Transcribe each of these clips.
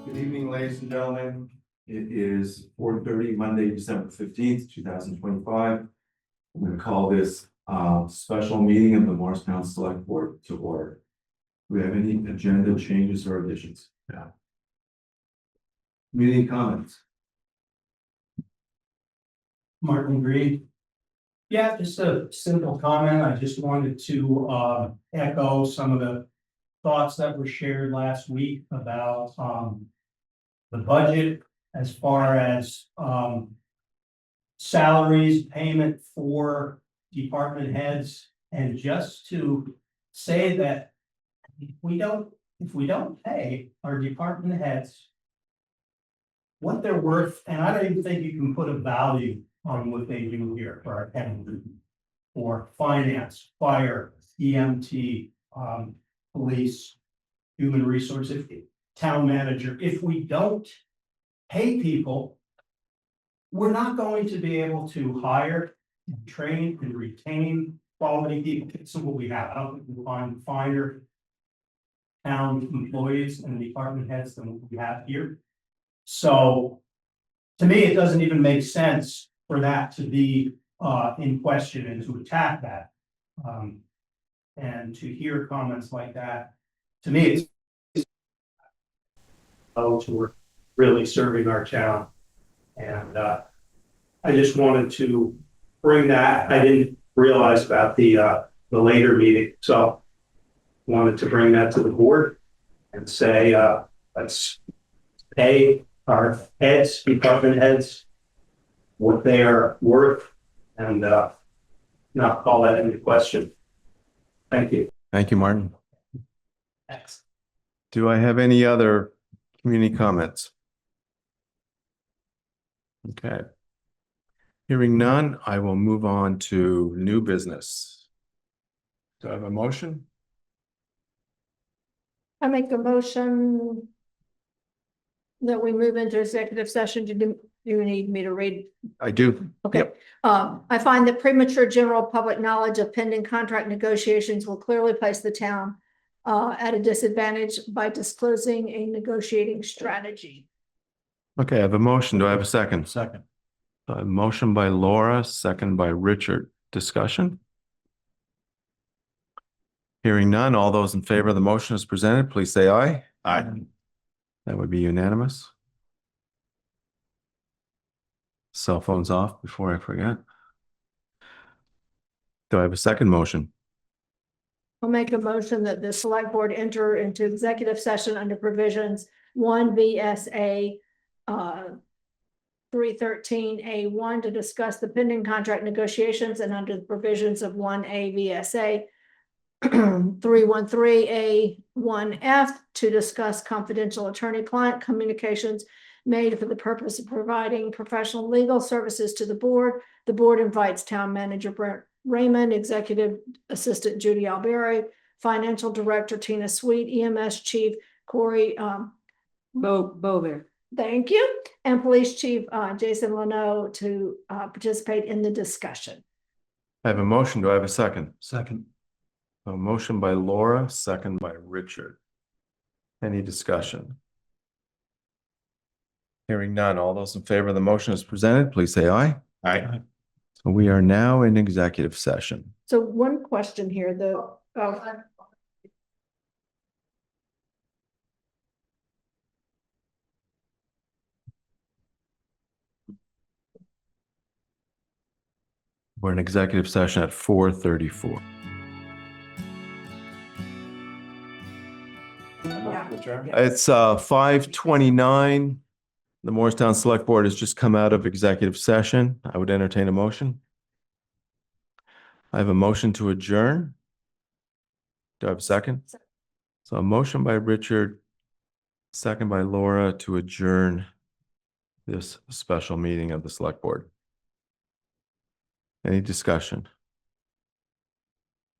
Good evening, ladies and gentlemen. It is 4:30, Monday, December 15th, 2025. I'm going to call this special meeting of the Morristown Selectboard to order. Do we have any agenda changes or additions? Yeah. Community comments. Martin Green. Yeah, just a simple comment. I just wanted to echo some of the thoughts that were shared last week about the budget as far as salaries, payment for department heads, and just to say that if we don't pay our department heads what they're worth, and I don't even think you can put a value on what they do here for our county, for finance, fire, EMT, police, human resources, town manager. If we don't pay people, we're not going to be able to hire, and train, and retain quality people. It's what we have. I don't think we'll find finer town employees and department heads than what we have here. So to me, it doesn't even make sense for that to be in question and to attack that. And to hear comments like that, to me, it's those who are really serving our town. And I just wanted to bring that. I didn't realize about the later meeting, so wanted to bring that to the board and say let's pay our heads, department heads, what they are worth, and not call that into question. Thank you. Thank you, Martin. Thanks. Do I have any other community comments? Okay. Hearing none, I will move on to new business. Do I have a motion? I make a motion that we move into executive session. Do you need me to read? I do. Okay. Yep. I find that premature general public knowledge of pending contract negotiations will clearly place the town at a disadvantage by disclosing a negotiating strategy. Okay, I have a motion. Do I have a second? Second. A motion by Laura, second by Richard. Discussion? Hearing none, all those in favor of the motion as presented, please say aye. Aye. That would be unanimous. Cell phones off before I forget. Do I have a second motion? I'll make a motion that the select board enter into executive session under provisions 1 VSA 313A1 to discuss the pending contract negotiations, and under the provisions of 1A VSA 313A1F to discuss confidential attorney-client communications made for the purpose of providing professional legal services to the board. The board invites town manager Brent Raymond, executive assistant Judy Alberry, financial director Tina Sweet, EMS chief Corey Bover. Thank you. And police chief Jason Leno to participate in the discussion. I have a motion. Do I have a second? Second. A motion by Laura, second by Richard. Any discussion? Hearing none, all those in favor of the motion as presented, please say aye. Aye. So we are now in executive session. So one question here, though. We're in executive session at 4:34. It's 5:29. The Morristown Selectboard has just come out of executive session. I would entertain a motion. I have a motion to adjourn. Do I have a second? So a motion by Richard, second by Laura to adjourn this special meeting of the Select Board. Any discussion?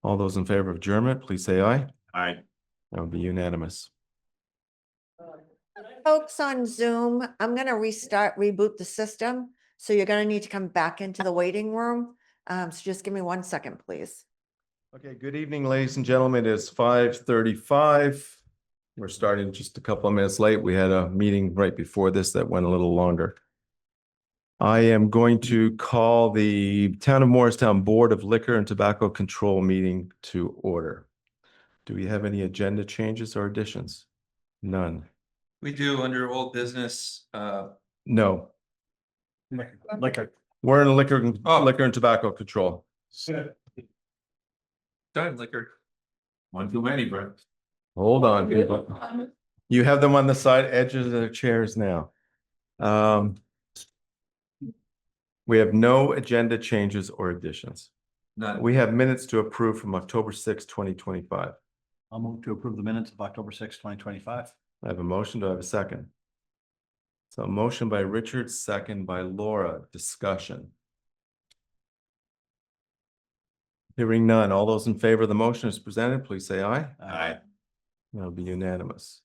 All those in favor of adjournment, please say aye. Aye. That would be unanimous. Folks on Zoom, I'm gonna reboot the system. So you're gonna need to come back into the waiting room. So just give me 1 second, please. Okay, good evening, ladies and gentlemen. It is 5:35. We're starting just a couple of minutes late. We had a meeting right before this that went a little longer. I am going to call the Town of Morristown Board of Liquor and Tobacco Control meeting to order. Do we have any agenda changes or additions? None. We do under old business, No, Liquor. we're in liquor, Oh. liquor and tobacco control. done liquor. One too many, Brett. Hold on, people. You have them on the side edges of the chairs now. We have no agenda changes or additions. None. We have minutes to approve from October 6, 2025. I'll move to approve the minutes of October 6, 2025. I have a motion. Do I have a second? So a motion by Richard, second by Laura. Discussion. Hearing none. All those in favor of the motion as presented, please say aye. Aye. That'll be unanimous.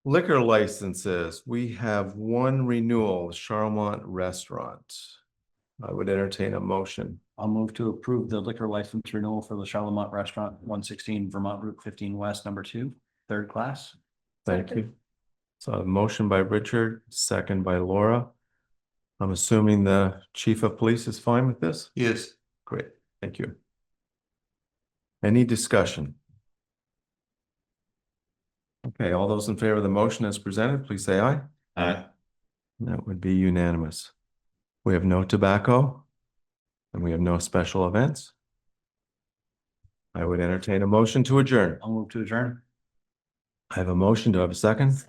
Liquor licenses. We have one renewal, Charlemont Restaurant. I would entertain a motion. I'll move to approve the liquor license renewal for the Charlemont Restaurant, 116 Vermont Route 15 West, number 2, third class. Thank you. So a motion by Richard, second by Laura. I'm assuming the chief of police is fine with this? Yes. Great, thank you. Any discussion? Okay, all those in favor of the motion as presented, please say aye. Aye. That would be unanimous. We have no tobacco and we have no special events. I would entertain a motion to adjourn. I'll move to adjourn. I have a motion. Do I have a second?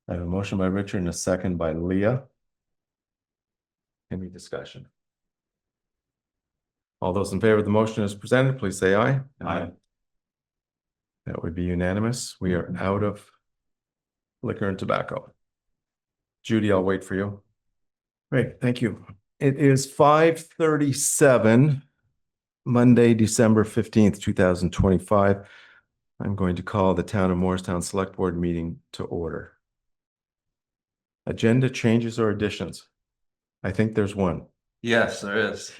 I have a motion by Richard and a second by Leah. Any discussion? All those in favor of the motion as presented, please say aye. Aye. That would be unanimous. We are out of liquor and tobacco. Judy, I'll wait for you. Great, thank you. It is 5:37, Monday, December 15th, 2025. I'm going to call the Town of Morristown Select Board meeting to order. Agenda changes or additions? I think there's one. Yes, there is.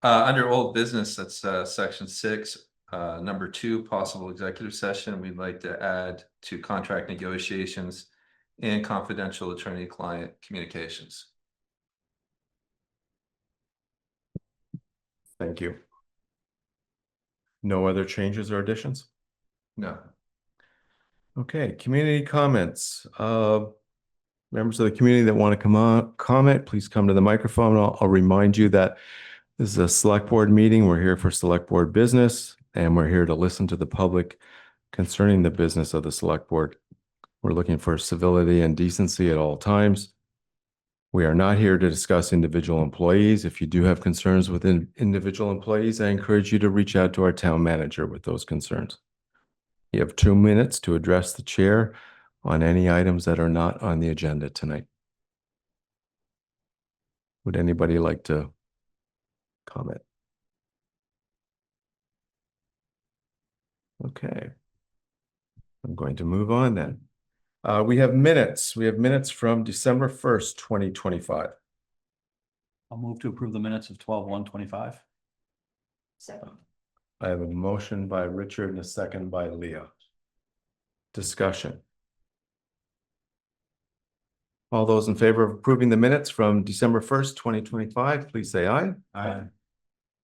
Under old business, that's section 6, number 2, possible executive session. We'd like to add to contract negotiations and confidential attorney-client communications. Thank you. No other changes or additions? No. Okay, community comments. Members of the community that want to come on, comment, please come to the microphone. I'll remind you that this is a select board meeting. We're here for select board business, and we're here to listen to the public concerning the business of the select board. We're looking for civility and decency at all times. We are not here to discuss individual employees. If you do have concerns with individual employees, I encourage you to reach out to our town manager with those concerns. You have 2 minutes to address the chair on any items that are not on the agenda tonight. Would anybody like to comment? Okay. I'm going to move on then. We have minutes. We have minutes from December 1st, 2025. I'll move to approve the minutes of 12/1/25. Second. I have a motion by Richard and a second by Leah. Discussion. All those in favor of approving the minutes from December 1st, 2025, please say aye. Aye.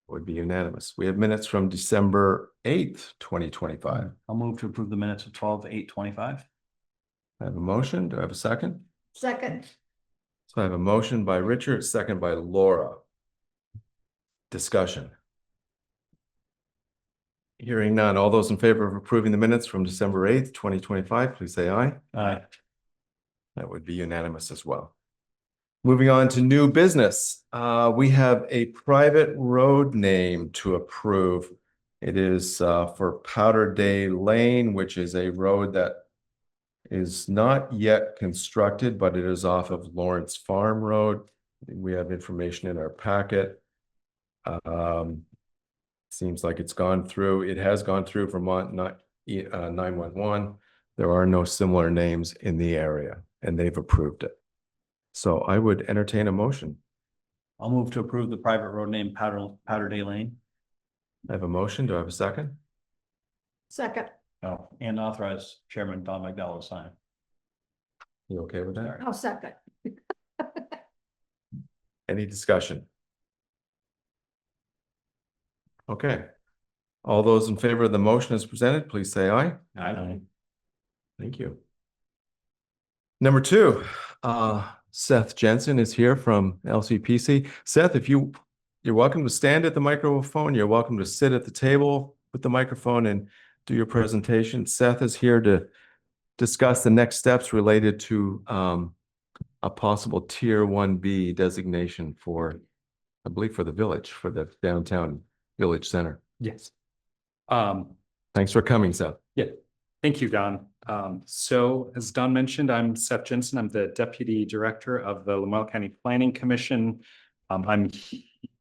Would be unanimous. We have minutes from December 8th, 2025. I'll move to approve the minutes of 12/8/25. I have a motion. Do I have a second? Second. So I have a motion by Richard, second by Laura. Discussion. Hearing none. All those in favor of approving the minutes from December 8th, 2025, please say aye. Aye. That would be unanimous as well. Moving on to new business. We have a private road name to approve. It is for Powder Day Lane, which is a road that is not yet constructed, but it is off of Lawrence Farm Road. We have information in our packet. Seems like it's gone through. It has gone through Vermont 911. There are no similar names in the area, and they've approved it. So I would entertain a motion. I'll move to approve the private road name Powder Day Lane. I have a motion. Do I have a second? Second, Oh, and authorize Chairman Don McDowell to sign. You okay with that? I'll second. Any discussion? Okay. All those in favor of the motion as presented, please say aye. Aye. Thank you. Number two, Seth Jensen is here from LCPC. Seth, you're welcome to stand at the microphone. You're welcome to sit at the table with the microphone and do your presentation. Seth is here to discuss the next steps related to a possible Tier 1B designation for, I believe, for the village, for the downtown village center. Yes. Thanks for coming, Seth. Yeah, thank you, Don. So as Don mentioned, I'm Seth Jensen. I'm the Deputy Director of the Lamoille County Planning Commission. I'm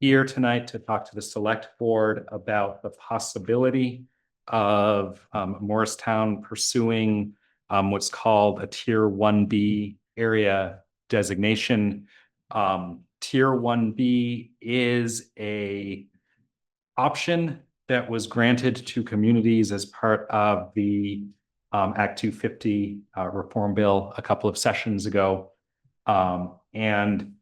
here tonight to talk to the Select Board about the possibility of Morristown pursuing what's called a Tier 1B area designation. Tier 1B is a option that was granted to communities as part of the Act 250 reform bill a couple of sessions ago. And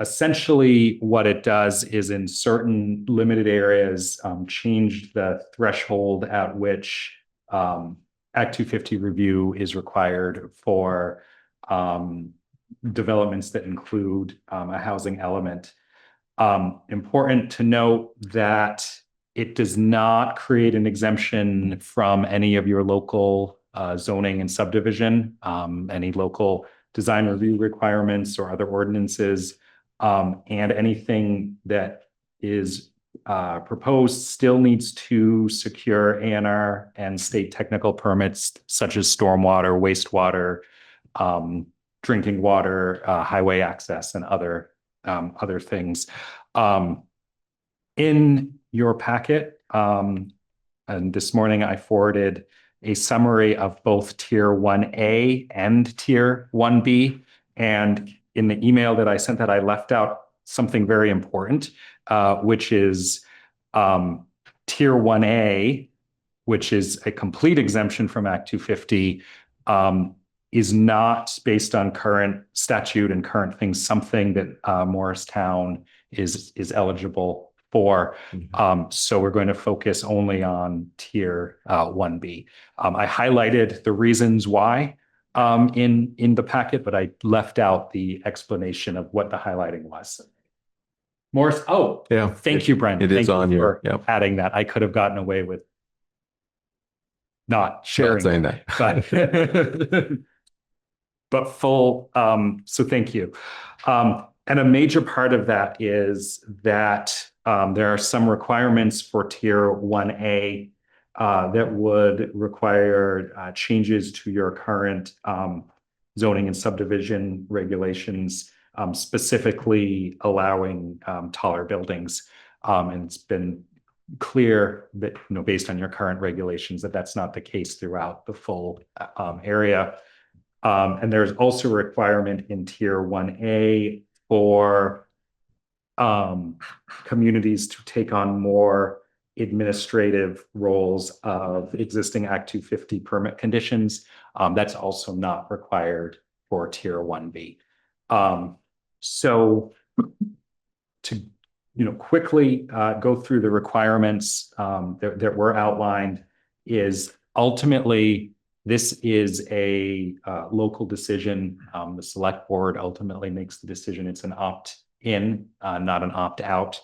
essentially what it does is in certain limited areas, change the threshold at which Act 250 review is required for developments that include a housing element. Important to note that it does not create an exemption from any of your local zoning and subdivision, any local design review requirements or other ordinances, and anything that is proposed still needs to secure A&R and state technical permits such as stormwater, wastewater, drinking water, highway access, and other things. In your packet, and this morning I forwarded a summary of both Tier 1A and Tier 1B. And in the email that I sent that I left out something very important, which is Tier 1A, which is a complete exemption from Act 250, is not based on current statute and current things, something that Morristown is eligible for. So we're going to focus only on Tier 1B. I highlighted the reasons why in the packet, but I left out the explanation of what the highlighting was. Morris, oh, Yeah. thank you, Brendan. It is Thank on you your, for yep. adding that. I could have gotten away with not Not sharing saying that, that. but full. So thank you. And a major part of that is that there are some requirements for Tier 1A that would require changes to your current zoning and subdivision regulations, specifically allowing taller buildings. And it's been clear that, based on your current regulations, that that's not the case throughout the full area. And there's also a requirement in Tier 1A for communities to take on more administrative roles of existing Act 250 permit conditions. That's also not required for Tier 1B. So to quickly go through the requirements that were outlined, is ultimately this is a local decision. The Select Board ultimately makes the decision. It's an opt-in, not an opt-out.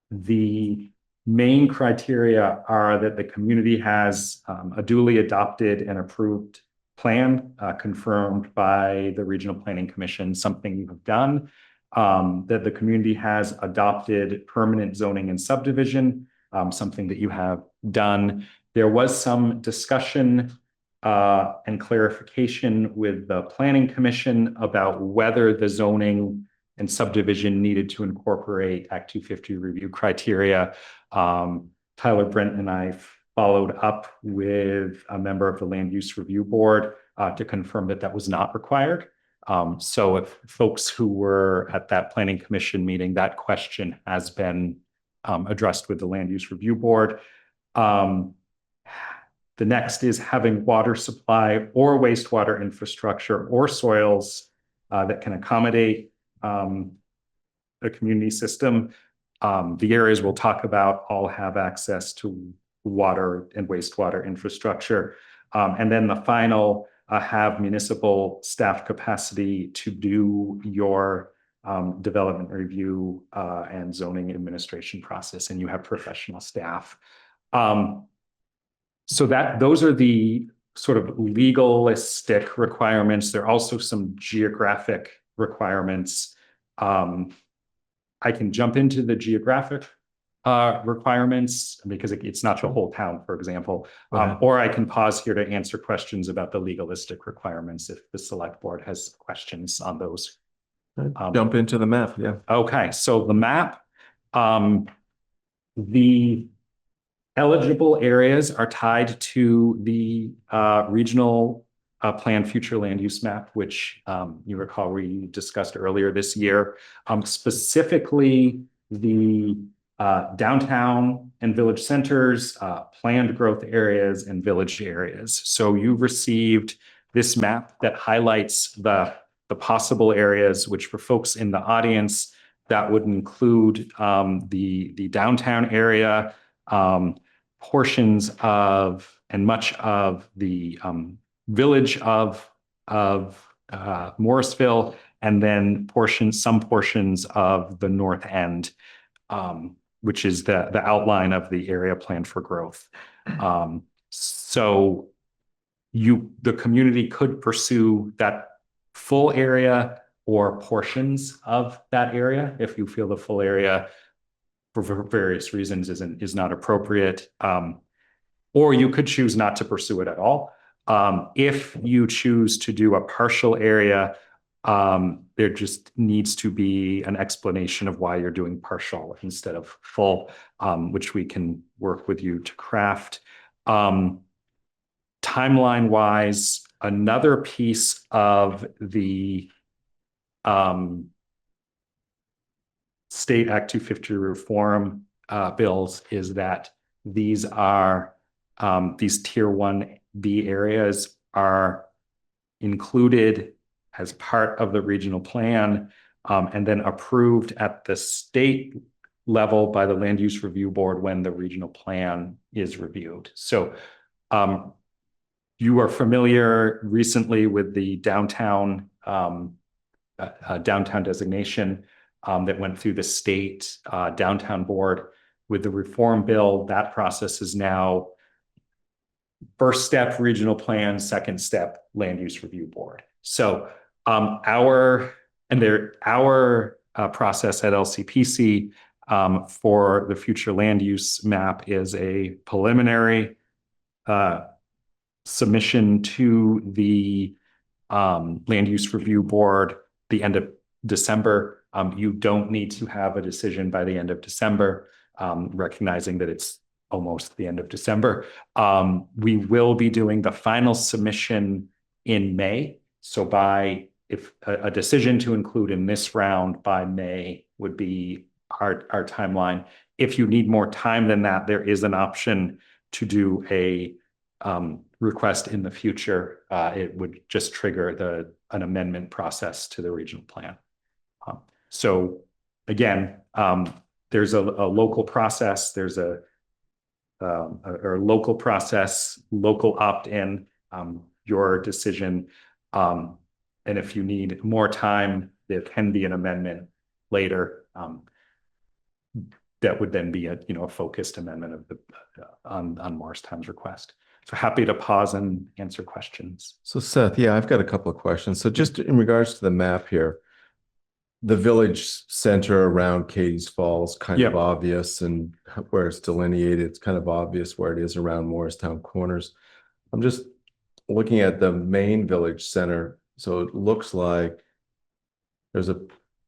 The main criteria are that the community has a duly adopted and approved plan confirmed by the Regional Planning Commission, something you have done, that the community has adopted permanent zoning and subdivision, something that you have done. There was some discussion and clarification with the Planning Commission about whether the zoning and subdivision needed to incorporate Act 250 review criteria. Tyler Brent and I followed up with a member of the Land Use Review Board to confirm that that was not required. So if folks who were at that Planning Commission meeting, that question has been addressed with the Land Use Review Board. The next is having water supply or wastewater infrastructure or soils that can accommodate a community system. The areas we'll talk about all have access to water and wastewater infrastructure. And then the final, have municipal staff capacity to do your development review and zoning administration process, and you have professional staff. So those are the sort of legalistic requirements. There are also some geographic requirements. I can jump into the geographic requirements because it's not the whole town, for example. Or I can pause here to answer questions about the legalistic requirements if the select board has questions on those. Jump into the map, yeah. Okay, so the map, the eligible areas are tied to the regional plan future land use map, which you recall we discussed earlier this year. Specifically, the downtown and village centers, planned growth areas, and village areas. So you received this map that highlights the possible areas, which for folks in the audience, that would include the downtown area, portions of and much of the village of Morrisville, and then some portions of the north end, which is the outline of the area planned for growth. So the community could pursue that full area or portions of that area if you feel the full area for various reasons is not appropriate. Or you could choose not to pursue it at all. If you choose to do a partial area, there just needs to be an explanation of why you're doing partial instead of full, which we can work with you to craft. Timeline-wise, another piece of the State Act 250 reform bills is that these are these Tier 1B areas are included as part of the regional plan and then approved at the state level by the Land Use Review Board when the regional plan is reviewed. So you are familiar recently with the downtown designation that went through the state downtown board. With the reform bill, that process is now first step regional plan, second step land use review board. So our process at LCPC for the future land use map is a preliminary submission to the land use review board the end of December. You don't need to have a decision by the end of December, recognizing that it's almost the end of December. We will be doing the final submission in May. So if a decision to include in this round by May would be our timeline. If you need more time than that, there is an option to do a request in the future. It would just trigger an amendment process to the regional plan. So again, there's a local process. There's a local process, local opt-in, your decision. And if you need more time, there can be an amendment later. That would then be a focused amendment of on Morristown's request. So happy to pause and answer questions. So Seth, yeah, I've got a couple of questions. So just in regards to the map here, the village center around Katie's Falls, kind of obvious, and where it's delineated, it's kind of obvious where it is around Morristown Corners. I'm just looking at the main village center. So it looks like there's a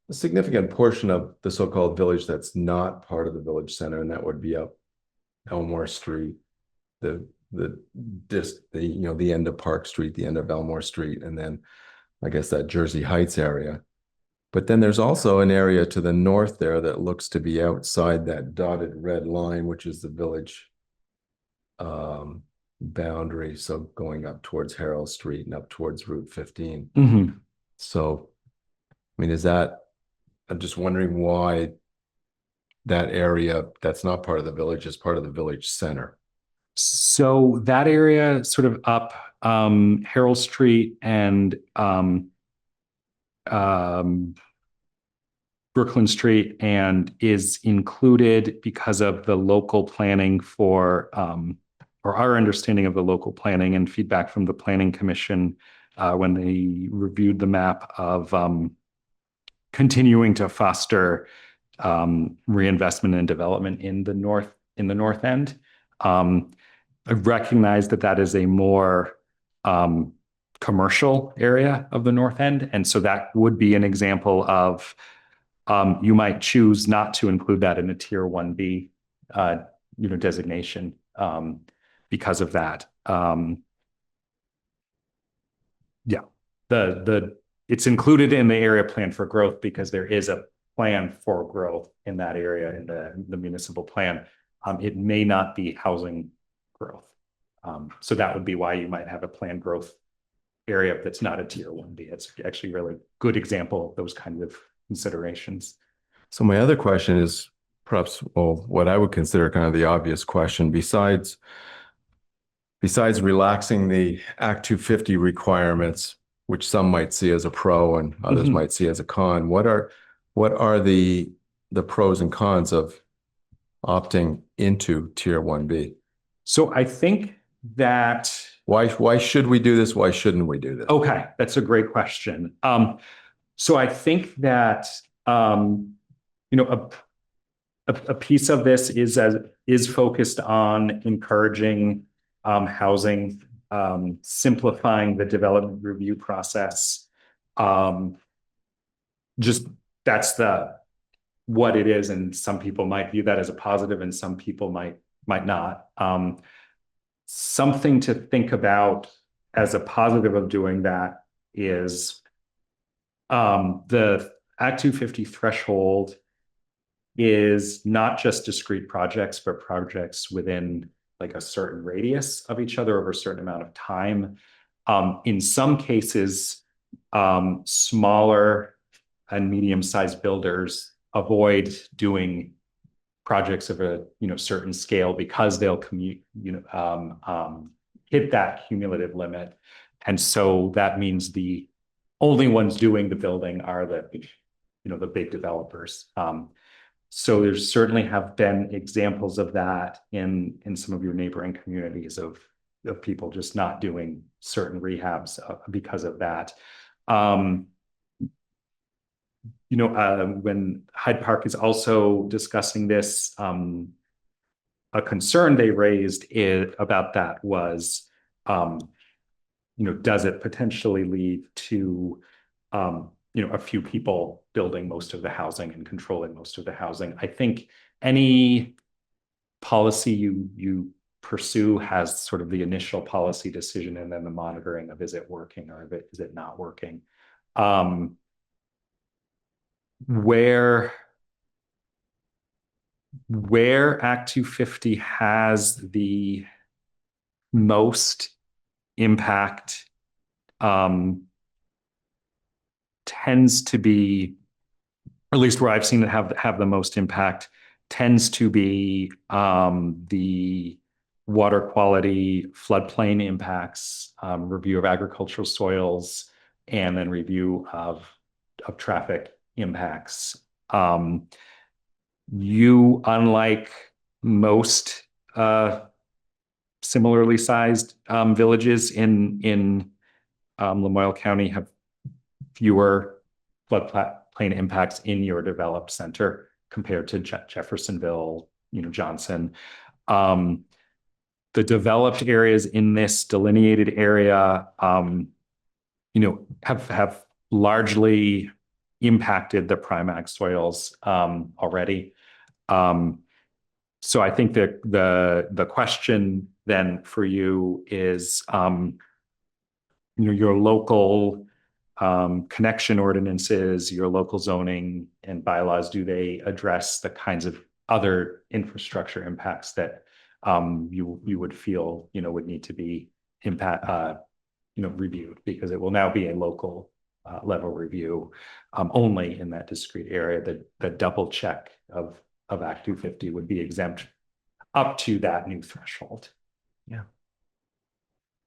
significant portion of the so-called village that's not part of the village center, and that would be up Elmore Street, the end of Park Street, the end of Elmore Street, and then I guess that Jersey Heights area. But then there's also an area to the north there that looks to be outside that dotted red line, which is the village boundary, so going up towards Harold Street and up towards Route 15. Mhm. So, I mean, is that, I'm just wondering why that area that's not part of the village is part of the village center. So that area sort of up Harold Street and Brooklyn Street and is included because of the local planning for or our understanding of the local planning and feedback from the Planning Commission when they reviewed the map of continuing to foster reinvestment and development in the north end. I recognize that that is a more commercial area of the north end, and so that would be an example of you might choose not to include that in a tier 1B designation because of that. Yeah, it's included in the area plan for growth because there is a plan for growth in that area in the municipal plan. It may not be housing growth. So that would be why you might have a planned growth area that's not a tier 1B. It's actually a really good example of those kinds of considerations. So my other question is perhaps, well, what I would consider kind of the obvious question, besides relaxing the Act 250 requirements, which some might see as a pro and others Mhm. might see as a con, what are the pros and cons of opting into tier 1B? So I think that Why should we do this? Why shouldn't we do this? okay, that's a great question. So I think that a piece of this is focused on encouraging housing, simplifying the development review process. Just that's what it is, and some people might view that as a positive, and some people might not. Something to think about as a positive of doing that is the Act 250 threshold is not just discrete projects, but projects within like a certain radius of each other over a certain amount of time. In some cases, smaller and medium-sized builders avoid doing projects of a certain scale because they'll hit that cumulative limit, and so that means the only ones doing the building are the big developers. So there's certainly have been examples of that in some of your neighboring communities of people just not doing certain rehabs because of that. When Hyde Park is also discussing this, a concern they raised about that was, does it potentially lead to, a few people building most of the housing and controlling most of the housing? I think any policy you pursue has sort of the initial policy decision and then the monitoring of is it working or is it not working. Where Act 250 has the most impact tends to be, or at least where I've seen it have the most impact, tends to be the water quality, floodplain impacts, review of agricultural soils, and then review of traffic impacts. Unlike most similarly sized villages in Lamoille County, have fewer floodplain impacts in your developed center compared to Jeffersonville, Johnson. The developed areas in this delineated area, have largely impacted the prime soils already. So I think that the question then for you is, your local connection ordinances, your local zoning and bylaws, do they address the kinds of other infrastructure impacts that you would feel, would need to be reviewed, because it will now be a local level review only in that discrete area. The double check of Act 250 would be exempt up to that new threshold.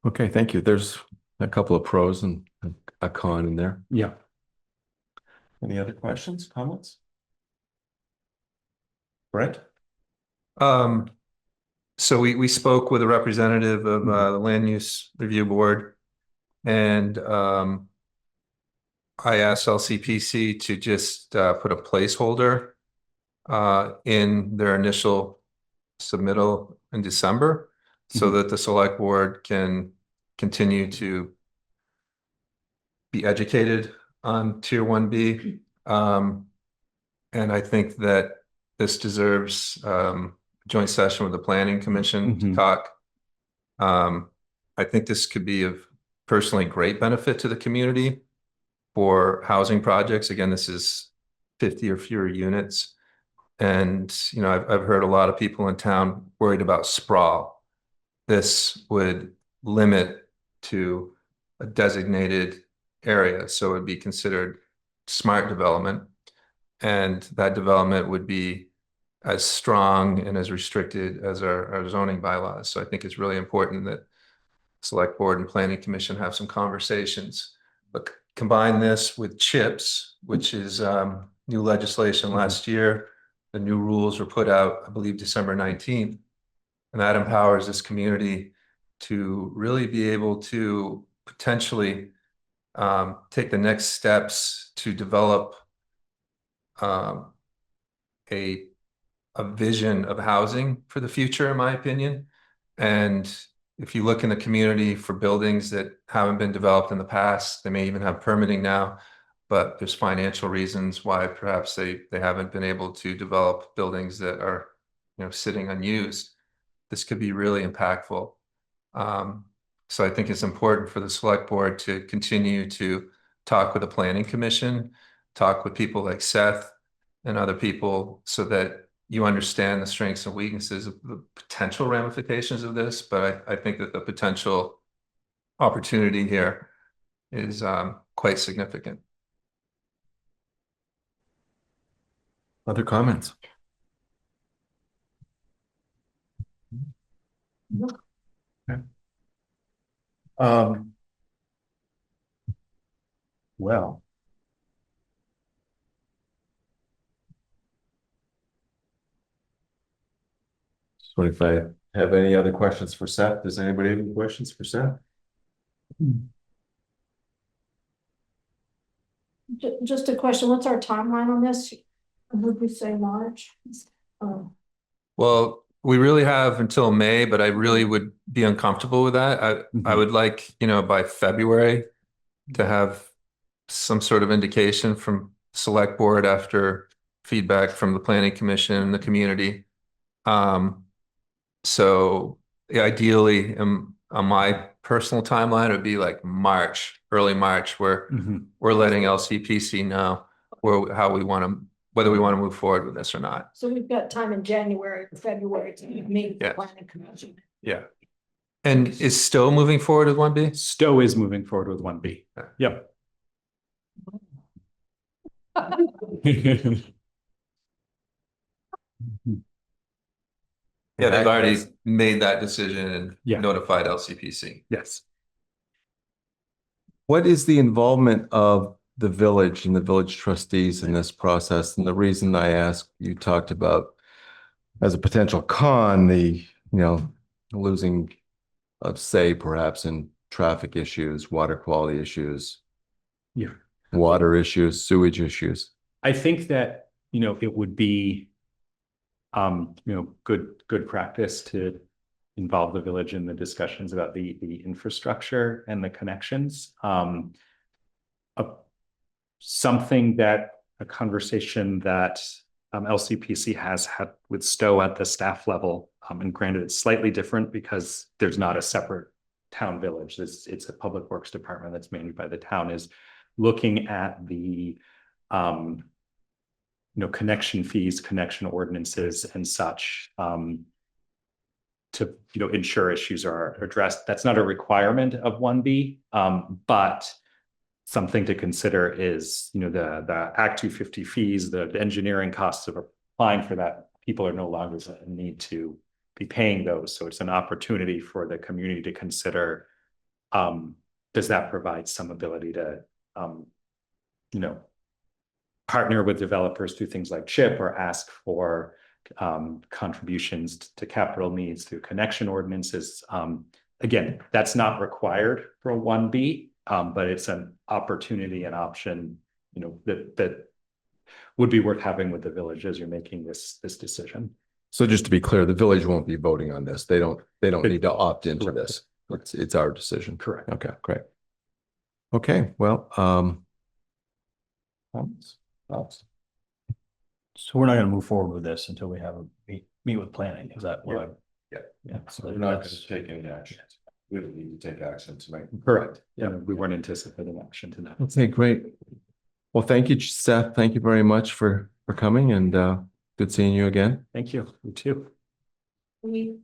Okay, thank you. There's a couple of pros and a con in there. Yeah. Any other questions, comments? Brent? So we spoke with a representative of the Land Use Review Board, and I asked LCPC to just put a placeholder in their initial submittal in December, so that the select board can continue to be educated on Tier 1B. And I think that this deserves joint session with the Planning Commission to talk. I think this could be of personally great benefit to the community for housing projects. Again, this is 50 or fewer units. And, I've heard a lot of people in town worried about sprawl. This would limit to a designated area, so it would be considered smart development. And that development would be as strong and as restricted as our zoning bylaws. So I think it's really important that Select Board and Planning Commission have some conversations. But combine this with CHIPS, which is new legislation last year. The new rules were put out, I believe, December 19th. And that empowers this community to really be able to potentially take the next steps to develop a vision of housing for the future, in my opinion. And if you look in the community for buildings that haven't been developed in the past, they may even have permitting now, but there's financial reasons why perhaps they haven't been able to develop buildings that are, sitting unused. This could be really impactful. So I think it's important for the Select Board to continue to talk with the Planning Commission, talk with people like Seth and other people, so that you understand the strengths and weaknesses of the potential ramifications of this. But I think that the potential opportunity here is quite significant. Other comments? Okay. Well. So if I have any other questions for Seth, does anybody have any questions for Seth? Just a question, what's our timeline on this? Would we say March? Well, we really have until May, but I really would be uncomfortable with that. I would like, by February to have some sort of indication from Select Board after feedback from the Planning Commission and the community. So ideally, on my personal timeline, it would be like March, early March, where we're letting LCPC know whether we want to move forward with this or not. So we've got time in January, February to meet with the Yes. Planning Commission. Yeah. And is Stowe moving forward with 1B? Stowe is moving forward with 1B. Yep. Yeah, they've already made that decision and Yeah. notified LCPC. Yes. What is the involvement of the village and the village trustees in this process? And the reason I ask, you talked about as a potential con, the, losing of say perhaps in traffic issues, water quality issues, water issues, sewage issues. I think that, it would be, good practice to involve the village in the discussions about the infrastructure and the connections. A conversation that LCPC has had with Stowe at the staff level, and granted it's slightly different because there's not a separate town village. It's a public works department that's managed by the town, is looking at the connection fees, connection ordinances and such. to, ensure issues are addressed. That's not a requirement of 1B, but something to consider is, the Act 250 fees, the engineering costs of applying for that. People are no longer need to be paying those. So it's an opportunity for the community to consider, does that provide some ability to, partner with developers through things like CHIP or ask for contributions to capital needs through connection ordinances. Again, that's not required for a 1B, but it's an opportunity and option, that would be worth having with the village as you're making this decision. So just to be clear, the village won't be voting on this. They don't need to opt into this. It's our decision. Correct. Okay, great. Okay, well, So we're not gonna move forward with this until we have a meet with planning. Is that what I'm? Yeah. So that's- take any action. We don't need to take action tonight. Correct. Yeah, we weren't anticipating action tonight. Okay, great. Well, thank you, Seth. Thank you very much for coming, and good seeing you again. Thank you. You too. Any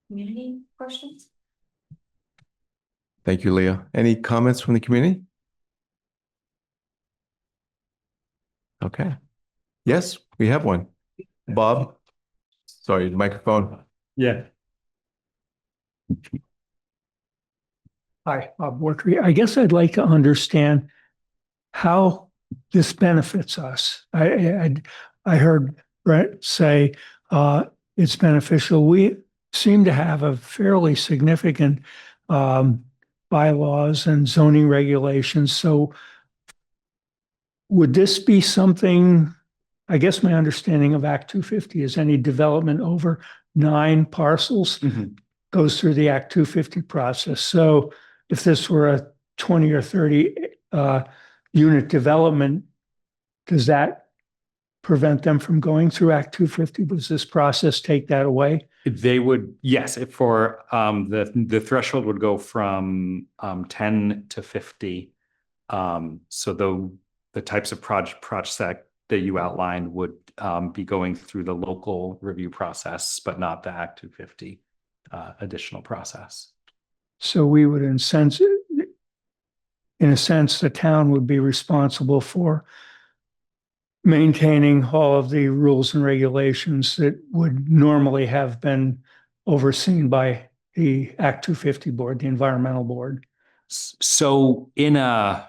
community questions? Thank you, Leah. Any comments from the community? Okay. Yes, we have one. Bob? Sorry, the microphone. Yeah. Hi, Bob Workery. I guess I'd like to understand how this benefits us. I heard Brett say it's beneficial. We seem to have a fairly significant bylaws and zoning regulations. So would this be something, I guess my understanding of Act 250 is any development over 9 parcels goes through the Act 250 process. So if this were a 20 or 30 unit development, does that prevent them from going through Act 250? Does this process take that away? They would, yes, for the threshold would go from 10 to 50. So the types of projects that you outlined would be going through the local review process, but not the Act 250 additional process. So we would, in a sense, the town would be responsible for maintaining all of the rules and regulations that would normally have been overseen by the Act 250 board, the environmental board. So in the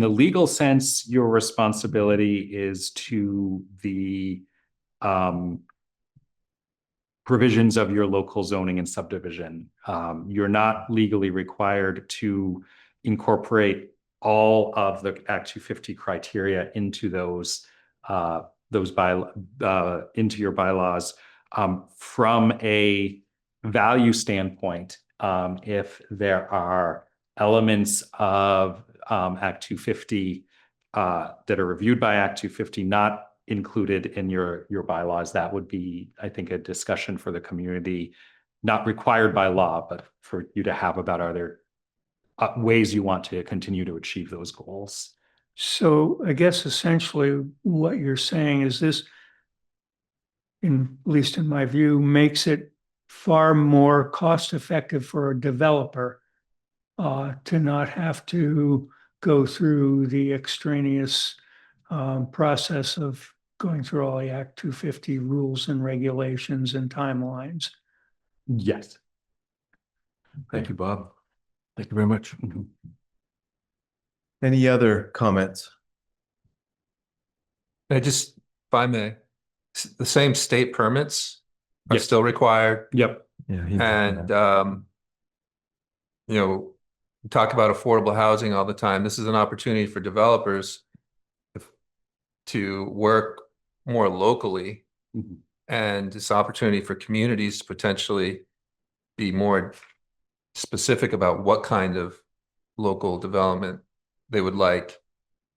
legal sense, your responsibility is to the provisions of your local zoning and subdivision. You're not legally required to incorporate all of the Act 250 criteria into those into your bylaws. From a value standpoint, if there are elements of Act 250 that are reviewed by Act 250 not included in your bylaws, that would be, I think, a discussion for the community, not required by law, but for you to have about other ways you want to continue to achieve those goals. So I guess essentially what you're saying is this, at least in my view, makes it far more cost effective for a developer to not have to go through the extraneous process of going through all the Act 250 rules and regulations and timelines. Yes. Thank you, Bob. Thank you very much. Any other comments? I just, if I may, the same state permits are Yes. still required. Yep. Yeah. And, we talk about affordable housing all the time. This is an opportunity for developers to work more locally. And this opportunity for communities to potentially be more specific about what kind of local development they would like,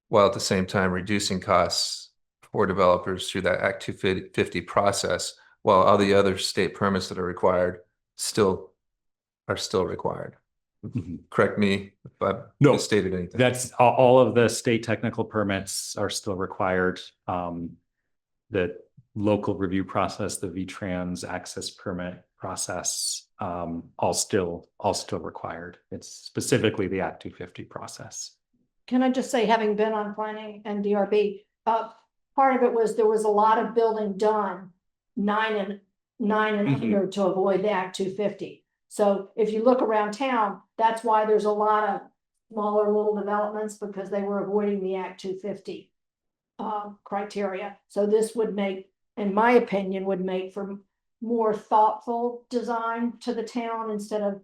while at the same time reducing costs for developers through that Act 250 process, while all the other state permits that are required are still required. Correct me if I've No, misstated anything. That's all of the state technical permits are still required. the local review process, the V-Trans access permit process, all still required. It's specifically the Act 250 process. Can I just say, having been on planning and DRB, part of it was there was a lot of building done 9 and under to avoid the Act 250. So if you look around town, that's why there's a lot of smaller little developments, because they were avoiding the Act 250 criteria. So this would make, in my opinion, would make for more thoughtful design to the town instead of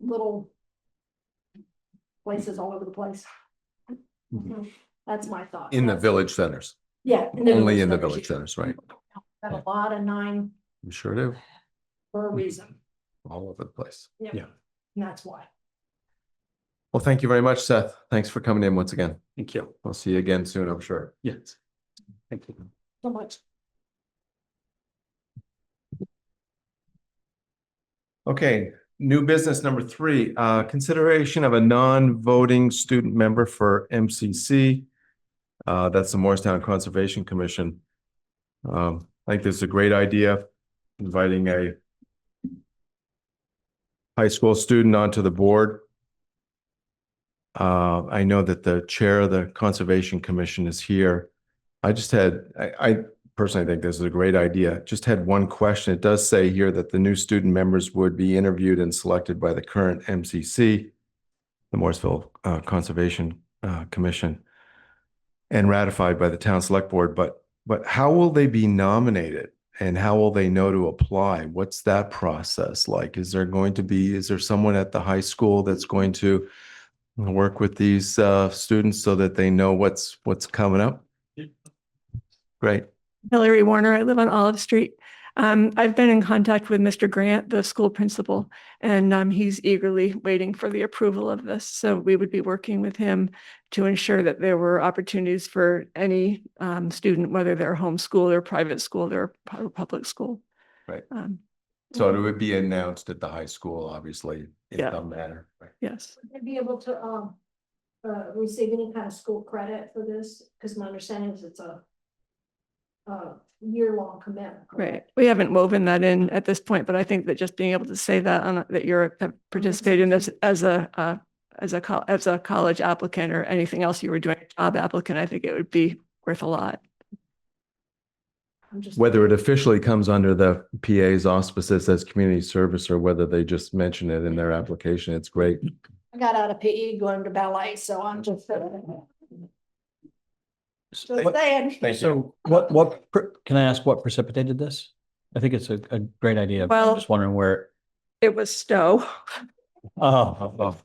little places all over the place. That's my thought. In the village centers, Yeah. only in the village centers, right? Got a lot of 9 I'm sure do, for a reason. all over the place. Yeah. Yeah. And that's why. Well, thank you very much, Seth. Thanks for coming in once again. Thank you. We'll see you again soon, I'm sure. Yes. Thank you. So much. Okay, new business number 3, consideration of a non-voting student member for MCC. That's the Morristown Conservation Commission. I think this is a great idea, inviting a high school student onto the board. I know that the chair of the Conservation Commission is here. I personally think this is a great idea. Just had one question. It does say here that the new student members would be interviewed and selected by the current MCC, the Morrisville Conservation Commission, and ratified by the town select board. But how will they be nominated, and how will they know to apply? What's that process like? Is there someone at the high school that's going to work with these students so that they know what's coming up? Great. Hillary Warner. I live on Olive Street. I've been in contact with Mr. Grant, the school principal, and he's eagerly waiting for the approval of this. So we would be working with him to ensure that there were opportunities for any student, whether they're homeschooled or private school or public school. Right. So it would be announced at the high school, obviously, in Yeah. some manner. Right. Yes. Would they be able to receive any kind of school credit for this? Because my understanding is it's a year-long commitment. Right. correct? We haven't woven that in at this point, but I think that just being able to say that that you're have participated in this as a college applicant or anything else you were doing, job applicant, I think it would be worth a lot. I'm just- Whether it officially comes under the PA's auspices as community service, or whether they just mention it in their application, it's great. I got out of PE going to ballet, so I'm just saying. Thank you. So can I ask what precipitated this? I think it's a great idea. Well- I'm just wondering where. It was Stowe. Oh,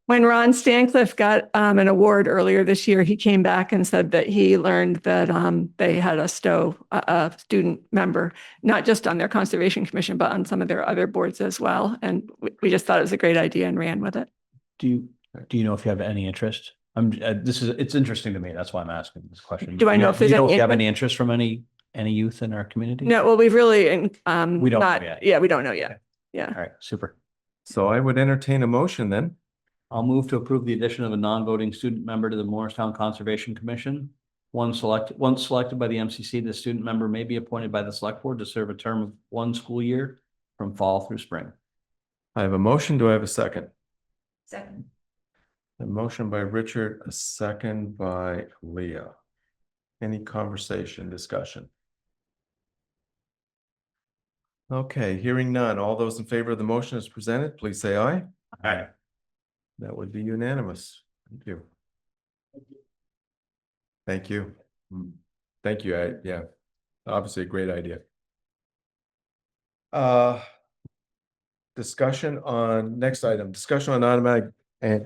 When Ron Stancliffe got an award earlier this year, he came back and said that he learned that they had a Stowe student member, not just on their conservation commission, but on some of their other boards as well. And we just thought it was a great idea and ran with it. do you know if you have any interest? It's interesting to me. That's why I'm asking this question. Do I know if there's you know any if you have any interest from any youth in our community? No, well, we've really, We don't know not, yet. yeah, we don't know yet. Yeah. All right, super. So I would entertain a motion then. I'll move to approve the addition of a non-voting student member to the Morristown Conservation Commission. Once selected by the MCC, the student member may be appointed by the select board to serve a term of 1 school year from fall through spring. I have a motion. Do I have a second? Second. A motion by Richard, a second by Leah. Any conversation, discussion? Okay, hearing none. All those in favor of the motion as presented, please say aye. Aye. That would be unanimous. Thank you. Thank you. Thank you. Yeah, obviously a great idea. Discussion on, next item, discussion on automatic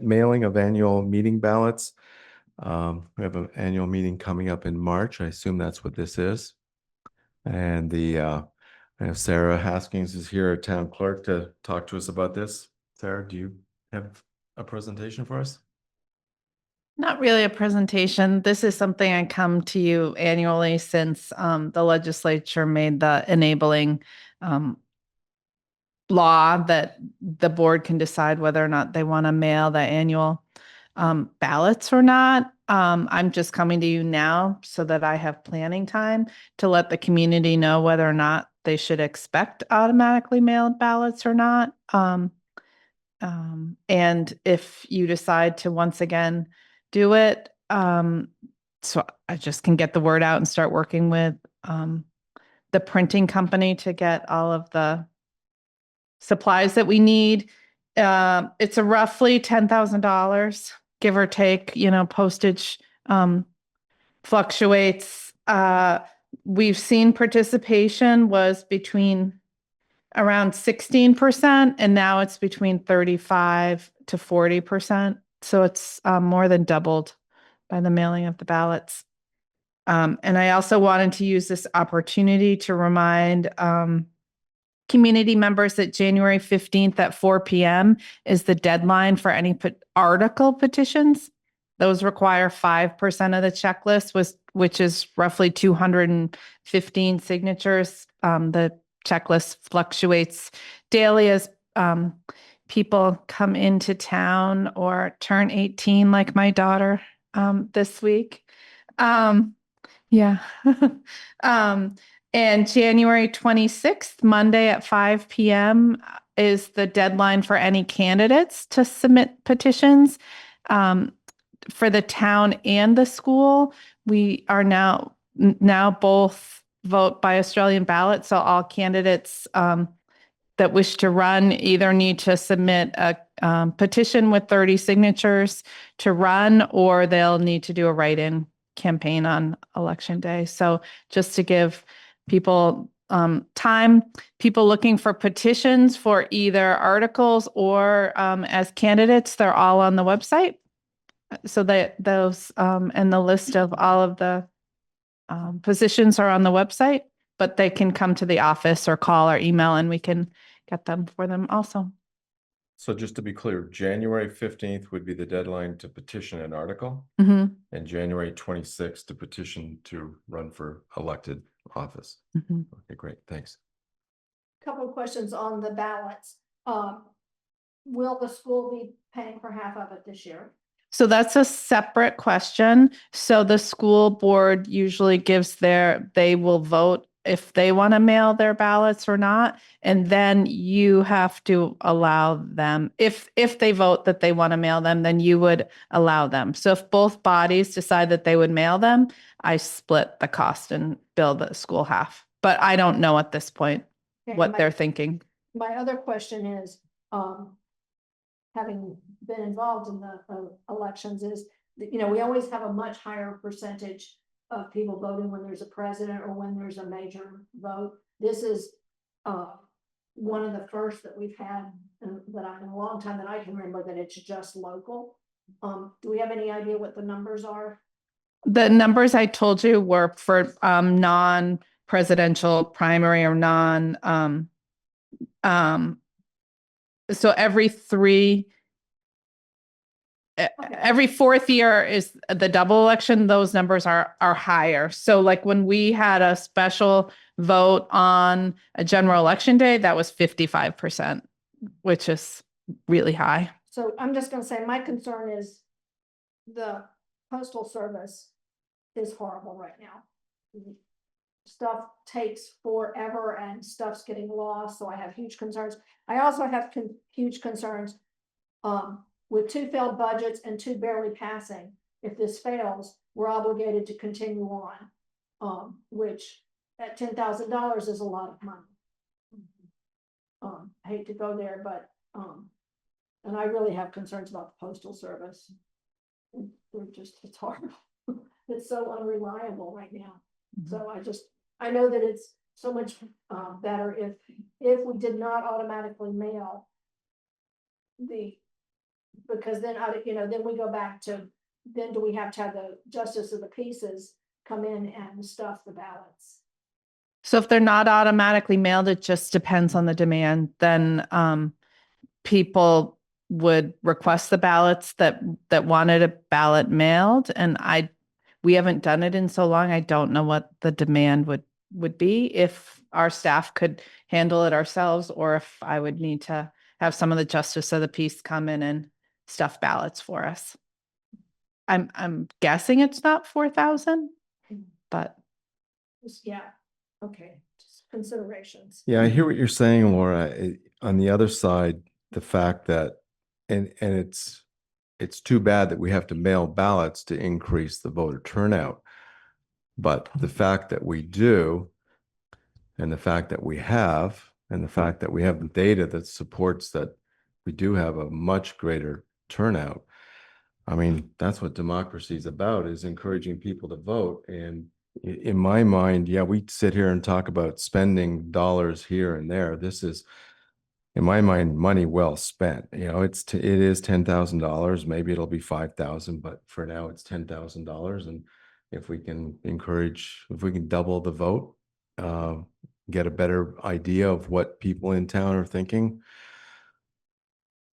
mailing of annual meeting ballots. We have an annual meeting coming up in March. I assume that's what this is. And I have Sarah Haskins is here, our town clerk, to talk to us about this. Sarah, do you have a presentation for us? Not really a presentation. This is something I come to you annually since the legislature made the enabling law that the board can decide whether or not they want to mail the annual ballots or not. I'm just coming to you now so that I have planning time to let the community know whether or not they should expect automatically mailed ballots or not. And if you decide to once again do it, so I just can get the word out and start working with the printing company to get all of the supplies that we need. It's a roughly $10,000, give or take, postage fluctuates. We've seen participation was between around 16%, and now it's between 35 to 40%. So it's more than doubled by the mailing of the ballots. And I also wanted to use this opportunity to remind community members that January 15th at 4 p.m. is the deadline for any article petitions. Those require 5% of the checklist, which is roughly 215 signatures. The checklist fluctuates daily as people come into town or turn 18, like my daughter this week. Yeah. And January 26th, Monday at 5 p.m. is the deadline for any candidates to submit petitions. For the town and the school, we are now both vote by Australian ballot. So all candidates that wish to run either need to submit a petition with 30 signatures to run, or they'll need to do a write-in campaign on election day. So just to give people time, people looking for petitions for either articles or as candidates, they're all on the website. So that those and the list of all of the positions are on the website, but they can come to the office or call or email and we can get them for them also. So just to be clear, January 15th would be the deadline to petition an article, Mm-hmm. and January 26th to petition to run for elected office. Mm-hmm. Okay, great, thanks. Couple of questions on the ballots. Will the school be paying for half of it this year? So that's a separate question. So the school board usually they will vote if they want to mail their ballots or not. And then you have to allow them, if they vote that they want to mail them, then you would allow them. So if both bodies decide that they would mail them, I split the cost and bill the school half. But I don't know at this point what they're thinking. My other question is, having been involved in the elections, is that, we always have a much higher percentage of people voting when there's a president or when there's a major vote. This is one of the first that we've had that I've in a long time that I can remember that it's just local. Do we have any idea what the numbers are? The numbers I told you were for non-presidential primary or so every fourth year is the double election. Those numbers are higher. So like when we had a special vote on a general election day, that was 55%, which is really high. So I'm just going to say my concern is the postal service is horrible right now. Stuff takes forever and stuff's getting lost. So I have huge concerns. I also have huge concerns with 2 failed budgets and 2 barely passing. If this fails, we're obligated to continue on, which at $10,000 is a lot of money. I hate to go there, but and I really have concerns about the postal service. It's horrible. It's so unreliable right now. Mm-hmm. So I know that it's so much better if we did not automatically mail because then then we go back to, then do we have to have the justice of the peace come in and stuff the ballots? So if they're not automatically mailed, it just depends on the demand. Then people would request the ballots that wanted a ballot mailed, and we haven't done it in so long. I don't know what the demand would be, if our staff could handle it ourselves, or if I would need to have some of the justice of the peace come in and stuff ballots for us. I'm guessing it's not 4,000, but Yeah, okay, just considerations. Yeah, I hear what you're saying, Laura. On the other side, the fact that, and it's too bad that we have to mail ballots to increase the voter turnout. But the fact that we do, and the fact that we have, and the fact that we have the data that supports that we do have a much greater turnout. I mean, that's what democracy is about, is encouraging people to vote. And in my mind, yeah, we sit here and talk about spending dollars here and there. This is, in my mind, money well spent. You know, it is $10,000. Maybe it'll be 5,000, but for now it's $10,000. And if we can if we can double the vote, get a better idea of what people in town are thinking,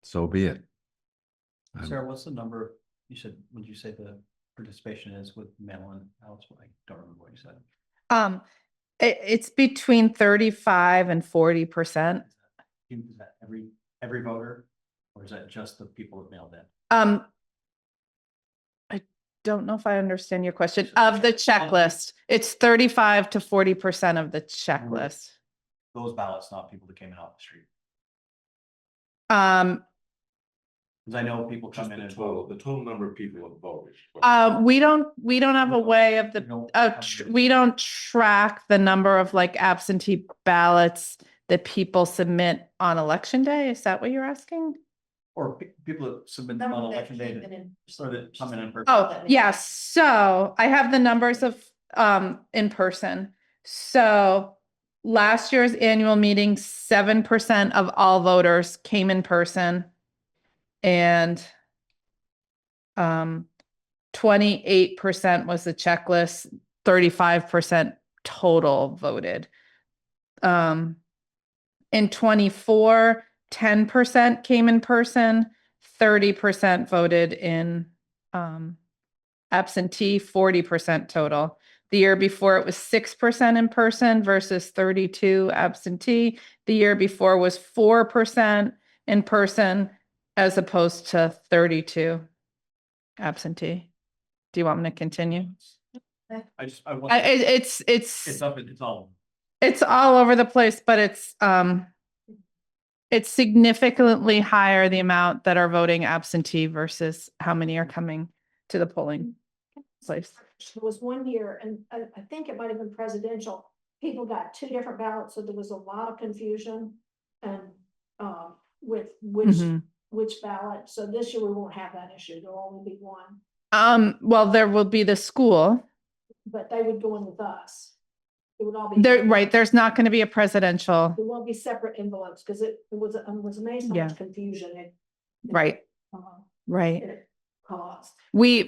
so be it. Sarah, what's the number? You said, would you say the participation is with mail-in ballots? I don't remember what you said. it's between 35 and 40%. Is that every voter, or is that just the people that mailed in? I don't know if I understand your question. Of the checklist, it's 35 to 40% of the checklist. Those ballots, not people that came in off the street. Because I know people come in and vote. The total number of people who voted. We don't have a way of we don't track the number of like absentee ballots that people submit on election day. Is that what you're asking? Or people that submit on election day or that come in person. Oh, yes. So I have the numbers of in person. So last year's annual meeting, 7% of all voters came in person. And 28% was the checklist, 35% total voted. In 24, 10% came in person, 30% voted in absentee, 40% total. The year before it was 6% in person versus 32 absentee. The year before was 4% in person as opposed to 32 absentee. Do you want me to continue? It's all over the place, but it's significantly higher the amount that are voting absentee versus how many are coming to the polling place. There was one year, and I think it might have been presidential, people got 2 different ballots, so there was a lot of confusion and with which ballot. So this year we won't have that issue. There'll only be one. Well, there will be the school. But they would go in with us. It would all be There, right, there's not going to be a presidential. There won't be separate envelopes because it was amazing how much confusion Right. Right. it caused.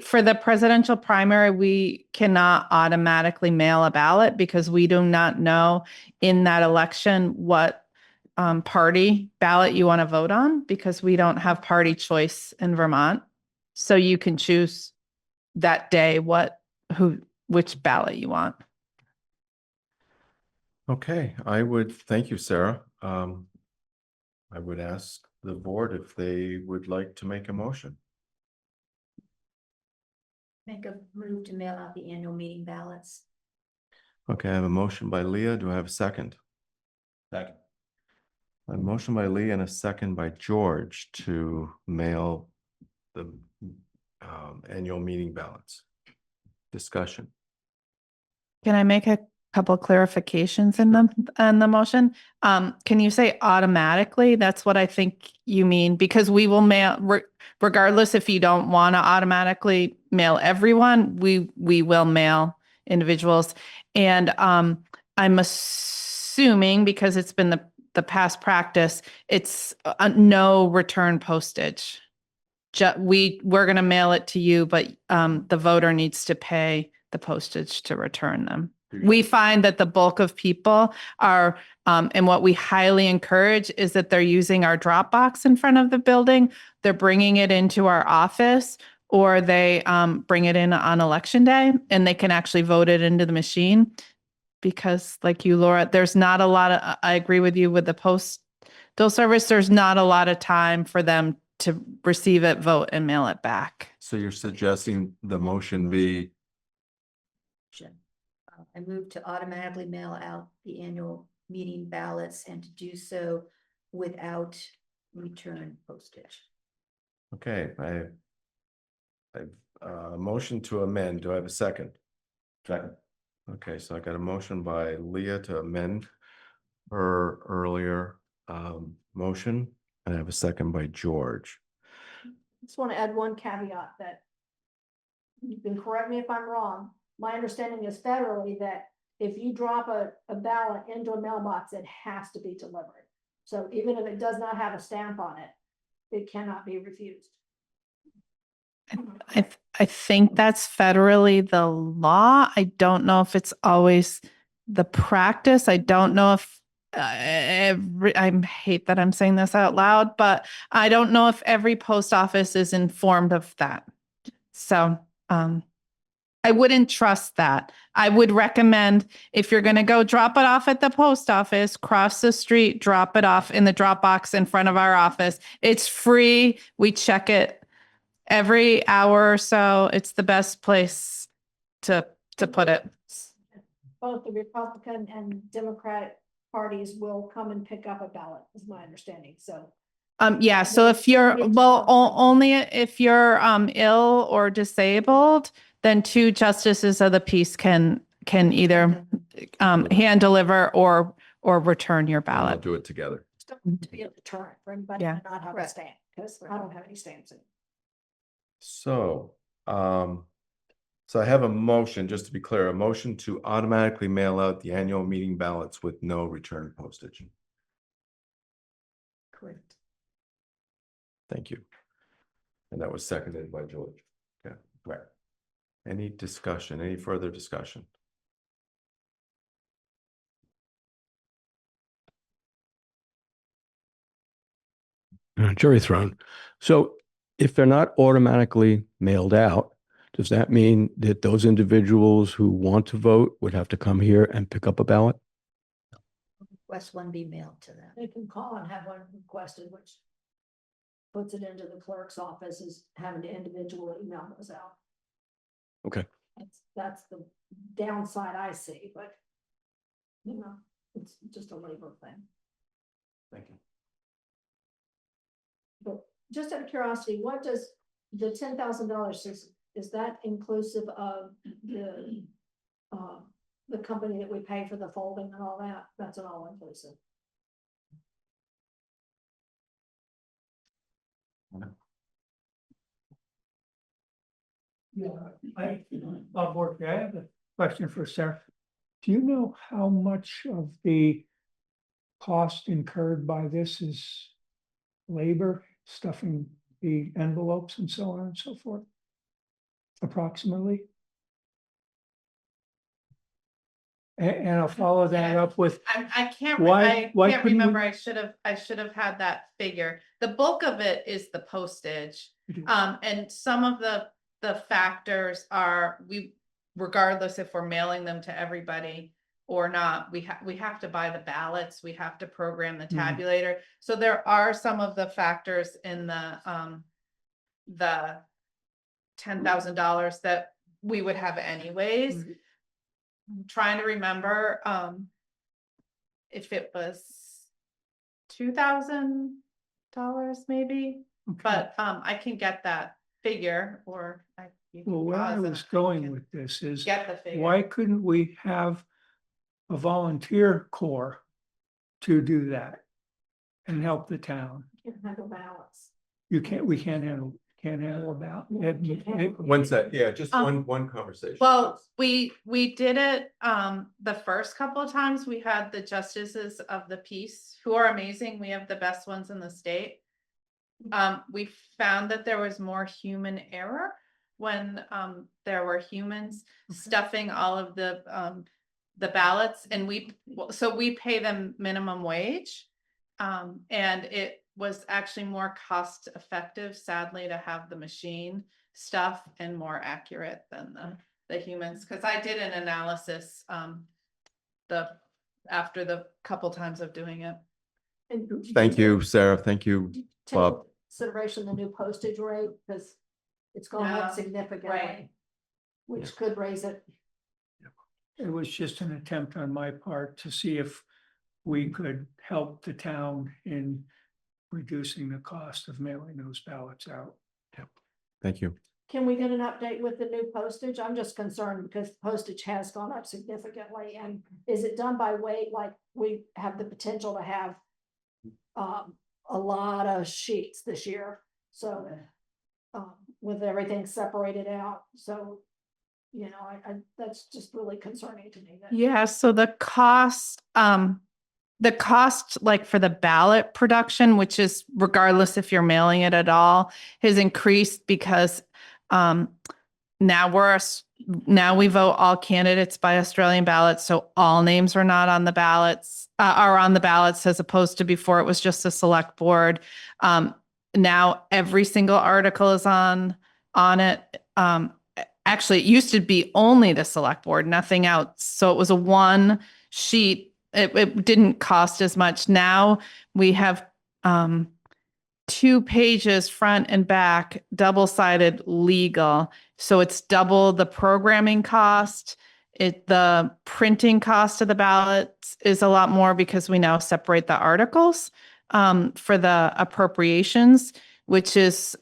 For the presidential primary, we cannot automatically mail a ballot because we do not know in that election what party ballot you want to vote on, because we don't have party choice in Vermont. So you can choose that day which ballot you want. Okay, thank you, Sarah. I would ask the board if they would like to make a motion. Make a move to mail out the annual meeting ballots. Okay, I have a motion by Leah. Do I have a second? Second. A motion by Leah and a second by George to mail the annual meeting ballots. Discussion. Can I make a couple clarifications in the motion? Can you say automatically? That's what I think you mean, because we will mail, regardless if you don't want to automatically mail everyone, we will mail individuals. And I'm assuming, because it's been the past practice, it's no return postage. We're going to mail it to you, but the voter needs to pay the postage to return them. We find that the bulk of people are, and what we highly encourage is that they're using our drop box in front of the building. They're bringing it into our office, or they bring it in on election day, and they can actually vote it into the machine. Because like you, Laura, there's not a lot of, I agree with you with the postal service, there's not a lot of time for them to receive it, vote, and mail it back. So you're suggesting the motion be, I move to automatically mail out the annual meeting ballots and to do so without return postage. okay, I've motion to amend. Do I have a second? Second. Okay, so I got a motion by Leah to amend her earlier motion, and I have a second by George. Just want to add one caveat that you can correct me if I'm wrong. My understanding is federally that if you drop a ballot into a mailbox, it has to be delivered. So even if it does not have a stamp on it, it cannot be refused. I think that's federally the law. I don't know if it's always the practice. I don't know if I hate that I'm saying this out loud, but I don't know if every post office is informed of that. So I wouldn't trust that. I would recommend if you're going to go drop it off at the post office, cross the street, drop it off in the drop box in front of our office. It's free. We check it every hour or so. It's the best place to put it. Both the Republican and Democratic parties will come and pick up a ballot, is my understanding. So Yeah, so if you're, well, only if you're ill or disabled, then 2 justices of the peace can either hand deliver or return your I'll ballot. do it together. to be a deterrent for anybody Yeah. to not have a stamp, because I don't have any stamps in. So, so I have a motion, just to be clear, a motion to automatically mail out the annual meeting ballots with no return postage. Correct. Thank you. And that was seconded by George. Okay, right. Any discussion, any further discussion? Jury thrown. So if they're not automatically mailed out, does that mean that those individuals who want to vote would have to come here and pick up a ballot? Request one be mailed to them. They can call and have one requested, which puts it into the clerk's office, is having to individually email those out. Okay. That's the downside I see, but you know, it's just a labor thing. Thank you. But just out of curiosity, what does the $10,000 is that inclusive of the company that we pay for the folding and all that? That's an all inclusive. Yeah, Bob Bork, I have a question for Sarah. Do you know how much of the cost incurred by this is labor, stuffing the envelopes and so on and so forth? Approximately? And I'll follow that up with, I can't, Why couldn't remember. we- I should have had that figure. The bulk of it is the postage. It is. And some of the factors are, regardless if we're mailing them to everybody or not, we have to buy the ballots, we have to program the Mhm. tabulator. So there are some of the factors in the $10,000 that we would have anyways. Mhm. I'm trying to remember if it was $2,000 maybe, Okay. but I can get that figure, or you can Well, where I pause and was going can with this is, get the figure. why couldn't we have a volunteer corps to do that and help the town? You can handle ballots. We can't handle a ballot. When's that? Yeah, just Um, one conversation. Well, we did it, the first couple of times we had the justices of the peace, who are amazing. We have the best ones in the state. We found that there was more human error when, there were humans stuffing all of the ballots, and we pay them minimum wage. And it was actually more cost effective, sadly, to have the machine stuff and more accurate than the humans. Cause I did an analysis, after the couple times of doing it. And Thank you, Sarah. Thank you, to Bob. consideration the new postage rate, because it's gone up No, significantly, right. which could raise it. It was just an attempt on my part to see if we could help the town in reducing the cost of mailing those ballots out. Thank you. Can we get an update with the new postage? I'm just concerned because postage has gone up significantly, and is it done by weight? Like we have the potential to have a lot of sheets this year, so with everything separated out, so you know, I that's just really concerning to me. That Yeah, so the cost like for the ballot production, which is regardless if you're mailing it at all, has increased because now we vote all candidates by Australian ballots, so all names are not on the ballots, are on the ballots, as opposed to before it was just a select board. Now every single article is on it. Actually, it used to be only the select board, nothing else. So it was a one sheet. It didn't cost as much. Now we have 2 pages front and back, double-sided legal. So it's double the programming cost. The printing cost of the ballots is a lot more because we now separate the articles for the appropriations, which is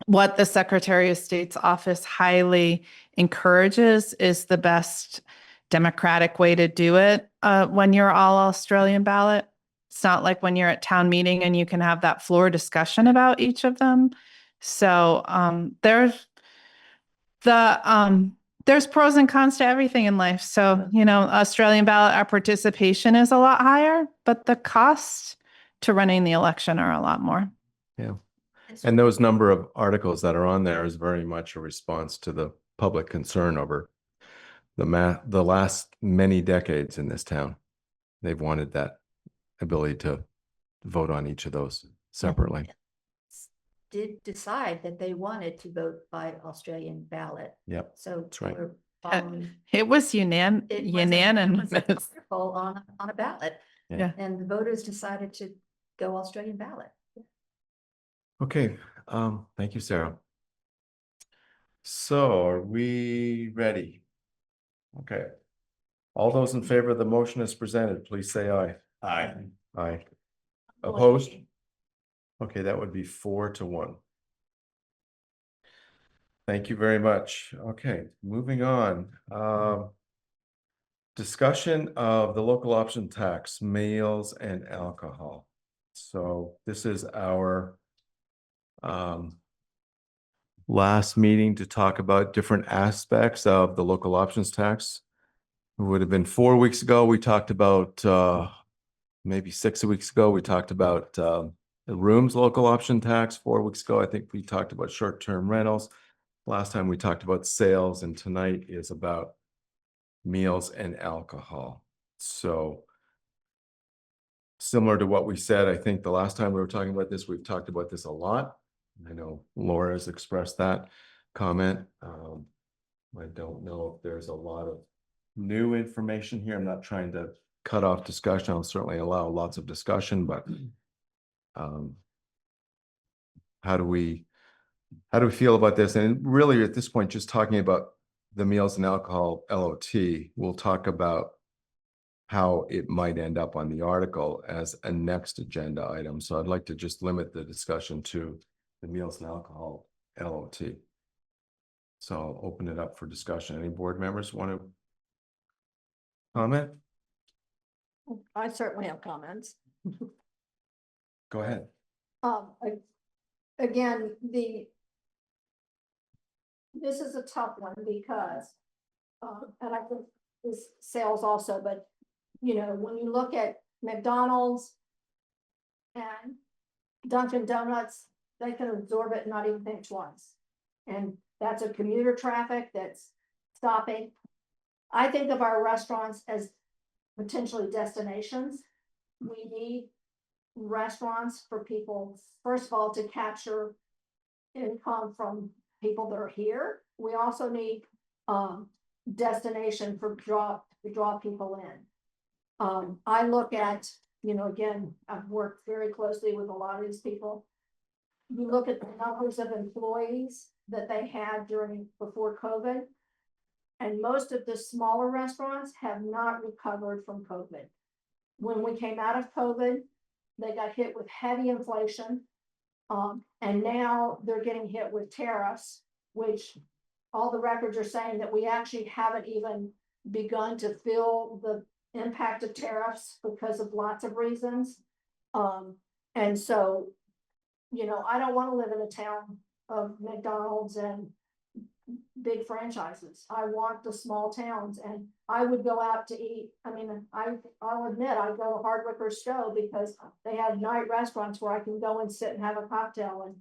what the Secretary of State's office highly encourages is the best democratic way to do it when you're all Australian ballot. It's not like when you're at town meeting and you can have that floor discussion about each of them. So there's pros and cons to everything in life. So, you know, Australian ballot, our participation is a lot higher, but the costs to running the election are a lot more. Yeah. And those number of articles that are on there is very much a response to the public concern over the last many decades in this town. They've wanted that ability to vote on each of those separately. Did decide that they wanted to vote by Australian ballot. Yep, So that's right. we're following- It was it was unanimous. an article on a ballot. Yeah. And the voters decided to go Australian ballot. Okay, thank you, Sarah. So are we ready? Okay. All those in favor of the motion as presented, please say aye. Aye. Aye. Opposed? Okay, that would be 4-1. Thank you very much. Okay, moving on. Discussion of the local option tax, meals and alcohol. So this is our last meeting to talk about different aspects of the local options tax. It would have been 4 weeks ago. We talked about maybe 6 weeks ago, we talked about the rooms local option tax. 4 weeks ago, I think we talked about short-term rentals. Last time we talked about sales, and tonight is about meals and alcohol. So similar to what we said, I think the last time we were talking about this, we've talked about this a lot. I know Laura has expressed that comment. I don't know if there's a lot of new information here. I'm not trying to cut off discussion. I'll certainly allow lots of discussion, but how do we feel about this? And really at this point, just talking about the meals and alcohol LOT, we'll talk about how it might end up on the article as a next agenda item. So I'd like to just limit the discussion to the meals and alcohol LOT. So I'll open it up for discussion. Any board members want to comment? I certainly have comments. Go ahead. Again, this is a tough one because, and I think this sales also, but you know, when you look at McDonald's and Dunkin' Donuts, they can absorb it and not even think twice. And that's a commuter traffic that's stopping. I think of our restaurants as potentially destinations. We need restaurants for people, first of all, to capture income from people that are here. We also need destination to draw people in. I look at, you know, again, I've worked very closely with a lot of these people. you look at the numbers of employees that they had before COVID. And most of the smaller restaurants have not recovered from COVID. When we came out of COVID, they got hit with heavy inflation. And now they're getting hit with tariffs, which all the records are saying that we actually haven't even begun to feel the impact of tariffs because of lots of reasons. And so, I don't want to live in a town of McDonald's and big franchises. I want the small towns, and I would go out to eat. I mean, I'll admit, I go to Hardwicker Stowe because they have night restaurants where I can go and sit and have a cocktail. And,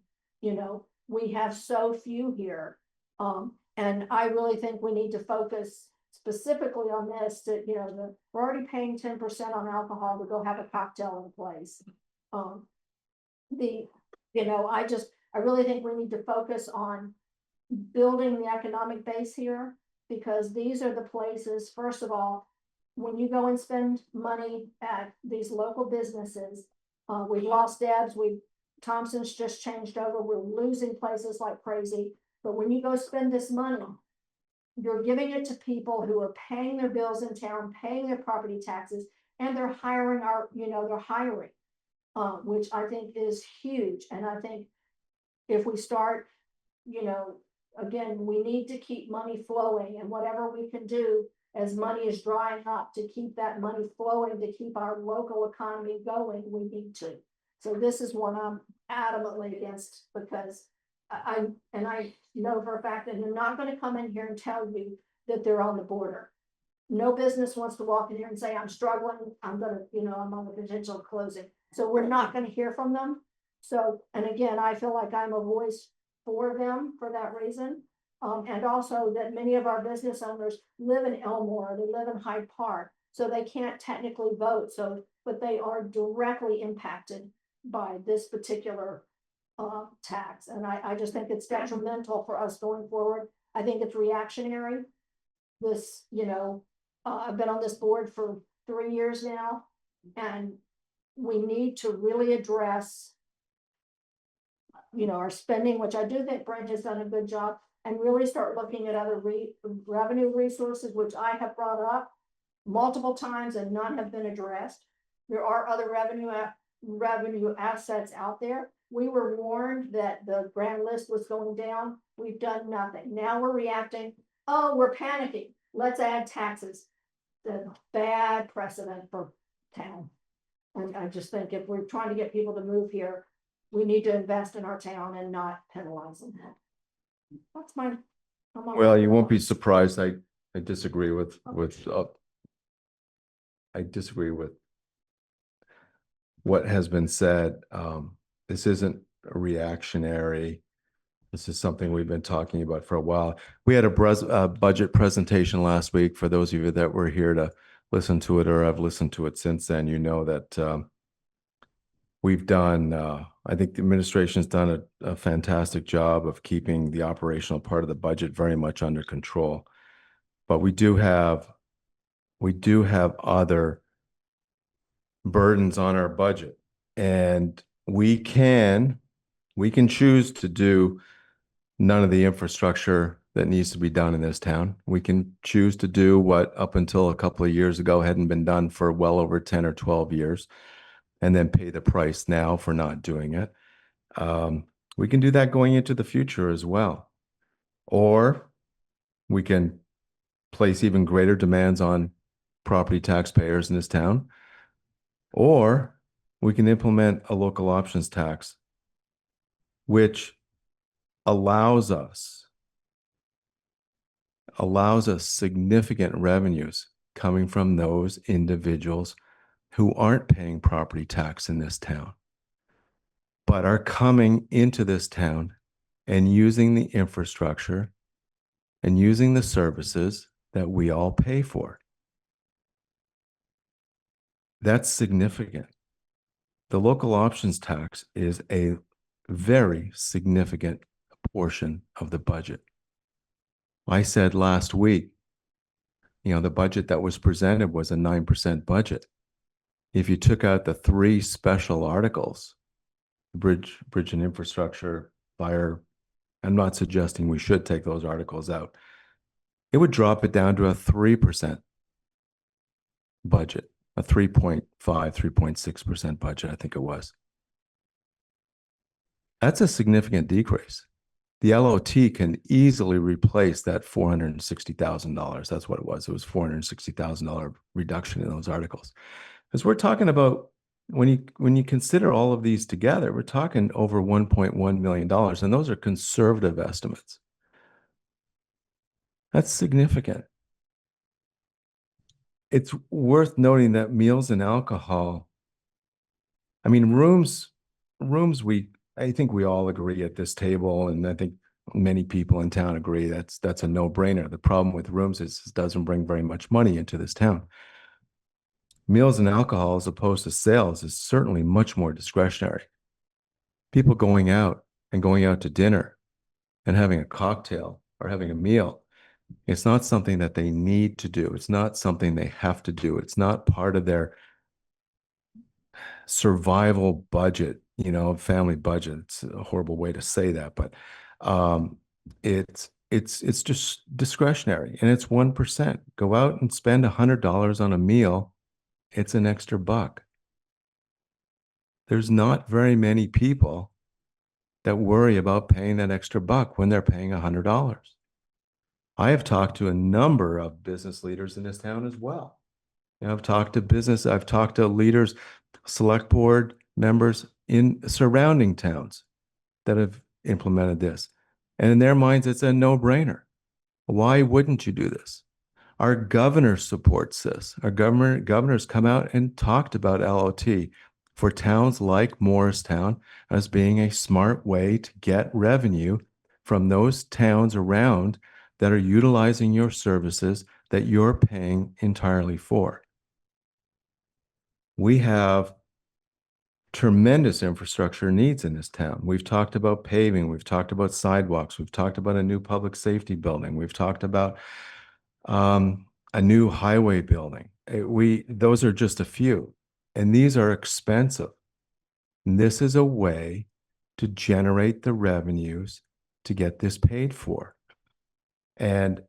we have so few here. And I really think we need to focus specifically on this, that, we're already paying 10% on alcohol to go have a cocktail in a place. I really think we need to focus on building the economic base here, because these are the places, first of all, when you go and spend money at these local businesses, we've lost Debs, Thompson's just changed over, we're losing places like crazy. But when you go spend this money, you're giving it to people who are paying their bills in town, paying their property taxes, and they're hiring which I think is huge. And I think if we start, again, we need to keep money flowing, and whatever we can do as money is drying up to keep that money flowing, to keep our local economy going, we need to. So this is one I'm adamantly against, because I know for a fact that they're not going to come in here and tell you that they're on the border. No business wants to walk in here and say, I'm struggling, I'm on the potential closing. So we're not going to hear from them. So, and again, I feel like I'm a voice for them for that reason. And also that many of our business owners live in Elmore, they live in Hyde Park, so they can't technically vote. But they are directly impacted by this particular tax. And I just think it's detrimental for us going forward. I think it's reactionary. This, I've been on this board for 3 years now, and we need to really address, our spending, which I do think Brent has done a good job, and really start looking at other revenue resources, which I have brought up multiple times and none have been addressed. There are other revenue assets out there. We were warned that the grand list was going down. We've done nothing. Now we're reacting. Oh, we're panicking. Let's add taxes. The bad precedent for town. And I just think if we're trying to get people to move here, we need to invest in our town and not penalize them. That's my. Well, you won't be surprised. I disagree with I disagree with what has been said. This isn't reactionary. This is something we've been talking about for a while. We had a budget presentation last week. For those of you that were here to listen to it or have listened to it since then, you know that we've done, I think the administration's done a fantastic job of keeping the operational part of the budget very much under control. But we do have other burdens on our budget, and we can choose to do none of the infrastructure that needs to be done in this town. We can choose to do what up until a couple of years ago hadn't been done for well over 10 or 12 years, and then pay the price now for not doing it. We can do that going into the future as well. Or we can place even greater demands on property taxpayers in this town. Or we can implement a local options tax, which allows us significant revenues coming from those individuals who aren't paying property tax in this town, but are coming into this town and using the infrastructure and using the services that we all pay for. That's significant. The local options tax is a very significant portion of the budget. I said last week, the budget that was presented was a 9% budget. If you took out the 3 special articles, the bridge and infrastructure, fire. I'm not suggesting we should take those articles out. It would drop it down to a 3% budget, a 3.5, 3.6% budget, I think it was. That's a significant decrease. The LOT can easily replace that $460,000. That's what it was. It was $460,000 reduction in those articles. Because we're talking about, when you consider all of these together, we're talking over $1.1 million, and those are conservative estimates. That's significant. It's worth noting that meals and alcohol, I mean, rooms, I think we all agree at this table, and I think many people in town agree that's a no-brainer. The problem with rooms is it doesn't bring very much money into this town. Meals and alcohol, as opposed to sales, is certainly much more discretionary. People going out to dinner and having a cocktail or having a meal, it's not something that they need to do. It's not something they have to do. It's not part of their survival budget, family budget. It's a horrible way to say that, but it's just discretionary, and it's 1%. Go out and spend $100 on a meal. It's an extra buck. There's not very many people that worry about paying that extra buck when they're paying $100. I have talked to a number of business leaders in this town as well. I've talked to leaders, select board members in surrounding towns that have implemented this. And in their minds, it's a no-brainer. Why wouldn't you do this? Our governor supports this. Our governor's come out and talked about LOT for towns like Morristown as being a smart way to get revenue from those towns around that are utilizing your services that you're paying entirely for. We have tremendous infrastructure needs in this town. We've talked about paving, we've talked about sidewalks, we've talked about a new public safety building, we've talked about a new highway building. Those are just a few, and these are expensive. And this is a way to generate the revenues to get this paid for. And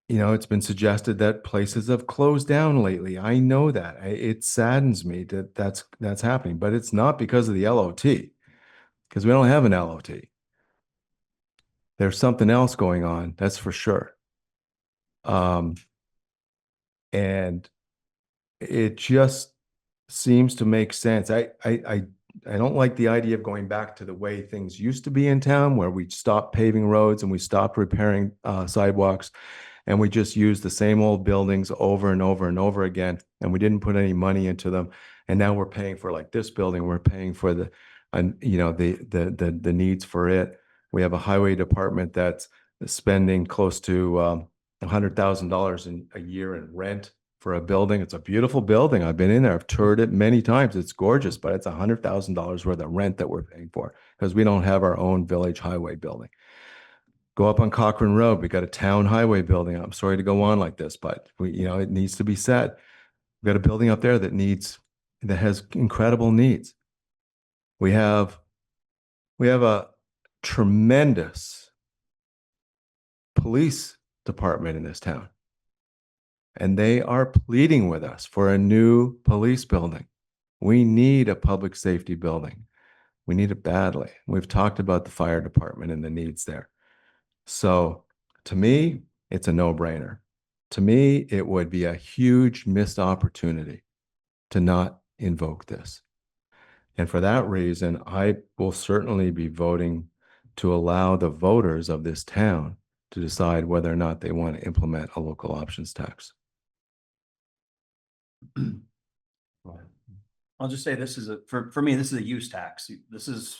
it's been suggested that places have closed down lately. I know that. It saddens me that that's happening, but it's not because of the LOT, because we don't have an LOT. There's something else going on, that's for sure. And it just seems to make sense. I don't like the idea of going back to the way things used to be in town, where we stopped paving roads and we stopped repairing sidewalks, and we just used the same old buildings over and over and over again, and we didn't put any money into them. And now we're paying for, like this building, we're paying for the needs for it. We have a highway department that's spending close to $100,000 a year in rent for a building. It's a beautiful building. I've been in there. I've toured it many times. It's gorgeous, but it's $100,000 worth of rent that we're paying for because we don't have our own village highway building. Go up on Cochrane Road. We got a town highway building. I'm sorry to go on like this, but it needs to be said. We got a building up there that has incredible needs. We have a tremendous police department in this town, and they are pleading with us for a new police building. We need a public safety building. We need it badly. We've talked about the fire department and the needs there. So to me, it's a no-brainer. To me, it would be a huge missed opportunity to not invoke this. And for that reason, I will certainly be voting to allow the voters of this town to decide whether or not they want to implement a local options tax. I'll just say this is for me, this is a use tax. This is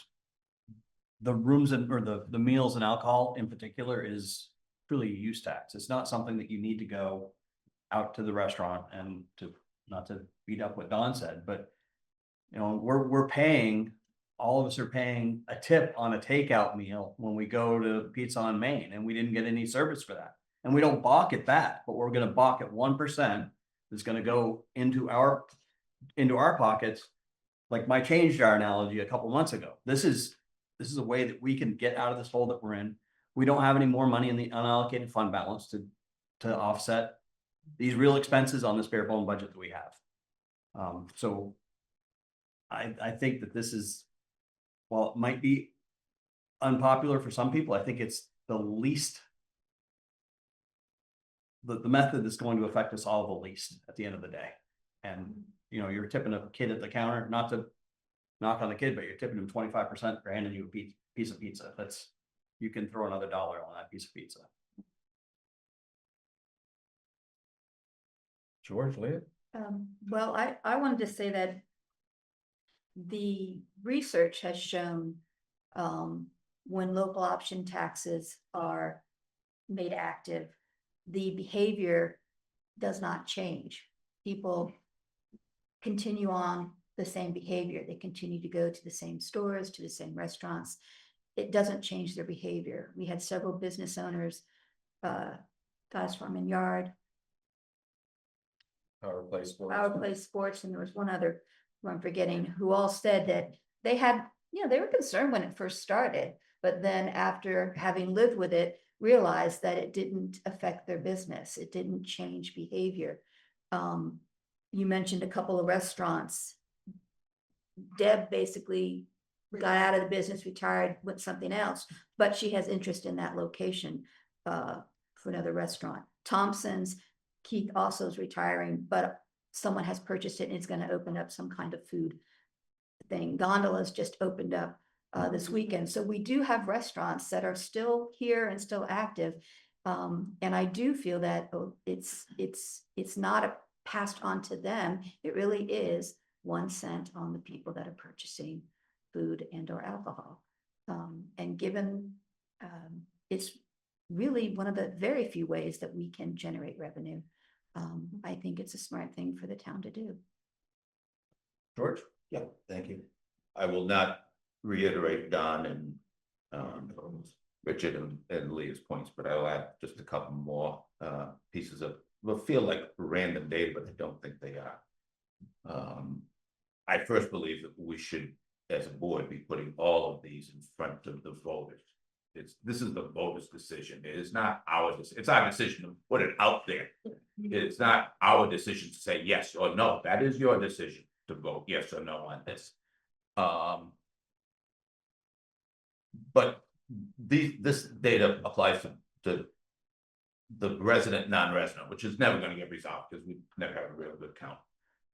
the rooms or the meals and alcohol in particular is truly a use tax. It's not something that you need to go out to the restaurant and not to beat up what Don said, but we're paying, all of us are paying a tip on a takeout meal when we go to Pizza on Main, and we didn't get any service for that. And we don't balk at that, but we're going to balk at 1% that's going to go into our pockets like my change jar analogy a couple months ago. This is a way that we can get out of this hole that we're in. We don't have any more money in the unallocated fund balance to offset these real expenses on this bare bone budget that we have. So I think that this is, while it might be unpopular for some people, I think it's the least, the method that's going to affect us all the least at the end of the day. And, you know, you're tipping a kid at the counter, not to knock on the kid, but you're tipping him 25% for handing you a piece of pizza. You can throw another $1 on that piece of pizza. George, Leah? Well, I wanted to say that the research has shown when local option taxes are made active, the behavior does not change. People continue on the same behavior. They continue to go to the same stores, to the same restaurants. It doesn't change their behavior. We had several business owners, Guys Farm and Yard, Power Play Sports. Power Play Sports, and there was one other who I'm forgetting, who all said that they had, you know, they were concerned when it first started, but then after having lived with it, realized that it didn't affect their business. It didn't change behavior. You mentioned a couple of restaurants. Deb basically got out of the business, retired, went something else, but she has interest in that location for another restaurant. Thompson's, Keith also is retiring, but someone has purchased it and it's going to open up some kind of food thing. Gondola's just opened up this weekend. So we do have restaurants that are still here and still active. And I do feel that it's not passed on to them. It really is 1 cent on the people that are purchasing food and or alcohol. And given it's really one of the very few ways that we can generate revenue, I think it's a smart thing for the town to do. George? Yeah, thank you. I will not reiterate Don and Richard and Leah's points, but I will add just a couple more pieces of, will feel like random data, but I don't think they are. I first believe that we should, as a board, be putting all of these in front of the voters. This is the voters' decision. It is not our decision. It's our decision to put it out there. It's not our decision to say yes or no. That is your decision to vote yes or no on this. But this data applies to the resident, non-resident, which is never going to get resolved because we never have a real good count.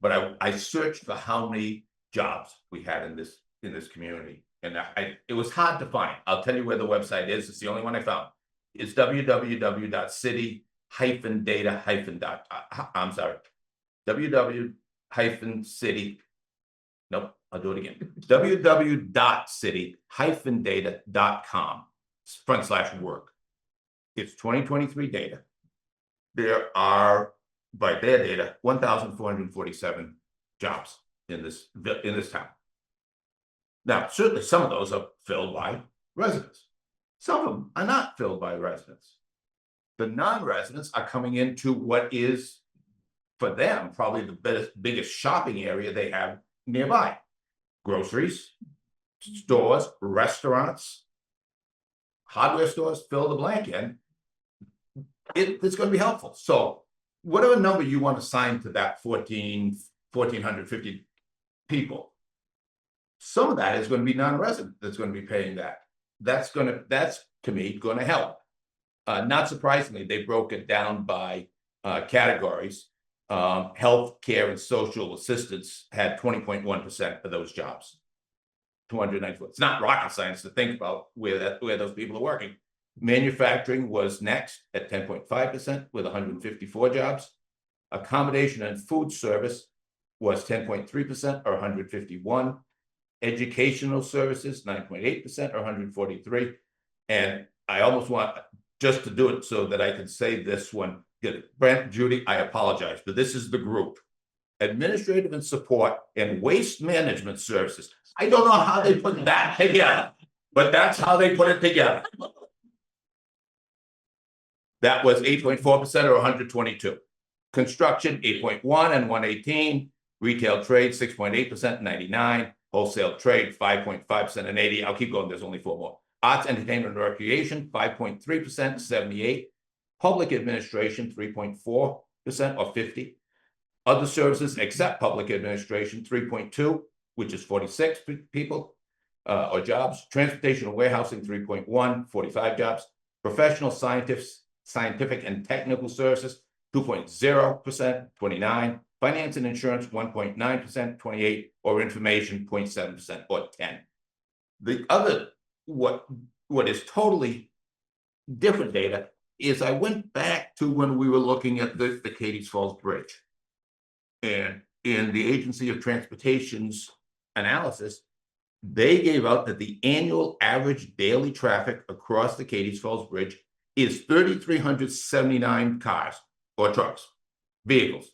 But I searched for how many jobs we had in this community, and it was hard to find. I'll tell you where the website is. It's the only one I found. It's www.city-data- I'm sorry, www-city. Nope, I'll do it again. www.city-data.com/work. It's 2023 data. There are, by their data, 1,447 jobs in this town. Now, certainly some of those are filled by residents. Some of them are not filled by residents. The non-residents are coming into what is, for them, probably the biggest shopping area they have nearby. Groceries, stores, restaurants, hardware stores, fill the blank in. It's going to be helpful. So whatever number you want to assign to that 1,450 people, some of that is going to be non-resident that's going to be paying that. That's to me going to help. Not surprisingly, they broke it down by categories. Health care and social assistance had 20.1% of those jobs. 294. It's not rocket science to think about where those people are working. Manufacturing was next at 10.5% with 154 jobs. Accommodation and food service was 10.3% or 151. Educational services, 9.8% or 143. And I almost want just to do it so that I can say this one. Brent, Judy, I apologize, but this is the group. Administrative and support and waste management services. I don't know how they put that together, but that's how they put it together. That was 8.4% or 122. Construction, 8.1 and 118. Retail trade, 6.8%, 99. Wholesale trade, 5.5% and 80. I'll keep going, there's only 4 more. Arts, entertainment, and recreation, 5.3%, 78. Public administration, 3.4% or 50. Other services except public administration, 3.2, which is 46 people or jobs. Transportation and warehousing, 3.1, 45 jobs. Professional scientific and technical services, 2.0%, 29. Finance and insurance, 1.9%, 28, or information, 0.7%, or 10. The other, what is totally different data is I went back to when we were looking at the Cadiz Falls Bridge. And in the Agency of Transportation's analysis, they gave out that the annual average daily traffic across the Cadiz Falls Bridge is 3,379 cars or trucks, vehicles.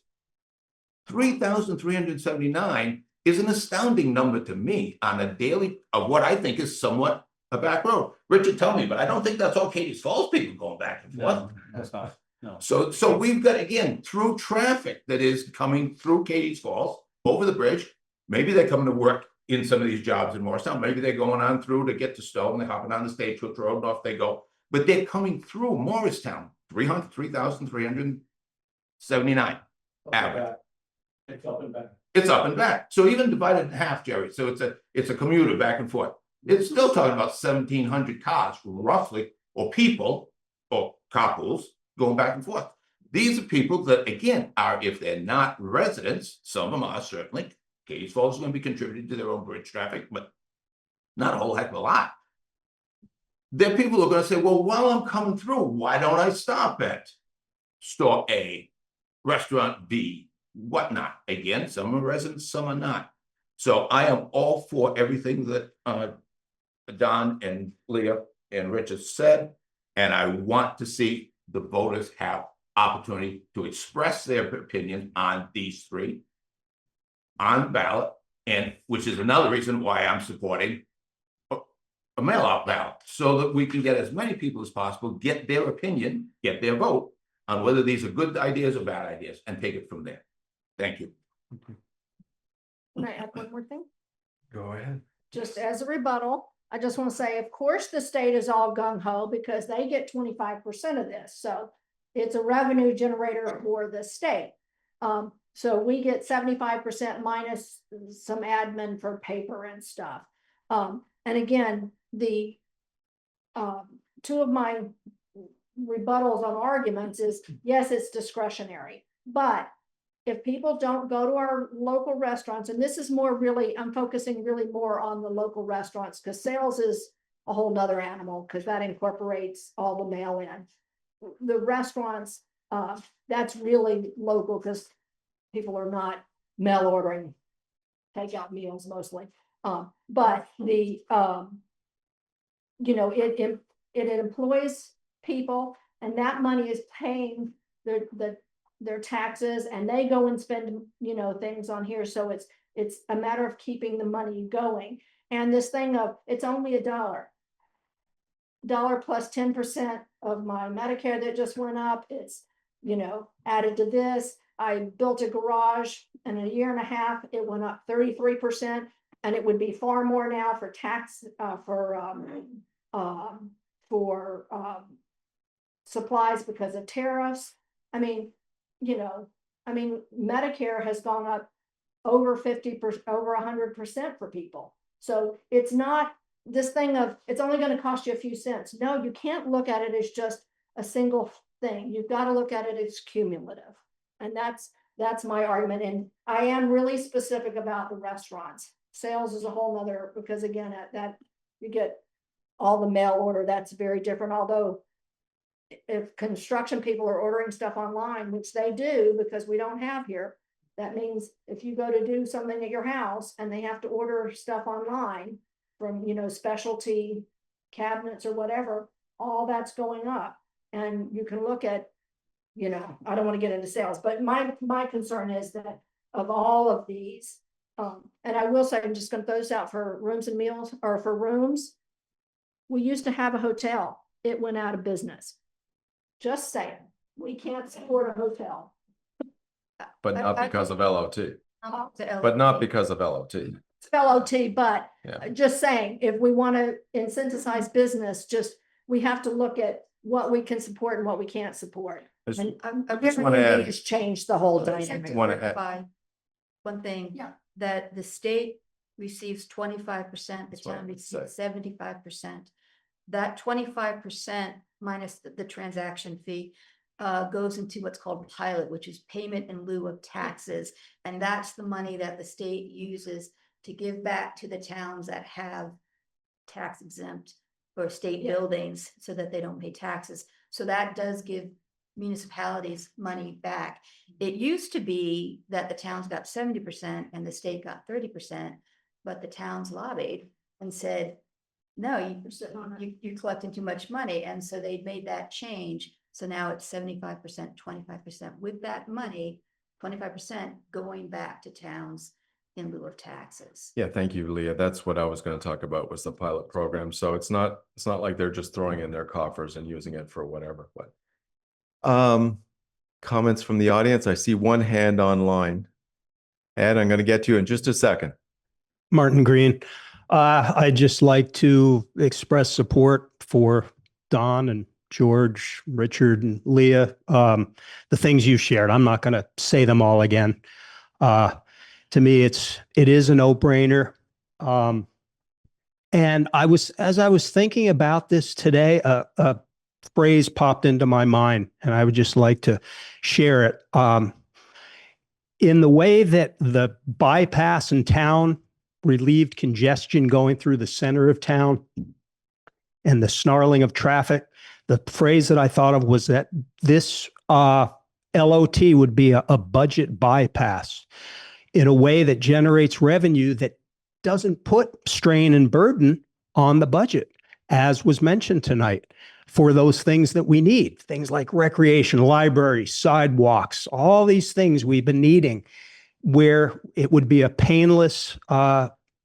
3,379 is an astounding number to me on a daily of what I think is somewhat a back road. Richard, tell me, but I don't think that's all Cadiz Falls people going back and forth. No, that's not. No. So we've got, again, through traffic that is coming through Cadiz Falls over the bridge. Maybe they're coming to work in some of these jobs in Morristown. Maybe they're going on through to get to Stowe and they're hopping on the Stagecoach Road and off they go. But they're coming through Morristown, 3,379 average. It's up and back. It's up and back. So even divided in half, Jerry. So it's a commuter back and forth. It's still talking about 1,700 cars roughly, or people, or carpools going back and forth. These are people that, again, are, if they're not residents, some of them are certainly. Cadiz Falls is going to be contributing to their own bridge traffic, but not a whole heck of a lot. They're people who are going to say, well, while I'm coming through, why don't I stop at store A, restaurant B, whatnot? Again, some are residents, some are not. So I am all for everything that Don and Leah and Richard said, and I want to see the voters have opportunity to express their opinion on these 3 on ballot, and which is another reason why I'm supporting a mail-out ballot, so that we can get as many people as possible, get their opinion, get their vote on whether these are good ideas or bad ideas, and take it from there. Thank you. Can I add one more thing? Go ahead. Just as a rebuttal, I just want to say, of course, the state is all gung-ho because they get 25% of this. So it's a revenue generator for the state. So we get 75% minus some admin for paper and stuff. And again, the 2 of my rebuttals on arguments is, yes, it's discretionary, but if people don't go to our local restaurants, and this is more really, I'm focusing really more on the local restaurants, because sales is a whole nother animal, because that incorporates all the mail in. The restaurants, that's really local, because people are not mail ordering takeout meals mostly. But the, it employs people, and that money is paying their taxes, and they go and spend, things on here. So it's a matter of keeping the money going. And this thing of, it's only $1 plus 10% of my Medicare that just went up. It's, added to this. I built a garage, and in a year and a half, it went up 33%, and it would be far more now for tax, for supplies because of tariffs. I mean, Medicare has gone up over 50%, over 100% for people. So it's not this thing of, it's only going to cost you a few cents. No, you can't look at it as just a single thing. You've got to look at it as cumulative. And that's my argument. And I am really specific about the restaurants. Sales is a whole nother, because again, that you get all the mail order, that's very different. Although if construction people are ordering stuff online, which they do because we don't have here, that means if you go to do something at your house and they have to order stuff online from, specialty cabinets or whatever, all that's going up. And you can look at, I don't want to get into sales, but my concern is that of all of these, and I will say, I'm just going to throw this out for rooms and meals, or for rooms. We used to have a hotel. It went out of business. Just saying, we can't support a hotel. But not because of LOT. but not because of LOT. LOT, but Yeah. just saying, if we want to incentivize business, we have to look at what we can support and what we can't support. Just- And just wanna add- has changed the whole I just have dynamic. to Wanna add- clarify one thing. Yeah. That the state receives 25%, the That's what I town would say. receives 75%. That 25% minus the transaction fee goes into what's called pilot, which is payment in lieu of taxes. And that's the money that the state uses to give back to the towns that have tax exempt or state Yeah. buildings so that they don't pay taxes. So that does give municipalities money back. It used to be that the towns got 70% and the state got 30%, but the towns lobbied and said, no, you're collecting too much money. And so they made that change. So now it's 75%, 25%. With that money, 25% going back to towns in lieu of taxes. Yeah, thank you, Leah. That's what I was going to talk about was the pilot program. So it's not like they're just throwing in their coffers and using it for whatever, but. Comments from the audience. I see one hand online. Ed, I'm going to get to you in just a second. Martin Green. I'd just like to express support for Don and George, Richard, and Leah. The things you shared, I'm not going to say them all again. To me, it is a no-brainer. And as I was thinking about this today, a phrase popped into my mind, and I would just like to share it. In the way that the bypass in town relieved congestion going through the center of town and the snarling of traffic, the phrase that I thought of was that this LOT would be a budget bypass in a way that generates revenue that doesn't put strain and burden on the budget, as was mentioned tonight, for those things that we need, things like recreation, libraries, sidewalks, all these things we've been needing, where it would be a painless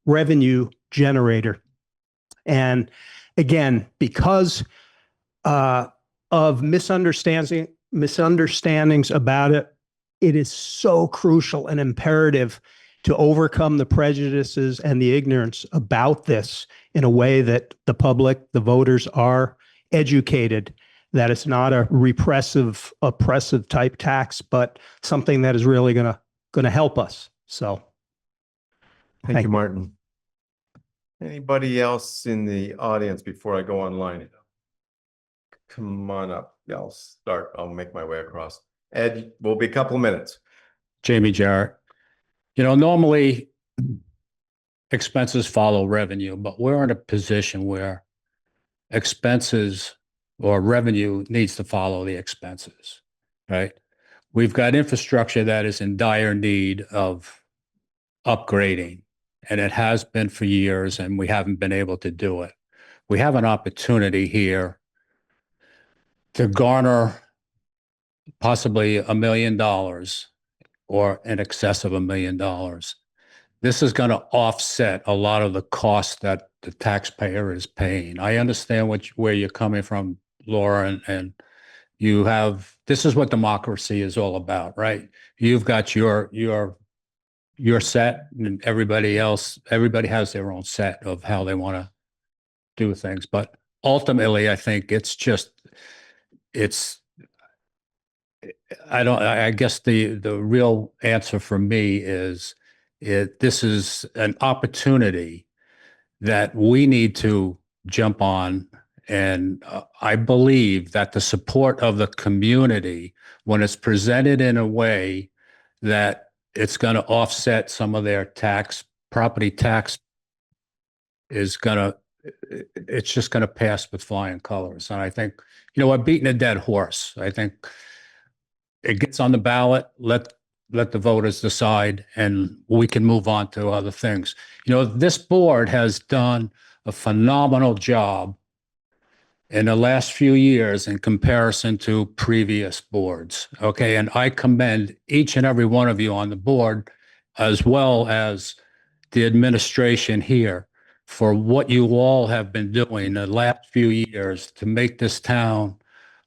revenue generator. And again, because of misunderstandings about it, it is so crucial and imperative to overcome the prejudices and the ignorance about this in a way that the public, the voters are educated, that it's not a repressive, oppressive type tax, but something that is really going to help us. So Thank you, Martin. Anybody else in the audience before I go online? Come on up. Yeah, I'll make my way across. Ed, will be a couple of minutes. Jamie Jarrett. Normally expenses follow revenue, but we're in a position where expenses or revenue needs to follow the expenses, right? We've got infrastructure that is in dire need of upgrading, and it has been for years, and we haven't been able to do it. We have an opportunity here to garner possibly $1 million or in excess of $1 million. This is going to offset a lot of the costs that the taxpayer is paying. I understand where you're coming from, Laura, and you have, this is what democracy is all about, right? You've got your set, and everybody has their own set of how they want to do things. But ultimately, I think I guess the real answer for me is this is an opportunity that we need to jump on. And I believe that the support of the community, when it's presented in a way that it's going to offset some of their property tax, it's just going to pass with flying colors. And I think, we're beating a dead horse. I think it gets on the ballot, let the voters decide, and we can move on to other things. This board has done a phenomenal job in the last few years in comparison to previous boards. Okay. And I commend each and every one of you on the board, as well as the administration here, for what you all have been doing the last few years to make this town,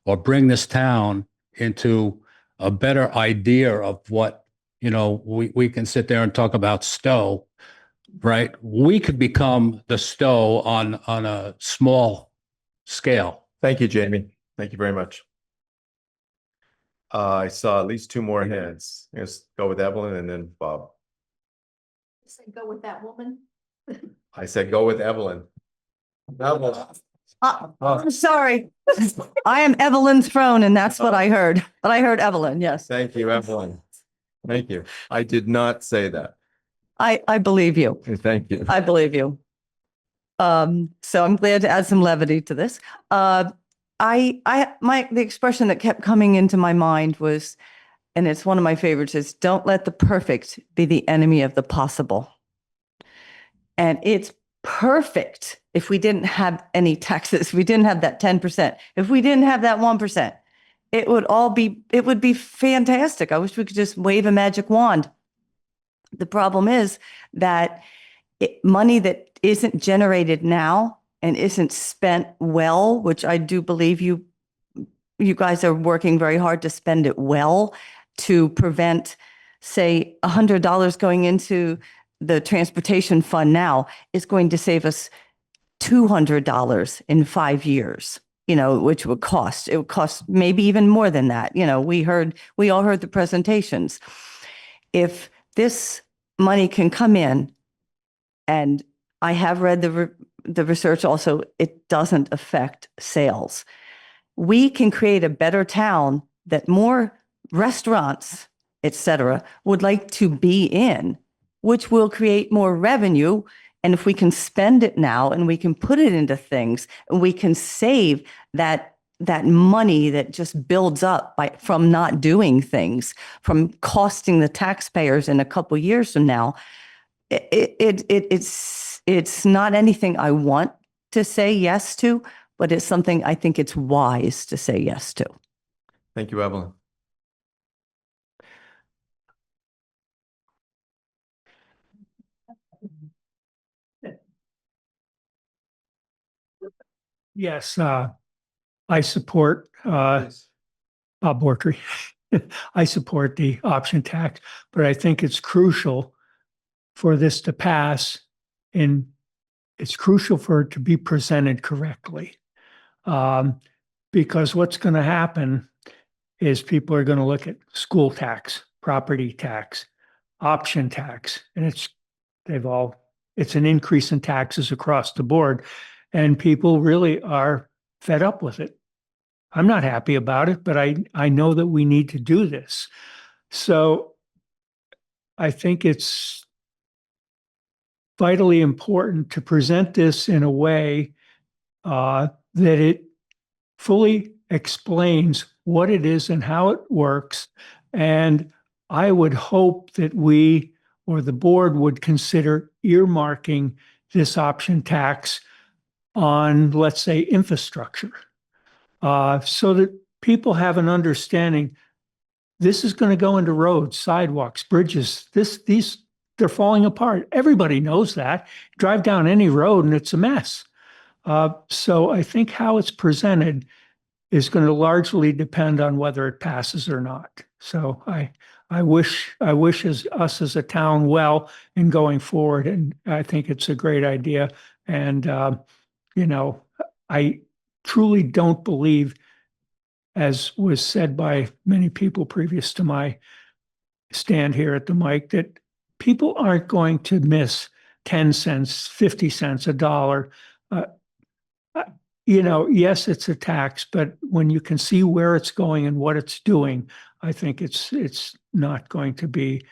or bring this town into a better idea of what you know, we can sit there and talk about Stowe, right? We could become the Stowe on a small scale. Thank you, Jamie. Thank you very much. I saw at least two more hands. Let's go with Evelyn and then Bob. Say go with that woman. I said, go with Evelyn. Evelyn. I'm sorry. I am Evelyn Throne, and that's what I heard. But I heard Evelyn, yes. Thank you, Evelyn. Thank you. I did not say that. I believe you. Thank you. I believe you. So I'm glad to add some levity to this. The expression that kept coming into my mind was, and it's one of my favorites, is don't let the perfect be the enemy of the possible. And it's perfect if we didn't have any taxes, if we didn't have that 10%, if we didn't have that 1%, it would be fantastic. I wish we could just wave a magic wand. The problem is that money that isn't generated now and isn't spent well, which I do believe you guys are working very hard to spend it well, to prevent, say, $100 going into the transportation fund now is going to save us $200 in 5 years, you know, which it would cost maybe even more than that. You know, we all heard the presentations. If this money can come in, and I have read the research also, it doesn't affect sales. We can create a better town that more restaurants, et cetera, would like to be in, which will create more revenue. And if we can spend it now and we can put it into things and we can save that money that just builds up from not doing things, from costing the taxpayers in a couple of years from now, it's not anything I want to say yes to, but it's something I think it's wise to say yes to. Thank you, Evelyn. Yes, I support Bob Borkery. I support the option tax, but I think it's crucial for this to pass, and it's crucial for it to be presented correctly. Because what's going to happen is people are going to look at school tax, property tax, option tax, and it's an increase in taxes across the board. And people really are fed up with it. I'm not happy about it, but I know that we need to do this. So I think it's vitally important to present this in a way that it fully explains what it is and how it works. And I would hope that we or the board would consider earmarking this option tax on, let's say, infrastructure, so that people have an understanding. This is going to go into roads, sidewalks, bridges. They're falling apart. Everybody knows that. Drive down any road and it's a mess. So I think how it's presented is going to largely depend on whether it passes or not. So I wish us as a town well in going forward, and I think it's a great idea. And you know, I truly don't believe, as was said by many people previous to my stand here at the mic, that people aren't going to miss 10 cents, 50 cents, $1. You know, yes, it's a tax, but when you can see where it's going and what it's doing, I think it's not going to be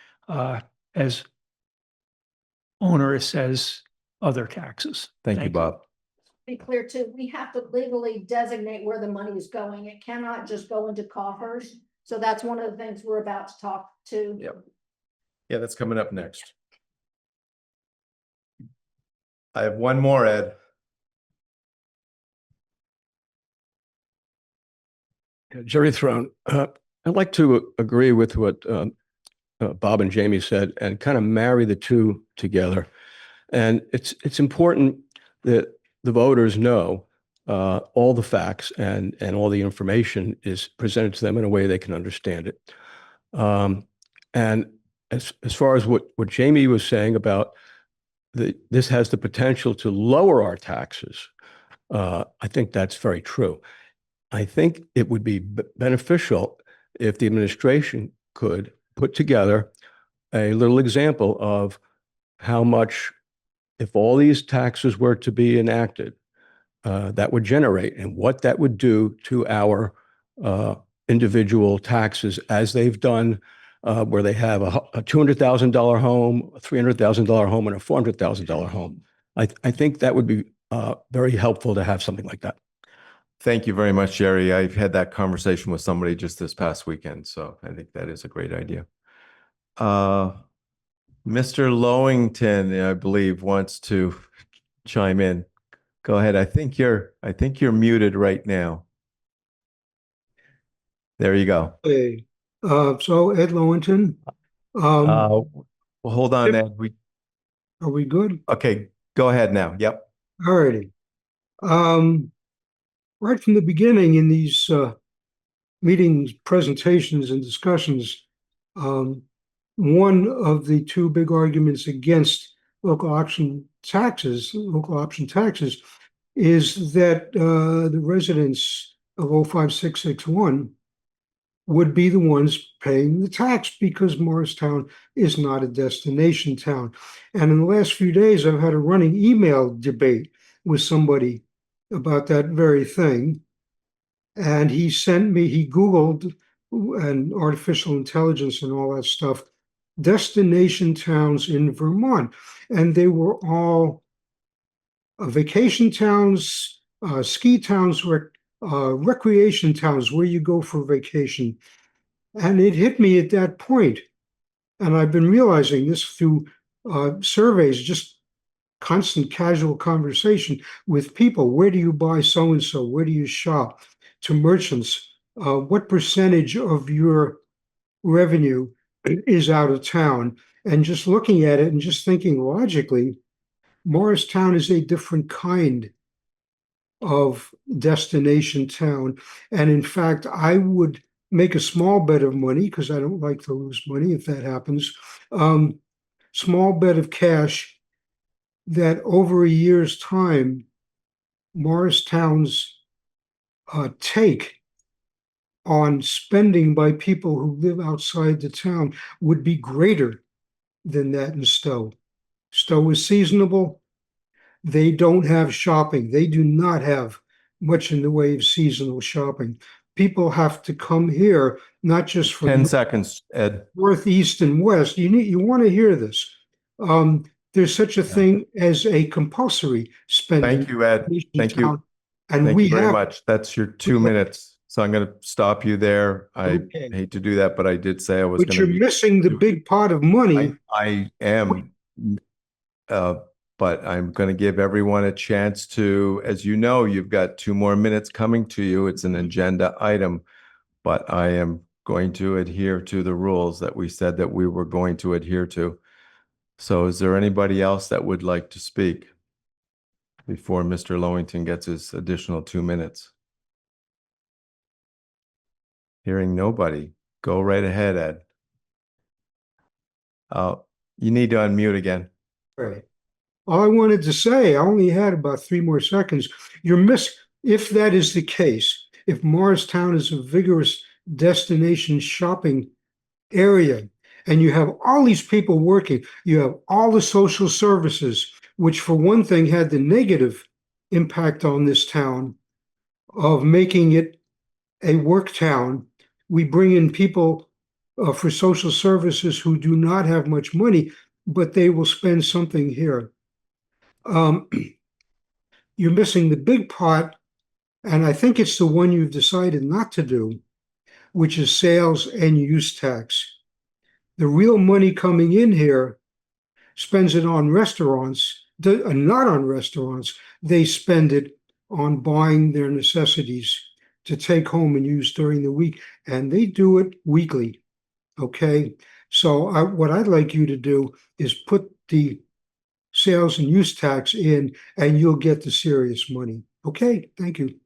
as onerous as other taxes. Thank you, Bob. Be clear too, we have to legally designate where the money is going. It cannot just go into coffers. So that's one of the things we're about to talk to. Yep. Yeah, that's coming up next. I have one more, Ed. Jerry Throne, I'd like to agree with what Bob and Jamie said and kind of marry the two together. And it's important that the voters know all the facts and all the information is presented to them in a way they can understand it. And as far as what Jamie was saying about this has the potential to lower our taxes. I think that's very true. I think it would be beneficial if the administration could put together a little example of how much, if all these taxes were to be enacted, that would generate and what that would do to our individual taxes as they've done where they have a $200,000 home, a $300,000 home, and a $400,000 home. I think that would be very helpful to have something like that. Thank you very much, Jerry. I've had that conversation with somebody just this past weekend, so I think that is a great idea. Mr. Lowington, I believe, wants to chime in. Go ahead. I think you're muted right now. There you go. Hey, so Ed Lowington, Well, hold on, Ed. are we good? Okay, go ahead now. Yep. All righty. Right from the beginning in these meetings, presentations, and discussions, one of the two big arguments against local option taxes is that the residents of 05661 would be the ones paying the tax because Morristown is not a destination town. And in the last few days, I've had a running email debate with somebody about that very thing. And he Googled and artificial intelligence and all that stuff, destination towns in Vermont. And they were all vacation towns, ski towns, recreation towns where you go for vacation. And it hit me at that point. And I've been realizing this through surveys, just constant casual conversation with people. Where do you buy so-and-so? Where do you shop? To merchants, what percentage of your revenue is out of town? And just looking at it and just thinking logically, Morristown is a different kind of destination town. And in fact, I would make a small bet of money, because I don't like to lose money if that happens, small bet of cash that over a year's time, Morristown's take on spending by people who live outside the town would be greater than that in Stowe. Stowe is seasonable. They don't have shopping. They do not have much in the way of seasonal shopping. People have to come here, not just for 10 seconds, Ed. North, East, and West. You want to hear this. There's such a thing as a compulsory spending. Thank you, Ed. Thank you. And Thank we you very have much. That's your 2 minutes. So I'm going to stop you there. I Okay. hate to do that, but I did say I was But going to you're missing the big pot of money. I am, but I'm going to give everyone a chance to, as you know, you've got 2 more minutes coming to you. It's an agenda item, but I am going to adhere to the rules that we said that we were going to adhere to. So is there anybody else that would like to speak before Mr. Lowington gets his additional 2 minutes? Hearing nobody, go right ahead, Ed. You need to unmute again. Right. All I wanted to say, I only had about 3 more seconds. If that is the case, if Morristown is a vigorous destination shopping area, and you have all these people working, you have all the social services, which for one thing had the negative impact on this town of making it a work town. We bring in people for social services who do not have much money, but they will spend something here. You're missing the big part, and I think it's the one you've decided not to do, which is sales and use tax. The real money coming in here spends it on restaurants, not on restaurants. They spend it on buying their necessities to take home and use during the week, and they do it weekly. Okay, so what I'd like you to do is put the sales and use tax in, and you'll get the serious money. Okay, thank you.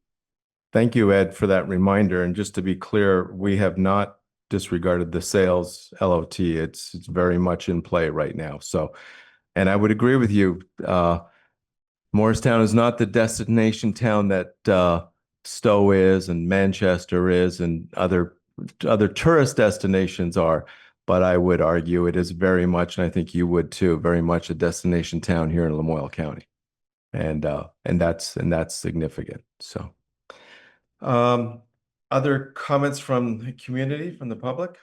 Thank you, Ed, for that reminder. And just to be clear, we have not disregarded the sales LOT. It's very much in play right now. So, and I would agree with you. Morristown is not the destination town that Stowe is and Manchester is and other tourist destinations are. But I would argue it is very much, and I think you would too, very much a destination town here in Lamoille County. And that's significant. So other comments from the community, from the public?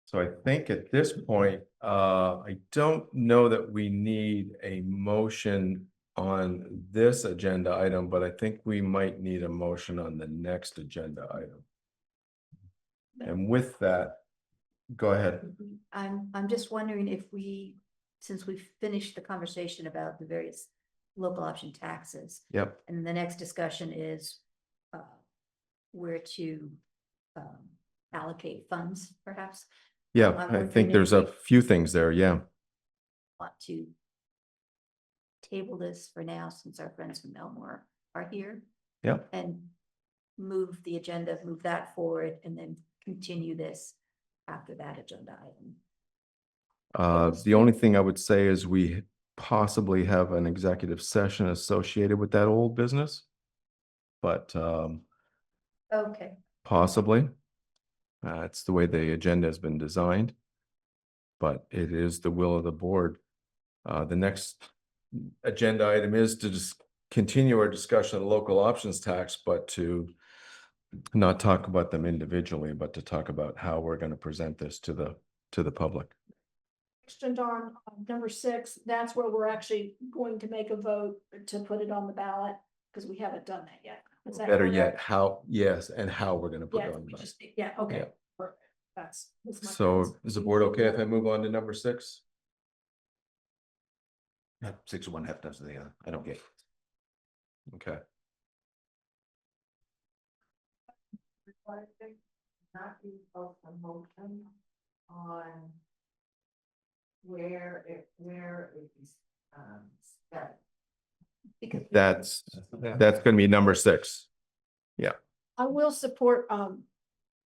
So I think at this point, I don't know that we need a motion on this agenda item, but I think we might need a motion on the next agenda item. And with that, go ahead. I'm just wondering if since we've finished the conversation about the various local option taxes. Yep. And the next discussion is where to allocate funds, perhaps. Yeah, I'm I wondering think if there's a we few things there. Yeah. Want to table this for now, since our friends from Elmore are here. Yep. And move the agenda, move that forward, and then continue this after that agenda item. The only thing I would say is we possibly have an executive session associated with that old business, but Okay. possibly. It's the way the agenda has been designed, but it is the will of the board. The next agenda item is to just continue our discussion of the local options tax, but to not talk about them individually, but to talk about how we're going to present this to the public. Question on number 6, that's where we're actually going to make a vote to put it on the ballot, because we haven't done that yet. Is that Better correct? yet, how, yes, and how we're going to put Yeah, it on the we ballot. just, yeah, okay. Yeah. Perfect. That's my So thoughts. is the board okay if I move on to number 6? 6 of one, half dozen of the other. I don't get it. Okay. Not be both a motion on where it is set. Because That's going to be number 6. Yeah. I will support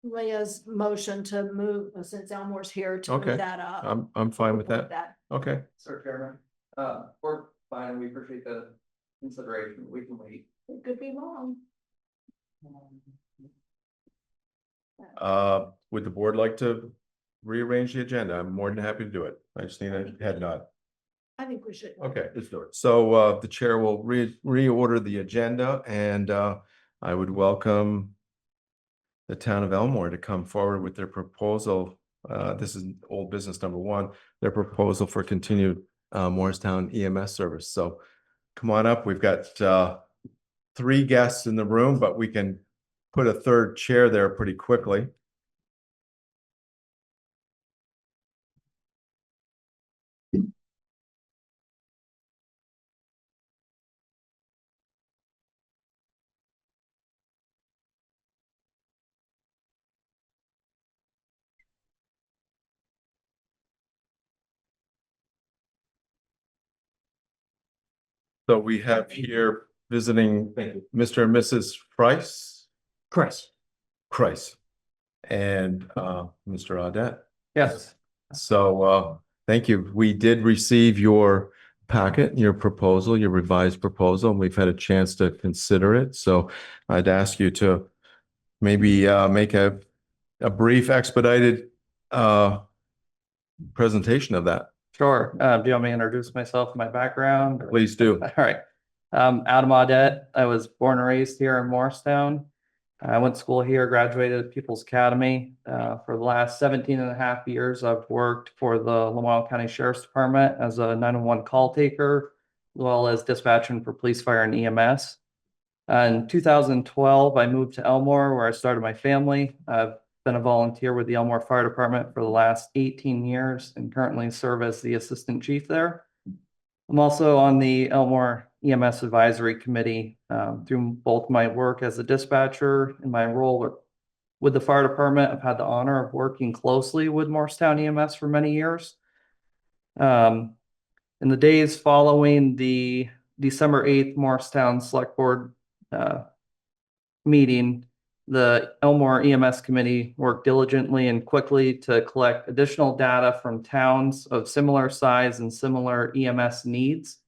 Leah's motion to move, since Elmore's here, to Okay. move that up. I'm fine with that. Okay. Sir Chairman, we're fine. We appreciate the consideration. We can wait. It could be wrong. Would the board like to rearrange the agenda? I'm more than happy to do it. I just need a head nod. I think we should. Okay, let's do it. So the chair will reorder the agenda, and I would welcome the town of Elmore to come forward with their proposal. This is old business number 1, their proposal for continued Morristown EMS service. So come on up. We've got 3 guests in the room, but we can put a 3rd chair there pretty quickly. So we have here visiting Mr. and Mrs. Price. Price. And Mr. Audette. Yes. So thank you. We did receive your packet, your proposal, your revised proposal, and we've had a chance to consider it. So I'd ask you to maybe make a brief expedited presentation of that. Sure. Do you want me to introduce myself, my background? Please do. All right. Adam Audette. I was born and raised here in Morristown. I went to school here, graduated at People's Academy. For the last 17 and a half years, I've worked for the Lamoille County Sheriff's Department as a 911 call taker, as well as dispatching for police, fire, and EMS. In 2012, I moved to Elmore, where I started my family. I've been a volunteer with the Elmore Fire Department for the last 18 years and currently serve as the assistant chief there. I'm also on the Elmore EMS Advisory Committee through both my work as a dispatcher and my role with the fire department. I've had the honor of working closely with Morristown EMS for many years. In the days following the December 8th Morristown Selectboard meeting, the Elmore EMS committee worked diligently and quickly to collect additional data from towns of similar size and similar EMS needs.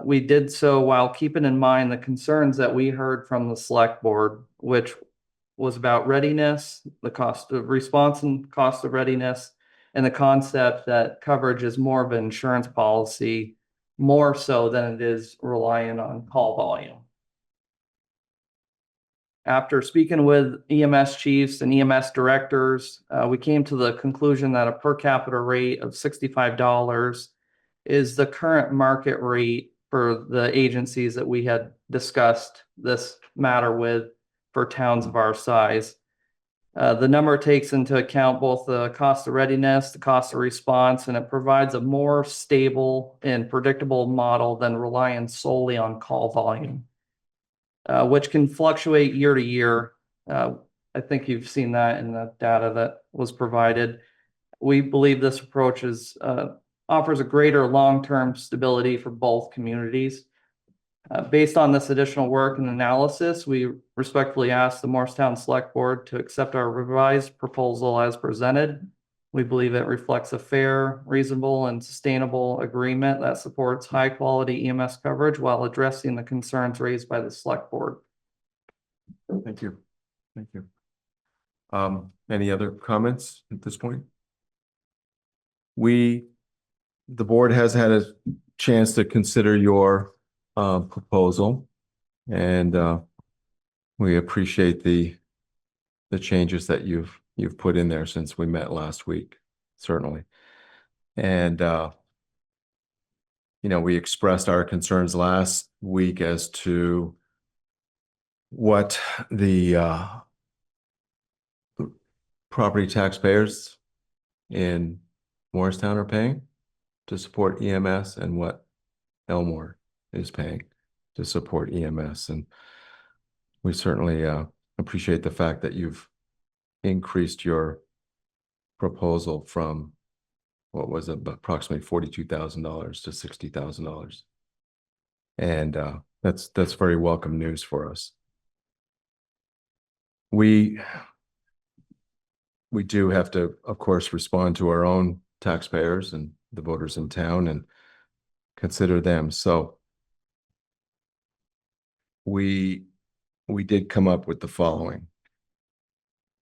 We did so while keeping in mind the concerns that we heard from the select board, which was about readiness, the cost of response and cost of readiness, and the concept that coverage is more of an insurance policy, more so than it is relying on call volume. After speaking with EMS chiefs and EMS directors, we came to the conclusion that a per capita rate of $65 is the current market rate for the agencies that we had discussed this matter with for towns of our size. The number takes into account both the cost of readiness, the cost of response, and it provides a more stable and predictable model than relying solely on call volume, which can fluctuate year to year. I think you've seen that in the data that was provided. We believe this approach offers a greater long-term stability for both communities. Based on this additional work and analysis, we respectfully ask the Morristown Selectboard to accept our revised proposal as presented. We believe it reflects a fair, reasonable, and sustainable agreement that supports high-quality EMS coverage while addressing the concerns raised by the Select Board. Thank you. Thank you. Any other comments at this point? The board has had a chance to consider your proposal, and we appreciate the changes that you've put in there since we met last week, certainly. And we expressed our concerns last week as to what the property taxpayers in Morristown are paying to support EMS and what Elmore is paying to support EMS. And we certainly appreciate the fact that you've increased your proposal from what was approximately $42,000 to $60,000. And that's very welcome news for us. We do have to, of course, respond to our own taxpayers and the voters in town and consider them. So we did come up with the following.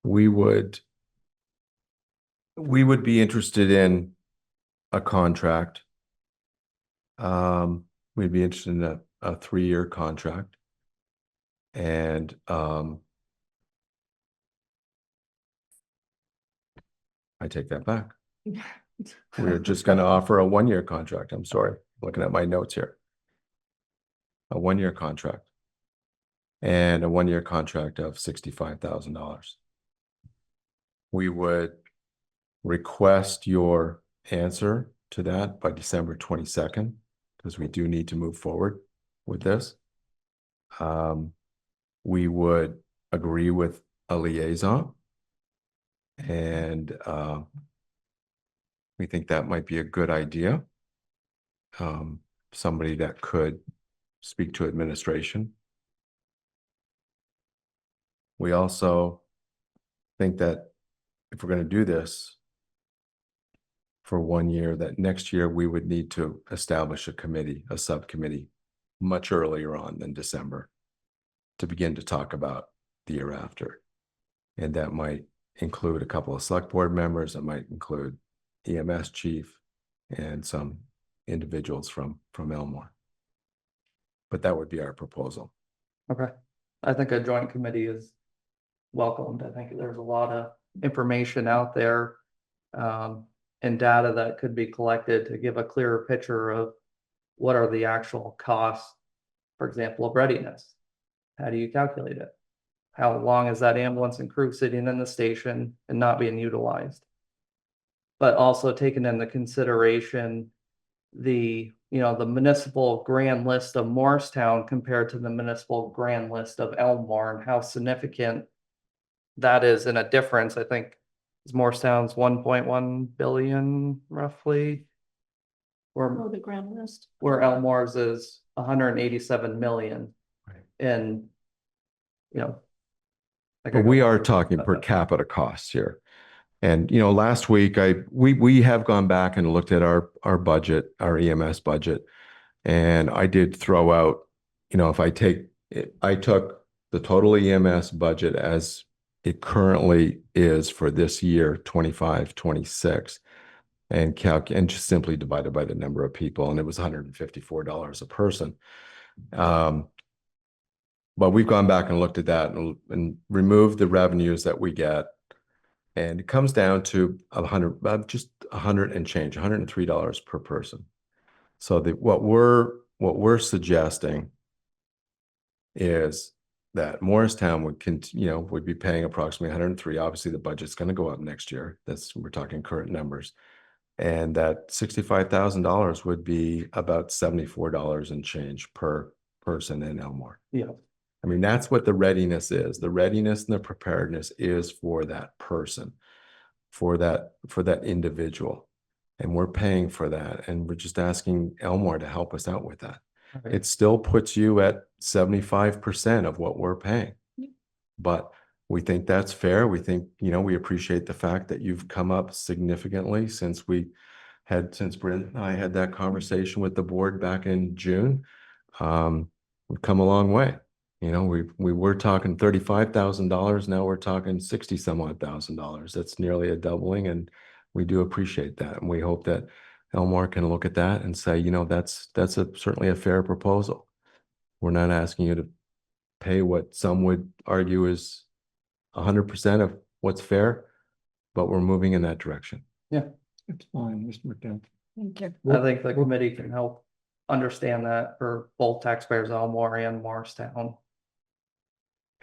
We would be interested in a contract. We'd be interested in a 3-year contract. And I take that back. We're just going to offer a 1-year contract. I'm sorry, looking at my notes here. A 1-year contract. And a 1-year contract of $65,000. We would request your answer to that by December 22nd, because we do need to move forward with this. We would agree with a liaison, and we think that might be a good idea. Somebody that could speak to administration. We also think that if we're going to do this for 1 year, that next year we would need to establish a committee, a subcommittee, much earlier on than December to begin to talk about the year after. And that might include a couple of select board members. It might include EMS chief and some individuals from Elmore. But that would be our proposal. Okay. I think a joint committee is welcomed. I think there's a lot of information out there and data that could be collected to give a clearer picture of what are the actual costs, for example, of readiness. How do you calculate it? How long is that ambulance and crew sitting in the station and not being utilized? But also taking into consideration the municipal grand list of Morristown compared to the municipal grand list of Elmore, and how significant that is in a difference. I think Morristown's 1.1 billion roughly, Oh, the grand list. where Elmore's is 187 million. Right. And But we are talking per capita costs here. And, last week we have gone back and looked at our budget, our EMS budget. And I did throw out, if I took the total EMS budget as it currently is for this year, 25-26, and just simply divided by the number of people, and it was $154 a person. But we've gone back and looked at that and removed the revenues that we get. And it comes down to just $100 and change, $103 per person. So what we're suggesting is that Morristown would be paying approximately $103. Obviously, the budget's going to go up next year. We're talking current numbers. And that $65,000 would be about $74 and change per person in Elmore. Yeah. I mean, that's what the readiness is. The readiness and the preparedness is for that person, for that individual. And we're paying for that. And we're just asking Elmore to help us out with that. Right. It still puts you at 75% of what we're paying. But we think that's fair. We think, we appreciate the fact that you've come up significantly since Brent and I had that conversation with the board back in June. We've come a long way. We were talking $35,000. Now we're talking 60 some odd $1,000. That's nearly a doubling. And we do appreciate that. And we hope that Elmore can look at that and say, that's certainly a fair proposal. We're not asking you to pay what some would argue is 100% of what's fair, but we're moving in that direction. Yeah. It's fine, Mr. McDowell. Thank you. I think the committee can help understand that for both taxpayers, Elmore and Morristown.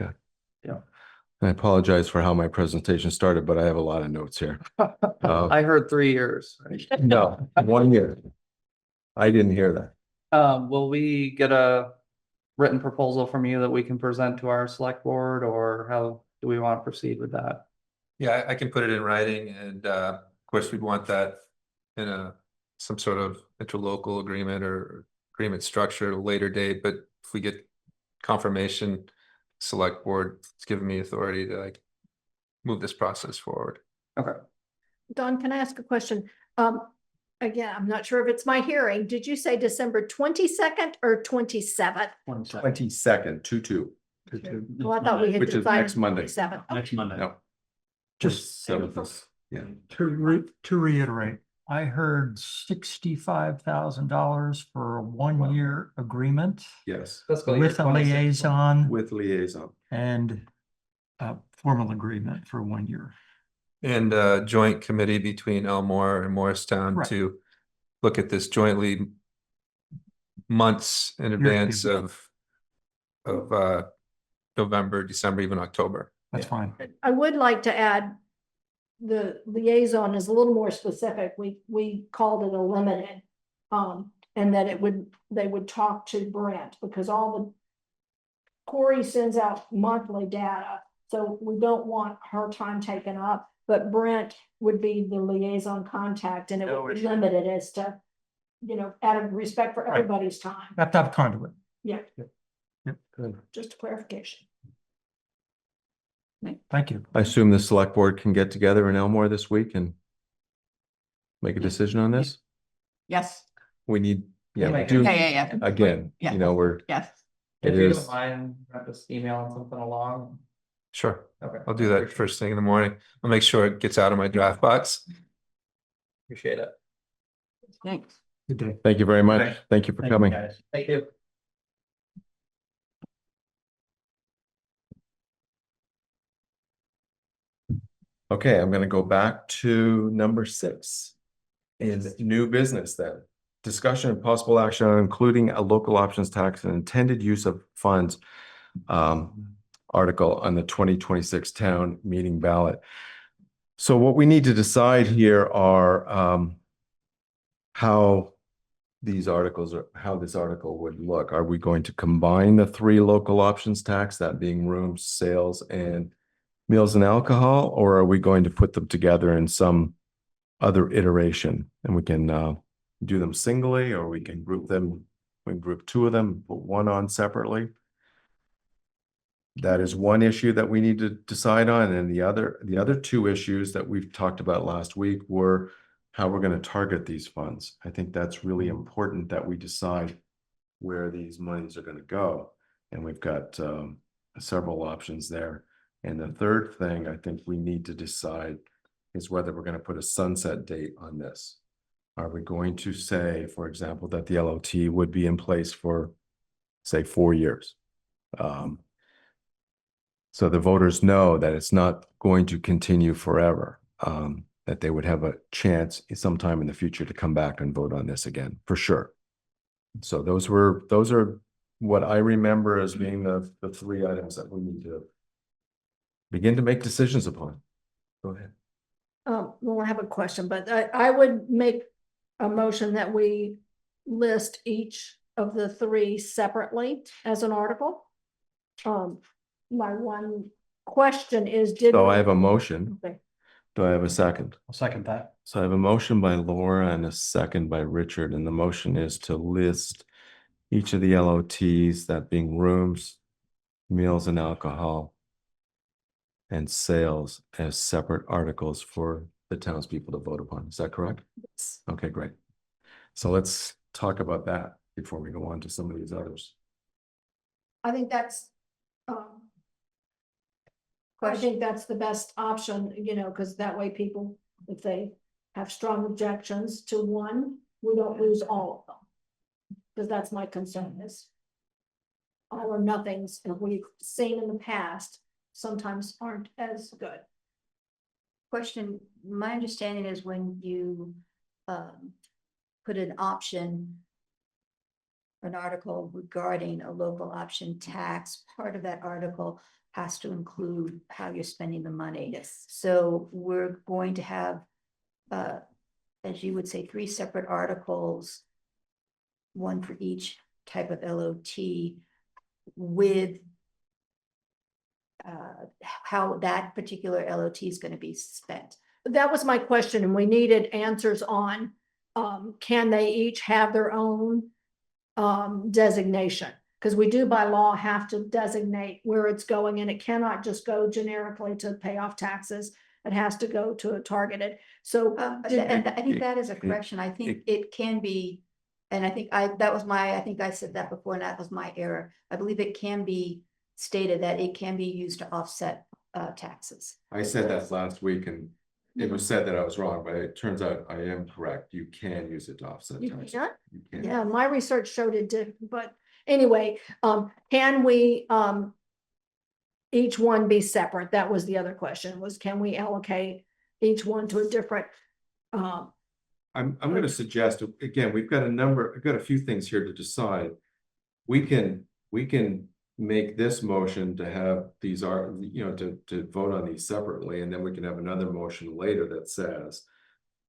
Okay. Yeah. I apologize for how my presentation started, but I have a lot of notes here. I heard 3 years. No, 1 year. I didn't hear that. Will we get a written proposal from you that we can present to our select board, or how do we want to proceed with that? Yeah, I can put it in writing, and of course, we'd want that in some sort of interlocal agreement or agreement structure at a later date. But if we get confirmation, select board, it's given me authority to move this process forward. Okay. Don, can I ask a question? Again, I'm not sure if it's my hearing. Did you say December 22nd or 27th? 22nd, 2/2. Well, I thought we had Which is decided next Monday. 27th. Next Monday. No. Just 7th. Yeah. To reiterate, I heard $65,000 for a 1-year agreement Yes. Fiscal year with a 26. liaison With liaison. and a formal agreement for 1 year. And a joint committee between Elmore and Morristown Right. to look at this jointly months in advance of November, December, even October. That's fine. I would like to add, the liaison is a little more specific. We called it a limited. And that they would talk to Brent, because Corey sends out monthly data. So we don't want her time taken up, but Brent would be the liaison contact, and it would be limited as to, out of respect for everybody's time. Have to have conduit. Yeah, Good. just a clarification. Thank you. I assume the select board can get together in Elmore this week and make a decision on this? Yes. We need, Yeah. Yeah. again, Yeah. we're, Yes. it If you is. don't mind, just emailing something along. Sure, Okay. I'll do that first thing in the morning. I'll make sure it gets out of my draft box. Appreciate it. Thanks. Good day. Thank you very much. Okay. Thank you for Thank you, coming. guys. Thank you. Okay, I'm gonna go back to number 6. In new business then. Discussion and possible action on including a local options tax and intended use of funds article on the 2026 town meeting ballot. So what we need to decide here are how this article would look. Are we going to combine the 3 local options tax, that being rooms, sales, and meals and alcohol, or are we going to put them together in some other iteration? And we can do them singly, or we can group them. We can group 2 of them, put one on separately. That is one issue that we need to decide on, and the other two issues that we've talked about last week were how we're going to target these funds. I think that's really important that we decide where these monies are going to go, and we've got several options there. And the third thing I think we need to decide is whether we're going to put a sunset date on this. Are we going to say, for example, that the LOT would be in place for, say, 4 years? So the voters know that it's not going to continue forever, that they would have a chance sometime in the future to come back and vote on this again, for sure. So those are what I remember as being the three items that we need to begin to make decisions upon. Go ahead. Well, I have a question, but I would make a motion that we list each of the three separately as an article. My one question is, So I have a motion. Okay. Do I have a second? I'll second that. So I have a motion by Laura and a second by Richard, and the motion is to list each of the LOTs, that being rooms, meals and alcohol, and sales, as separate articles for the townspeople to vote upon. Is that correct? Yes. Okay, great. So let's talk about that before we go on to some of these others. I think that's, I think that's the best option, you know, because that way people, if they have strong objections to one, we don't lose all of them. Because that's my concern is all or nothings, and we've seen in the past, sometimes aren't as good. Question, my understanding is when you put an option, an article regarding a local option tax, part of that article has to include how you're spending the money. Yes. So we're going to have, as you would say, 3 separate articles, one for each type of LOT, with how that particular LOT is going to be spent. That was my question, and we needed answers on, can they each have their own designation? Because we do by law have to designate where it's going, and it cannot just go generically to pay off taxes. It has to go to a targeted. So and I think that is a correction. I think it can be, and I think I think I said that before, and that was my error. I believe it can be stated that it can be used to offset taxes. I said that last week, and it was said that I was wrong, but it turns out I am correct. You can use it to offset you taxes. can? You can. Yeah, my research showed it did, but anyway, can we each one be separate? That was the other question, was can we allocate each one to a different I'm going to suggest, again, I've got a few things here to decide. We can make this motion to have these to vote on these separately, and then we can have another motion later that says,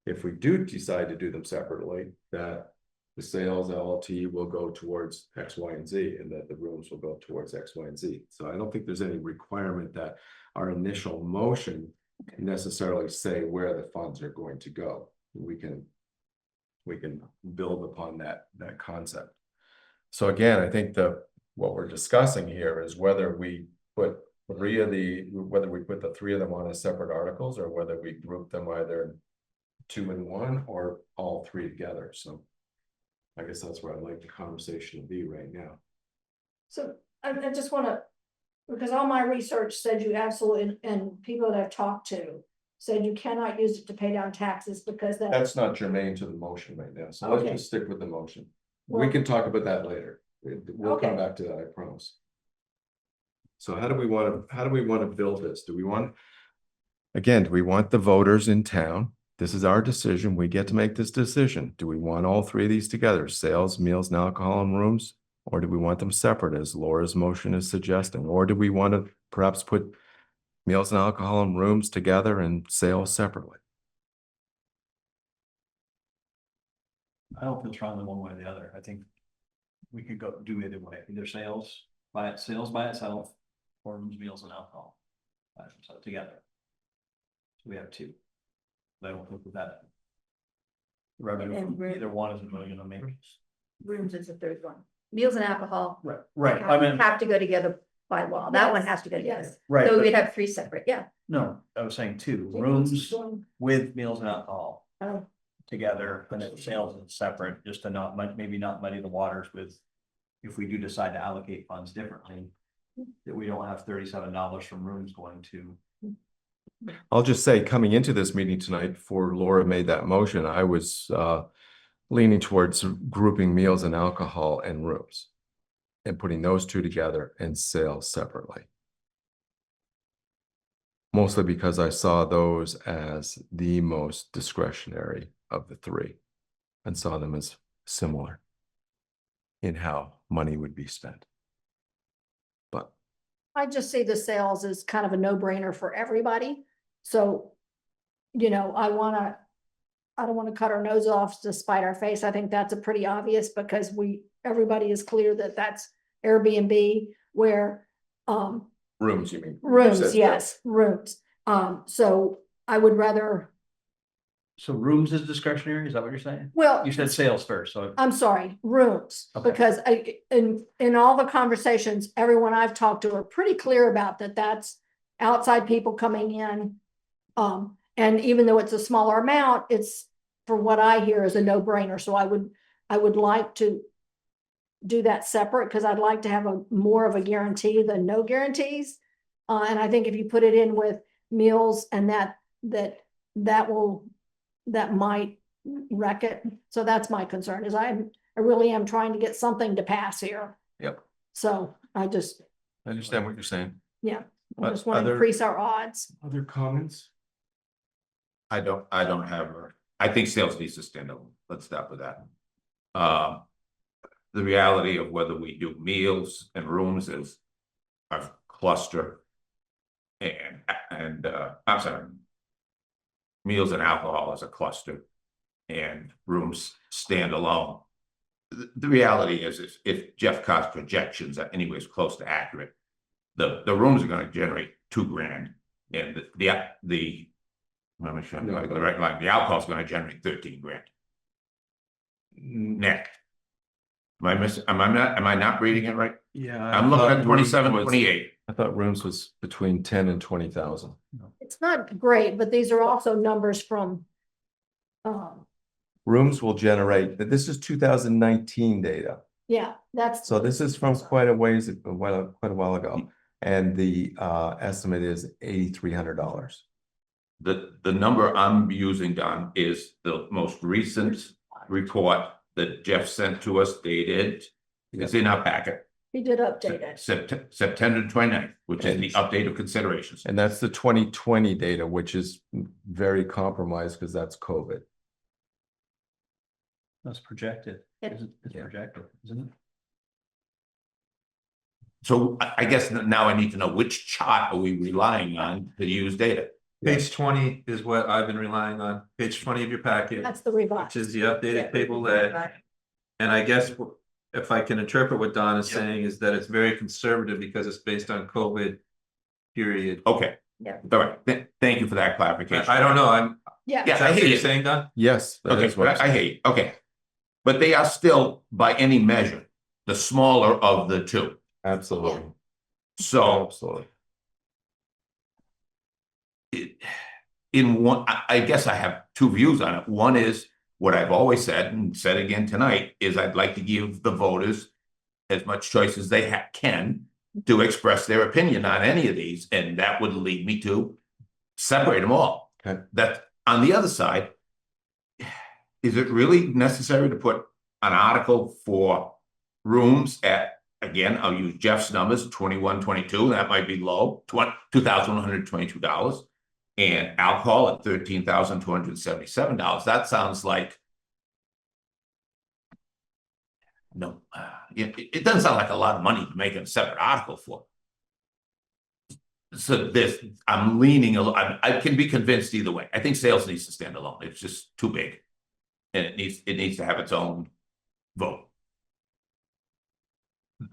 if we do decide to do them separately, that the sales LLT will go towards X, Y, and Z, and that the rooms will go towards X, Y, and Z. So I don't think there's any requirement that our initial motion necessarily say where the funds are going to go. We can build upon that concept. So again, I think what we're discussing here is whether we put the 3 of them on as separate articles, or whether we group them either 2 in 1 or all 3 together. So I guess that's where I'd like the conversation to be right now. So I just want to, because all my research said you absolutely, and people that I've talked to said you cannot use it to pay down taxes because That's not germane to the motion right now. So let's Okay. just stick with the motion. Well- We can talk about that later. We'll come back to that, I promise. So how do we want to build this? Do we want the voters in town? This is our decision. We get to make this decision. Do we want all 3 of these together? Sales, meals, and alcohol, and rooms? Or do we want them separate, as Laura's motion is suggesting? Or do we want to perhaps put meals and alcohol and rooms together and sales separately? I don't feel strongly one way or the other. I think we could go do either way, either sales by itself, or rooms, meals, and alcohol so together. So we have 2. I don't think that revenue from either one isn't really gonna make. Rooms is the third one. Meals and alcohol Right. I mean, have to go together by law. That one Yes, has to go yes. together. Right. So but- we'd have 3 separate, yeah. No, I was saying two, rooms with meals and alcohol Oh. together, and then sales is separate, just to not, maybe not muddy the waters with. If we do decide to allocate funds differently, that we don't have $37 from rooms going to. I'll just say, coming into this meeting tonight, before Laura made that motion, I was leaning towards grouping meals and alcohol and rooms and putting those two together and sales separately. Mostly because I saw those as the most discretionary of the three and saw them as similar in how money would be spent. But I just see the sales as kind of a no-brainer for everybody. So, you know, I don't want to cut our nose off to spite our face. I think that's a pretty obvious because everybody is clear that that's Airbnb where, rooms, you mean? rooms, yes, rooms. So I would rather, So rooms is discretionary, is that what you're saying? well. You said sales first, so. I'm sorry, rooms, Okay. because in all the conversations, everyone I've talked to are pretty clear about that. That's outside people coming in. And even though it's a smaller amount, it's, for what I hear, is a no-brainer. So I would like to do that separate because I'd like to have more of a guarantee than no guarantees. And I think if you put it in with meals and that might wreck it. So that's my concern, is I really am trying to get something to pass here. Yep. So I understand what you're saying. yeah, I But just want to other- increase our odds. Other comments? I don't have, I think sales needs to stand alone. Let's start with that. The reality of whether we do meals and rooms is a cluster. And I'm sorry. Meals and alcohol is a cluster and rooms stand alone. The reality is if Jeff Carr's projections are anyways close to accurate, the rooms are gonna generate $2,000 and the let me show you the right line. The alcohol is going to generate $13,000 net. Am I missing? Am I not reading it right? Yeah. I'm looking at 27, 28. I thought rooms was between 10 and 20,000. It's not great, but these are also numbers from, Rooms will generate, this is 2019 data. yeah, that's. So this is from quite a while ago. And the estimate is $8,300. The number I'm using, Don, is the most recent report that Jeff sent to us dated. It's in our packet. He did update it. September 29th, which is the update of considerations. And that's the 2020 data, which is very compromised because that's COVID. That's projected. It- It's projected, isn't it? So I guess now I need to know which chart are we relying on to use data? Page 20 is what I've been relying on, page 20 of your packet, That's the revised. which is the updated table A. And I guess if I can interpret what Don is saying is that it's very conservative because it's based on COVID period. Okay. Yeah. All right. Thank you for that clarification. I don't know, Yeah. Yeah, is I that what hear you're you. saying, Don? Yes. that Okay, is what I'm I hear you. Okay. But they are still, by any measure, the smaller of the two. Absolutely. So Absolutely. in one, I guess I have two views on it. One is what I've always said and said again tonight is I'd like to give the voters as much choice as they can to express their opinion on any of these, and that would lead me to separate them all. Okay. That on the other side, is it really necessary to put an article for rooms at, again, I'll use Jeff's numbers, 21, 22, that might be low, $2,122, and alcohol at $13,277. That sounds like, no, it doesn't sound like a lot of money to make a separate article for. So this, I'm leaning, I can be convinced either way. I think sales needs to stand alone. It's just too big. And it needs to have its own vote.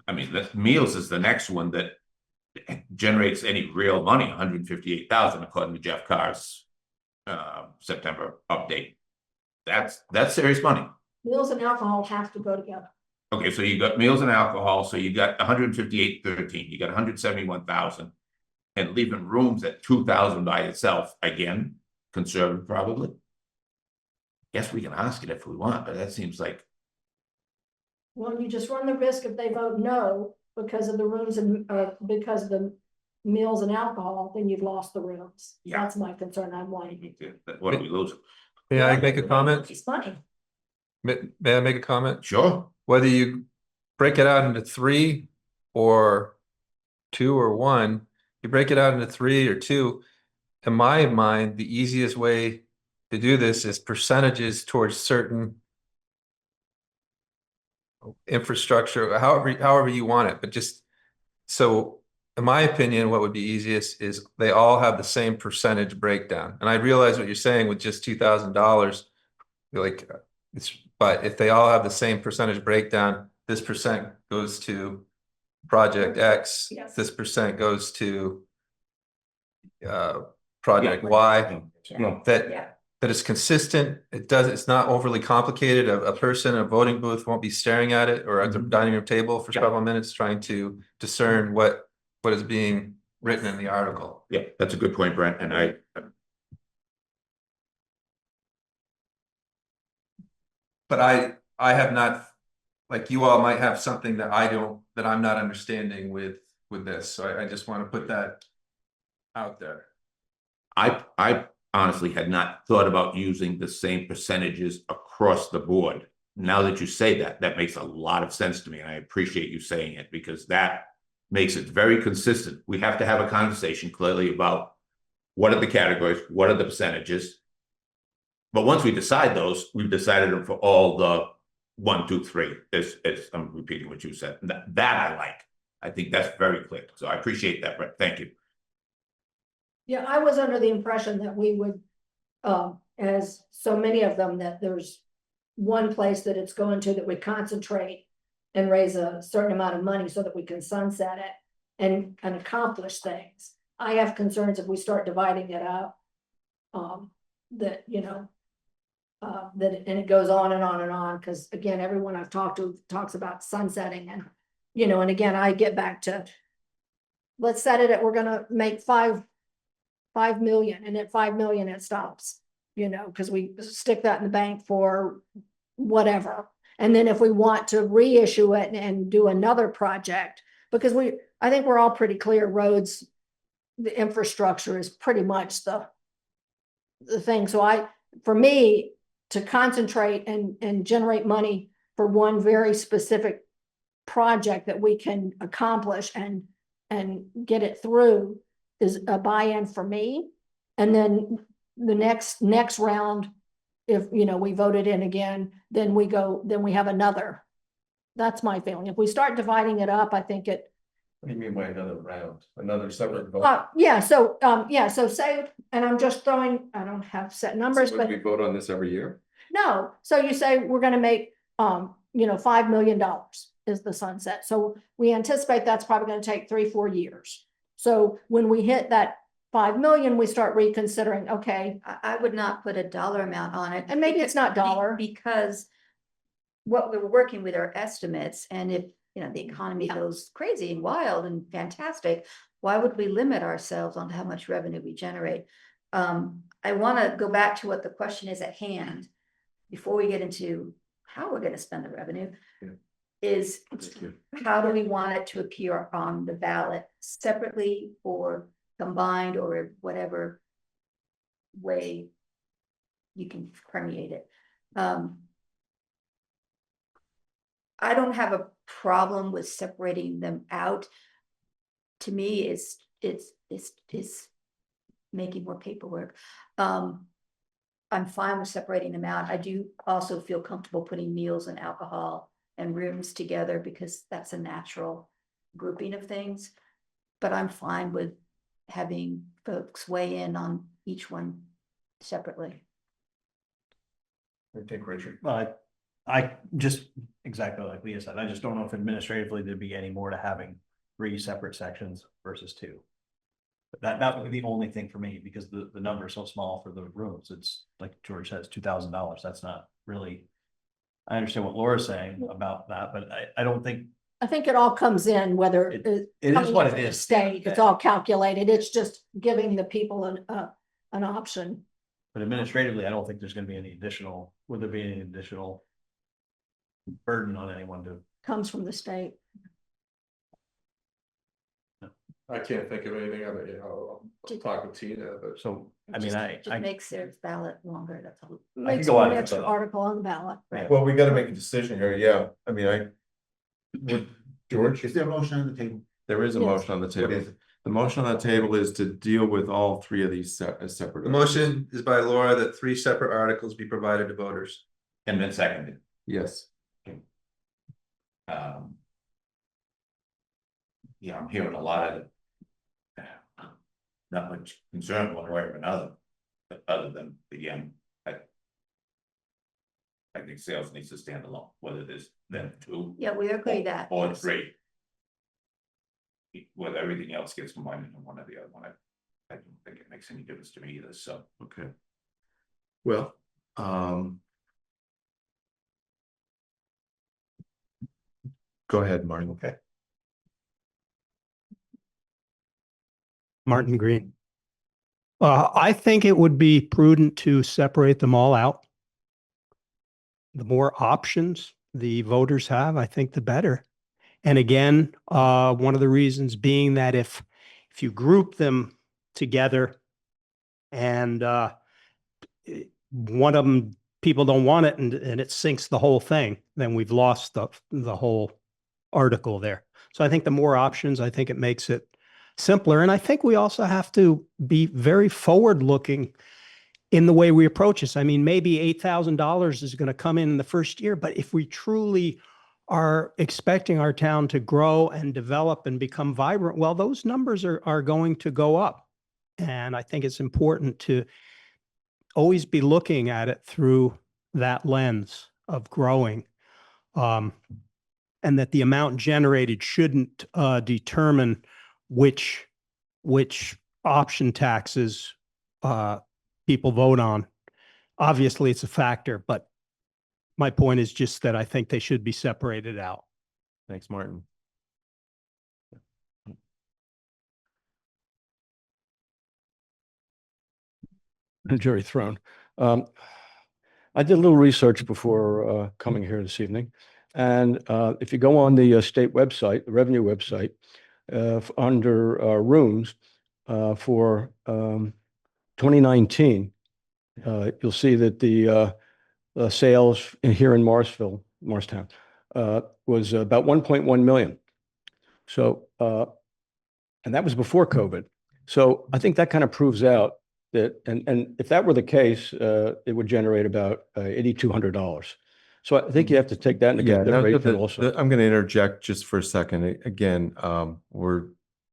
I mean, the meals is the next one that generates any real money, 158,000 according to Jeff Carr's September update. That's serious money. Meals and alcohol have to go together. Okay, so you got meals and alcohol, so you got 158.13, you got 171,000. And leaving rooms at 2,000 by itself, again, conservative probably. Guess we can ask it if we want, but that seems like, Well, you just run the risk if they vote no because of the rooms and, because of the meals and alcohol, then you've lost the rooms. Yeah. That's my concern. I'm wanting. what are we losing? May I make a comment? It's money. May I make a comment? Sure. Whether you break it out into 3 or 2 or 1, you break it out into 3 or 2. In my mind, the easiest way to do this is percentages towards certain infrastructure, however you want it, but just so in my opinion, what would be easiest is they all have the same percentage breakdown. And I realize what you're saying with just $2,000, like but if they all have the same percentage breakdown, this percent goes to project X, Yes. this percent goes to project Y, No. that is consistent. It's not overly complicated. A person in a voting booth won't be staring at it or at the dining room table for several minutes trying to discern what is being written in the article. Yeah, that's a good point, Brent, and But I have not, like you all might have something that I'm not understanding with this. So I just want to put that out there. I honestly had not thought about using the same percentages across the board. Now that you say that, that makes a lot of sense to me, and I appreciate you saying it because that makes it very consistent. We have to have a conversation clearly about what are the categories, what are the percentages. But once we decide those, we've decided them for all the 1, 2, 3. As I'm repeating what you said. That I like. I think that's very clear. So I appreciate that, Brett. Thank you. Yeah, I was under the impression that we would, as so many of them, that there's one place that it's going to that we concentrate and raise a certain amount of money so that we can sunset it and accomplish things. I have concerns if we start dividing it up, that, you know, that, and it goes on and on and on, because again, everyone I've talked to talks about sunsetting and, you know, and again, I get back to, let's set it at, we're gonna make 5 million, and at 5 million it stops, you know, because we stick that in the bank for whatever. And then if we want to reissue it and do another project, because I think we're all pretty clear roads, the infrastructure is pretty much the thing. So for me to concentrate and generate money for one very specific project that we can accomplish and get it through is a buy-in for me. And then the next round, if, you know, we voted in again, then we have another. That's my feeling. If we start dividing it up, I think it. What do you mean by another round? Another separate vote? Yeah, so say, and I'm just throwing, I don't have set numbers, So but would we vote on this every year? no. So you say we're gonna make, you know, $5 million is the sunset. So we anticipate that's probably gonna take 3-4 years. So when we hit that 5 million, we start reconsidering, okay. I would not put a dollar amount on it. And maybe it's not dollar. Because what we were working with are estimates, and if, you know, the economy goes crazy and wild and fantastic, why would we limit ourselves on how much revenue we generate? I want to go back to what the question is at hand before we get into how we're going to spend the revenue. Is how do we want it to appear on the ballot separately or combined or whatever way you can permeate it. I don't have a problem with separating them out. To me, it's making more paperwork. I'm fine with separating them out. I do also feel comfortable putting meals and alcohol and rooms together because that's a natural grouping of things. But I'm fine with having folks weigh in on each one separately. I think Richard. I just, exactly like Leah said, I just don't know if administratively there'd be any more to having 3 separate sections versus 2. But that would be the only thing for me, because the number is so small for the rooms. It's like George says, $2,000. That's not really I understand what Laura's saying about that, but I don't think I think it all comes in, whether it it's is coming what from it the is. state, it's all calculated. It's just giving the people an option. But administratively, I don't think there's gonna be any additional, would there be any additional burden on anyone to? Comes from the state. I can't think of anything of it, I'll talk with Tina, but. So, I mean, Just makes their ballot longer, that's all. Makes go on an it, extra but- article on the ballot. Right. Well, we gotta make a decision here, yeah, I mean, George, Is there a motion on the table? there is a Yes. motion on the What table. is it? The motion on the table is to deal with all three of these as separate. The motion is by Laura that 3 separate articles be provided to voters. And then seconded. Yes. Yeah, I'm hearing a lot of. Not much concern one way or another, but other than, again, I think sales needs to stand alone, whether there's then 2. Yeah, we agree that. Or 3. Whether everything else gets combined into one or the other one, I don't think it makes any difference to me either, so. Okay. Well, go ahead, Martin. Okay. Martin Green. I think it would be prudent to separate them all out. The more options the voters have, I think the better. And again, one of the reasons being that if you group them together and one of them, people don't want it and it sinks the whole thing, then we've lost the whole article there. So I think the more options, I think it makes it simpler. And I think we also have to be very forward-looking in the way we approach this. I mean, maybe $8,000 is going to come in the first year, but if we truly are expecting our town to grow and develop and become vibrant, well, those numbers are going to go up. And I think it's important to always be looking at it through that lens of growing. And that the amount generated shouldn't determine which option taxes people vote on. Obviously, it's a factor, but my point is just that I think they should be separated out. Thanks, Martin. Jury thrown. I did a little research before coming here this evening. And if you go on the state website, the revenue website, under rooms for 2019, you'll see that the sales here in Morristown was about 1.1 million. So, and that was before COVID. So I think that kind of proves out that, and if that were the case, it would generate about $8,200. So I think you have to take that into Yeah, no, consideration also. I'm going to interject just for a second. Again,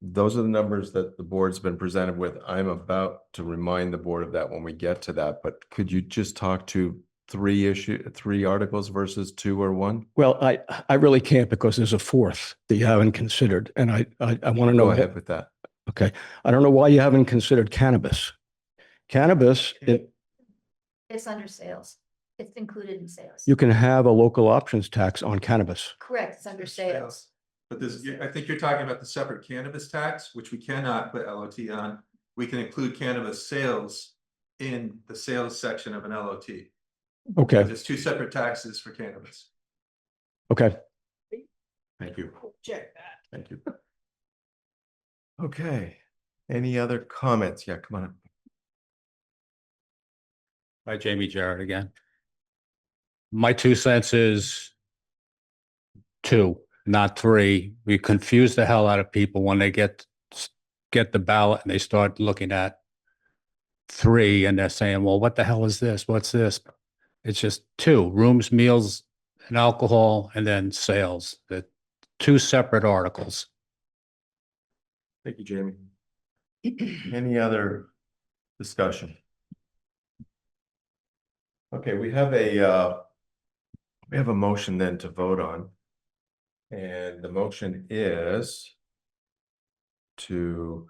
those are the numbers that the board's been presented with. I'm about to remind the board of that when we get to that, but could you just talk to 3 articles versus 2 or 1? Well, I really can't because there's a 4th that you haven't considered. And I want to know. Go ahead with that. Okay. I don't know why you haven't considered cannabis. Cannabis, It's under sales. It's included in sales. you can have a local options tax on cannabis. Correct, it's under sales. But I think you're talking about the separate cannabis tax, which we cannot put LOT on. We can include cannabis sales in the sales section of an LOT. Okay. There's 2 separate taxes for cannabis. Okay. Thank you. Check that. Thank you. Okay. Any other comments? Yeah, come on up. Hi, Jamie Jarrett again. My 2 cents is 2, not 3. We confuse the hell out of people when they get the ballot and they start looking at 3 and they're saying, well, what the hell is this? What's this? It's just 2, rooms, meals, and alcohol, and then sales. The 2 separate articles. Thank you, Jamie. Any other discussion? Okay, we have a motion then to vote on. And the motion is to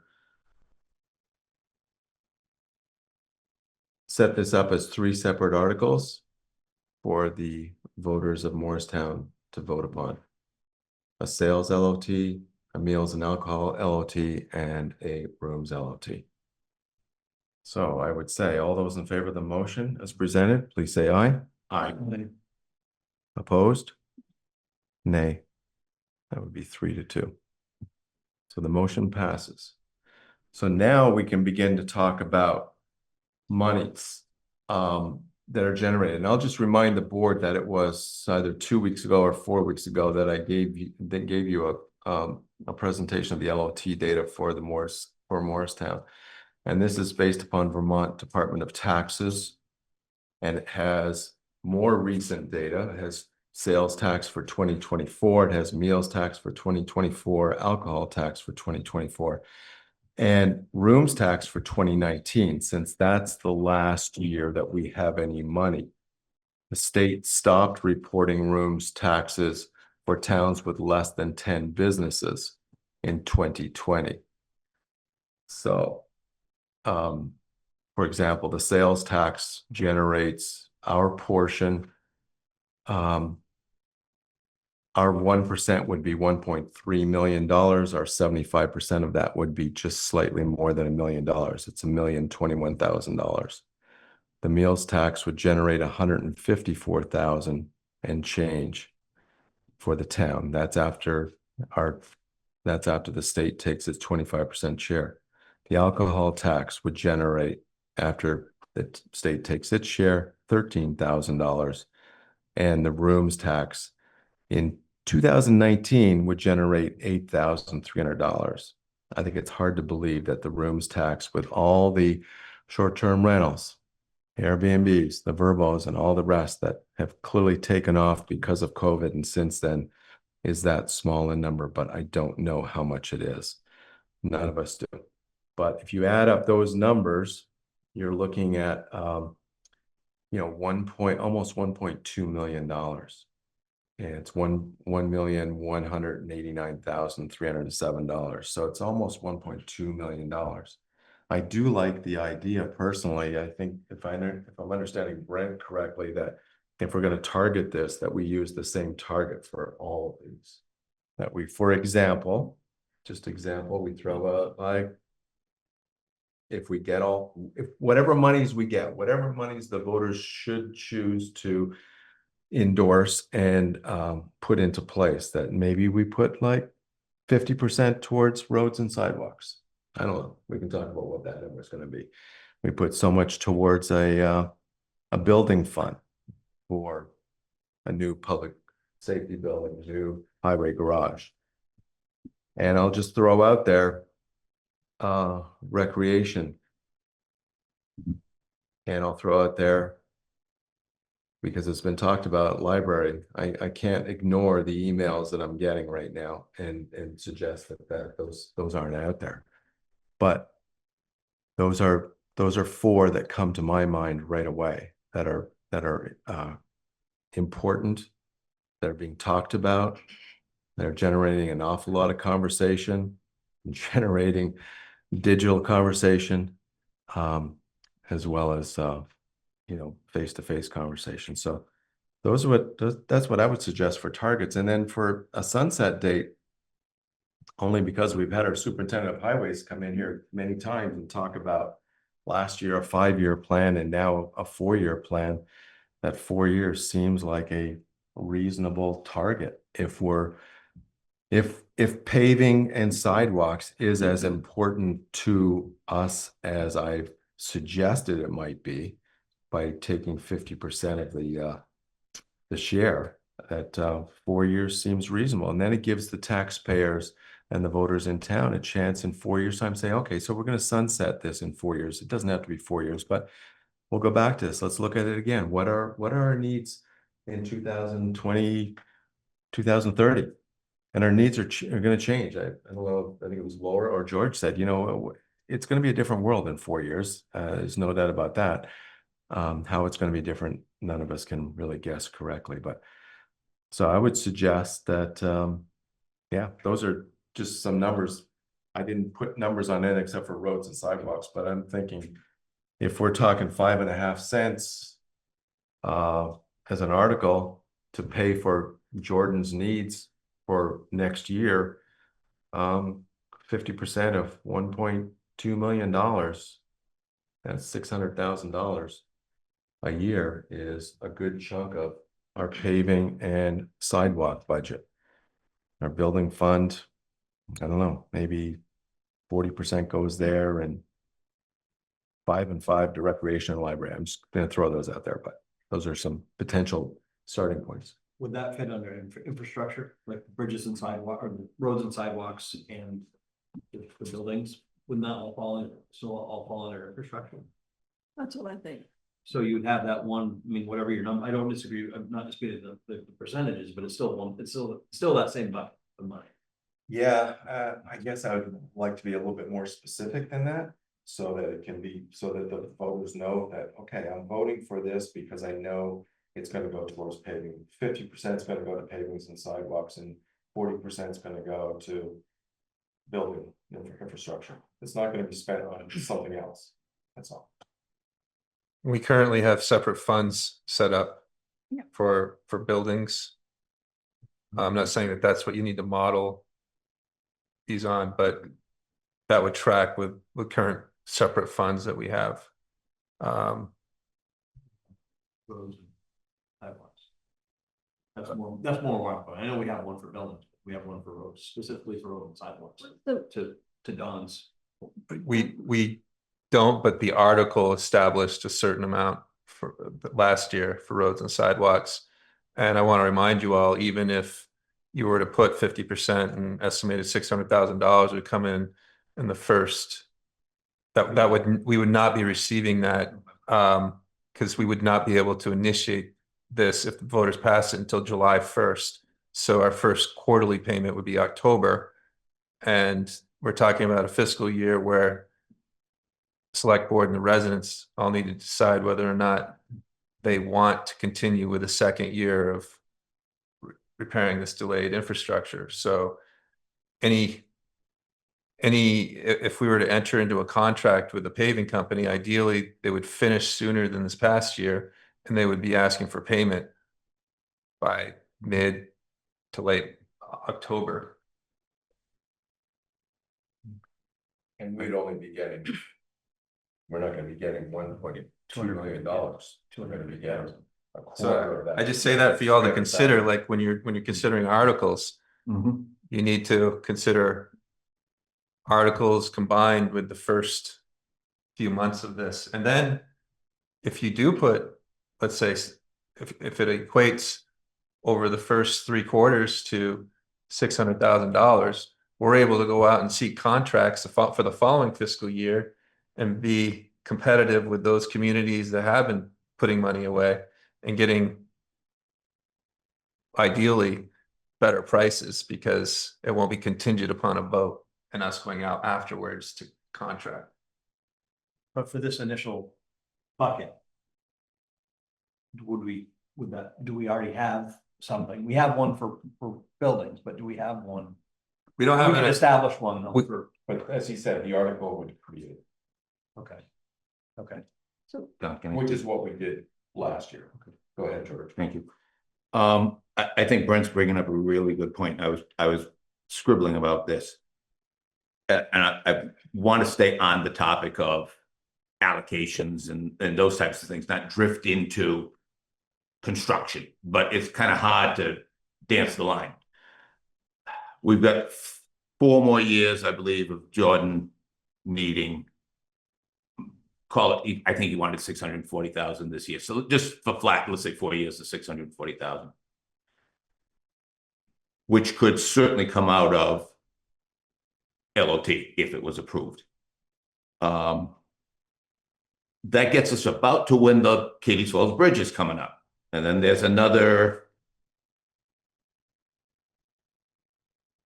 set this up as 3 separate articles for the voters of Morristown to vote upon. A sales LOT, a meals and alcohol LOT, and a rooms LOT. So I would say all those in favor of the motion as presented, please say aye. Aye. Opposed? Nay. That would be 3-2. So the motion passes. So now we can begin to talk about monies that are generated. And I'll just remind the board that it was either 2 weeks ago or 4 weeks ago that I gave you a presentation of the LOT data for Morristown. And this is based upon Vermont Department of Taxes. And it has more recent data. It has sales tax for 2024. It has meals tax for 2024, alcohol tax for 2024, and rooms tax for 2019, since that's the last year that we have any money. The state stopped reporting rooms taxes for towns with less than 10 businesses in 2020. So, for example, the sales tax generates our portion. Our 1% would be $1.3 million. Our 75% of that would be just slightly more than $1 million. It's $1,021,000. The meals tax would generate $154,000 and change for the town. That's after the state takes its 25% share. The alcohol tax would generate, after the state takes its share, $13,000, and the rooms tax in 2019 would generate $8,300. I think it's hard to believe that the rooms tax, with all the short-term rentals, Airbnbs, the Verbos, and all the rest that have clearly taken off because of COVID and since then, is that small a number, but I don't know how much it is. None of us do. But if you add up those numbers, you're looking at almost $1.2 million. And it's $1,189,307. So it's almost $1.2 million. I do like the idea personally. I think if I'm understanding Brent correctly, that if we're going to target this, that we use the same target for all of these. That we, for example, we throw out like, if whatever monies we get, whatever monies the voters should choose to endorse and put into place, that maybe we put like 50% towards roads and sidewalks. I don't know. We can talk about what that number is going to be. We put so much towards a building fund for a new public safety building, new highway garage. And I'll just throw out there recreation. And I'll throw out there, because it's been talked about, library. I can't ignore the emails that I'm getting right now and suggest that those aren't out there. But those are four that come to my mind right away that are important, that are being talked about, that are generating an awful lot of conversation, generating digital conversation, as well as face-to-face conversation. So that's what I would suggest for targets. And then for a sunset date, only because we've had our superintendent of highways come in here many times and talk about last year a 5-year plan and now a 4-year plan. That 4 years seems like a reasonable target. If paving and sidewalks is as important to us as I've suggested it might be, by taking 50% of the share, that 4 years seems reasonable. And then it gives the taxpayers and the voters in town a chance in 4 years' time to say, okay, so we're going to sunset this in 4 years. It doesn't have to be 4 years, but we'll go back to this. Let's look at it again. What are our needs in 2020, 2030? And our needs are going to change. I don't know, I think it was Laura or George said, it's going to be a different world in 4 years. There's no doubt about that. How it's going to be different, none of us can really guess correctly. But so I would suggest that, those are just some numbers. I didn't put numbers on it except for roads and sidewalks, but I'm thinking if we're talking 5.5 cents as an article to pay for Jordan's needs for next year. 50% of $1.2 million. That's $600,000 a year is a good chunk of our paving and sidewalk budget. Our building fund, I don't know, maybe 40% goes there and 5 and 5 to recreation and library. I'm just going to throw those out there, but those are some potential starting points. Would that fit under infrastructure, like bridges and sidewalk, or roads and sidewalks and the buildings? Wouldn't that all fall in, all fall under infrastructure? That's what I think. So you'd have that one, I mean, whatever your number, I don't disagree, I'm not disputing the percentages, but it's still one, it's still that same bucket of money. Yeah, I guess I would like to be a little bit more specific than that, so that it can be, so that the voters know that, okay, I'm voting for this because I know it's gonna go towards paving. 50% is gonna go to pavings and sidewalks, and 40% is gonna go to building infrastructure. It's not gonna be spent on something else, that's all. We currently have separate funds set up for buildings. I'm not saying that that's what you need to model these on, but that would track with current separate funds that we have. Roads and sidewalks. That's more one, but I know we have one for buildings, we have one for roads, specifically for road and sidewalks, to Don's. We don't, but the article established a certain amount for last year for roads and sidewalks. And I want to remind you all, even if you were to put 50% and estimated $600,000 would come in the first, we would not be receiving that, because we would not be able to initiate this if the voters passed it until July 1st. So our first quarterly payment would be October. And we're talking about a fiscal year where select board and the residents all need to decide whether or not they want to continue with a second year of repairing this delayed infrastructure. So if we were to enter into a contract with a paving company, ideally they would finish sooner than this past year, and they would be asking for payment by mid to late October. And we'd only be getting, we're not gonna be getting $1.2 million. We're gonna be getting a quarter of that. I just say that for y'all to consider, like when you're considering articles, you need to consider articles combined with the first few months of this. And then if you do put, let's say, if it equates over the first 3 quarters to $600,000, we're able to go out and seek contracts for the following fiscal year and be competitive with those communities that have been putting money away and getting ideally better prices, because it won't be contingent upon a vote and us going out afterwards to contract. But for this initial bucket, do we already have something? We have one for buildings, but do we have one? We don't have an established one though, But as he said, the article would create it. Okay. So Which is what we did last year. Go ahead, George. Thank you. I think Brent's bringing up a really good point. I was scribbling about this. And I want to stay on the topic of allocations and those types of things, not drift into construction, but it's kind of hard to dance the line. We've got 4 more years, I believe, of Jordan needing, call it, I think he wanted 640,000 this year. So just for flat, let's say 4 years to 640,000, which could certainly come out of LOT if it was approved. That gets us about to when the Katie's Falls Bridge is coming up. And then there's another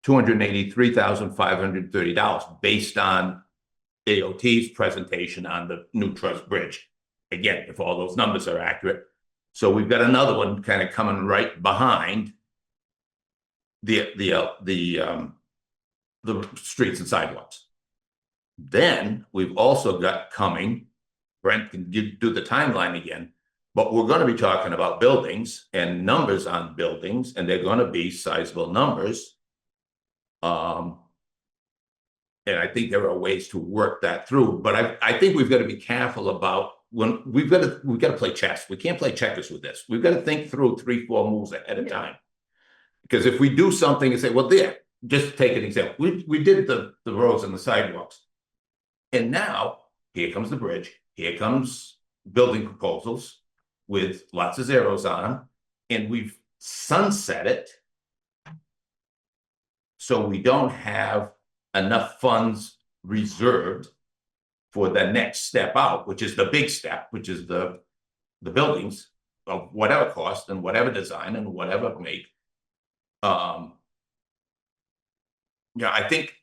$283,530 based on AOT's presentation on the New Trust Bridge. Again, if all those numbers are accurate. So we've got another one kind of coming right behind the streets and sidewalks. Then we've also got coming, Brent can do the timeline again, But we're gonna be talking about buildings and numbers on buildings, and they're gonna be sizable numbers. And I think there are ways to work that through, but I think we've got to be careful about when we've got to play chess. We can't play checkers with this. We've got to think through 3-4 moves ahead of time. Because if we do something and say, well, there, just take an example. We did the roads and the sidewalks. And now here comes the bridge. Here comes building proposals with lots of zeros on them. And we've sunset it. So we don't have enough funds reserved for the next step out, which is the big step, which is the buildings of whatever cost and whatever design and whatever make. Yeah, I think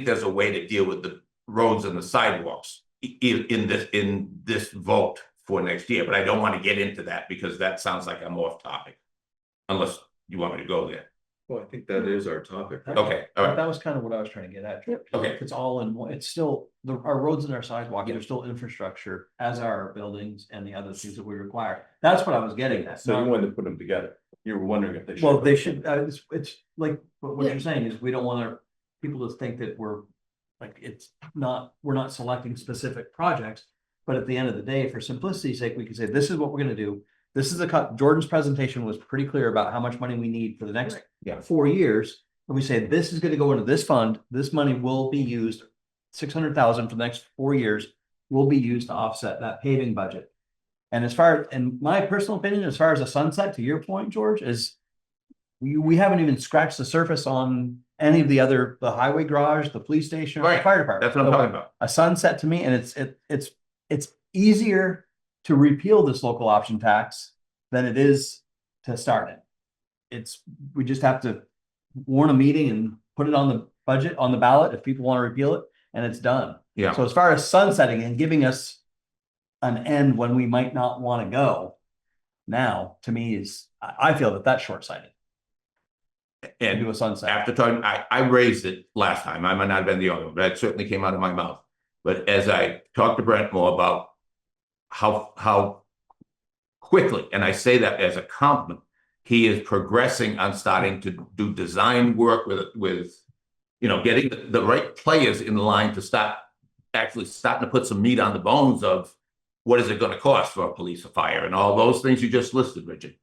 there's a way to deal with the roads and the sidewalks in this vote for next year, but I don't want to get into that because that sounds like I'm off topic, unless you want me to go there. Well, I think that is our topic. Okay, all right. That was kind of what I was trying to get at. Okay. It's all in one, it's still, our roads and our sidewalks are still infrastructure, as are our buildings and the other things that we require. That's what I was getting at. So you wanted to put them together. You were wondering if they should. Well, they should, it's like, what Yeah. you're saying is we don't want people to think that we're we're not selecting specific projects. But at the end of the day, for simplicity's sake, we can say, this is what we're gonna do. This is Jordan's presentation was pretty clear about how much money we need for the next 4 years. And we say, this is gonna go into this fund. This money will be used, 600,000 for the next 4 years will be used to offset that paving budget. And in my personal opinion, as far as a sunset, to your point, George, is we haven't even scratched the surface on any of the highway garage, the police station, or the Right. fire department. That's what I'm talking about. A sunset to me, and it's easier to repeal this local option tax than it is to start it. We just have to warn a meeting and put it on the budget, on the ballot, if people want to repeal it, and it's done. Yeah. So as far as sunsetting and giving us an end when we might not want to go, now, to me, I feel that's short-sighted. And Do a sunset. after talking, I raised it last time. I might not have been the only one, but it certainly came out of my mouth. But as I talked to Brent more about how quickly, and I say that as a compliment, he is progressing on starting to do design work with getting the right players in line to starting to put some meat on the bones of what is it going to cost for a police or fire and all those things you just listed, Richard.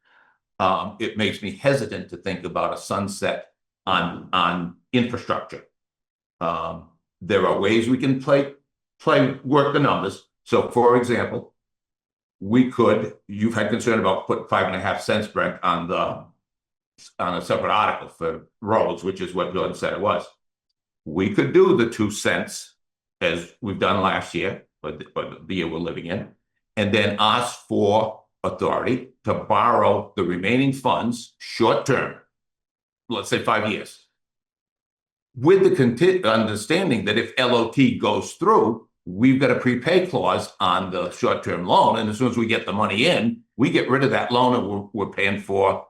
It makes me hesitant to think about a sunset on infrastructure. There are ways we can work the numbers. So, for example, you've had concern about putting 5.5 cents, Brent, on a separate article for roads, which is what Jordan said it was. We could do the 2 cents as we've done last year, but the year we're living in, and then ask for authority to borrow the remaining funds short-term, let's say 5 years, with the understanding that if LOT goes through, we've got a prepay clause on the short-term loan. And as soon as we get the money in, we get rid of that loan and we're paying for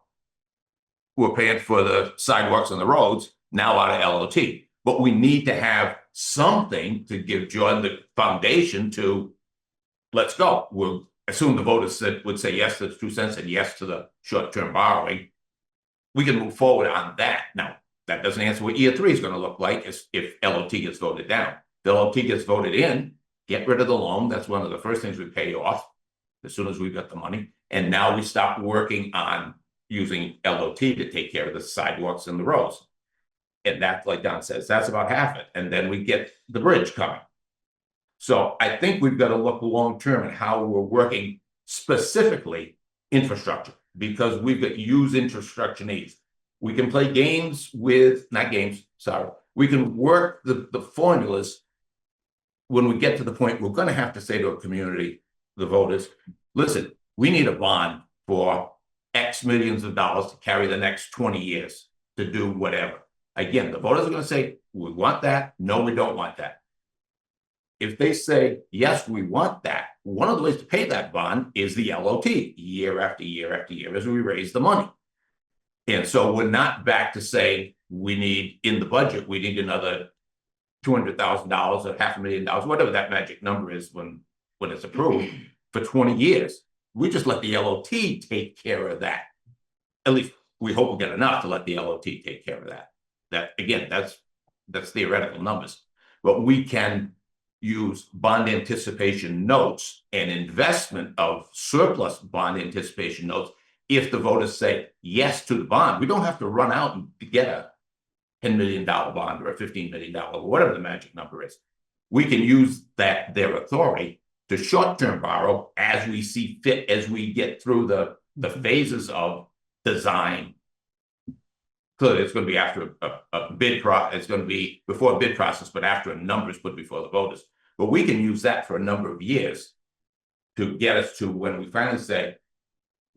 the sidewalks and the roads now out of LOT. But we need to have something to give Jordan the foundation to let's go. We'll assume the voters would say yes to the 2 cents and yes to the short-term borrowing. We can move forward on that. Now, that doesn't answer what year 3 is going to look like if LOT gets voted down. The LOT gets voted in, get rid of the loan. That's one of the first things we pay off as soon as we've got the money. And now we stop working on using LOT to take care of the sidewalks and the roads. And that, like Don says, that's about half it. And then we get the bridge coming. So I think we've got to look long-term at how we're working specifically infrastructure, because we've got huge infrastructure needs. We can play games with, not games, sorry. We can work the formulas. When we get to the point, we're going to have to say to a community, the voters, listen, we need a bond for X millions of dollars to carry the next 20 years to do whatever. Again, the voters are going to say, we want that. No, we don't want that. If they say, yes, we want that, one of the ways to pay that bond is the LOT year after year after year as we raise the money. And so we're not back to saying we need in the budget, we need another $200,000 or $500,000, whatever that magic number is when it's approved for 20 years. we just let the LOT take care of that. At least we hope we'll get enough to let the LOT take care of that. That, again, that's theoretical numbers. But we can use bond anticipation notes and investment of surplus bond anticipation notes if the voters say yes to the bond. We don't have to run out and get a $10 million bond or a $15 million, or whatever the magic number is. We can use that, their authority, to short-term borrow as we see fit, as we get through the phases of design. Clearly, it's going to be after a bid it's going to be before a bid process, but after a number is put before the voters. But we can use that for a number of years to get us to when we finally say,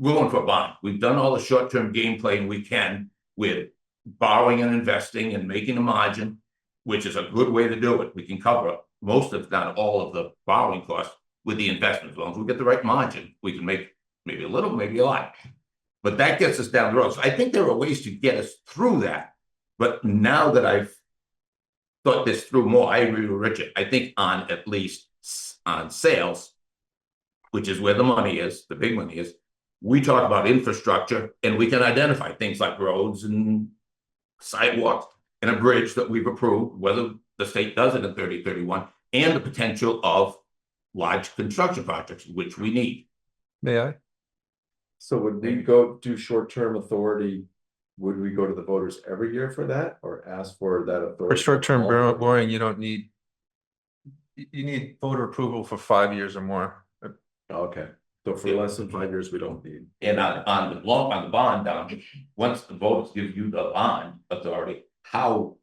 we're going for a bond. We've done all the short-term game playing we can with borrowing and investing and making a margin, which is a good way to do it. We can cover most, if not all, of the borrowing costs with the investment. As long as we get the right margin, we can make maybe a little, maybe a lot. But that gets us down the road. So I think there are ways to get us through that. But now that I've thought this through more, I agree with Richard. I think on at least on sales, which is where the money is, the big money is, we talk about infrastructure and we can identify things like roads and sidewalks and a bridge that we've approved, whether the state does it in 3031, and the potential of large construction projects, which we need. May I? So would we go do short-term authority? Would we go to the voters every year for that, or ask for that authority? For short-term borrowing, you don't need, you need voter approval for 5 years or more. Okay, so for less than 5 years, we don't need. And on the bond, once the voters give you the bond authority, how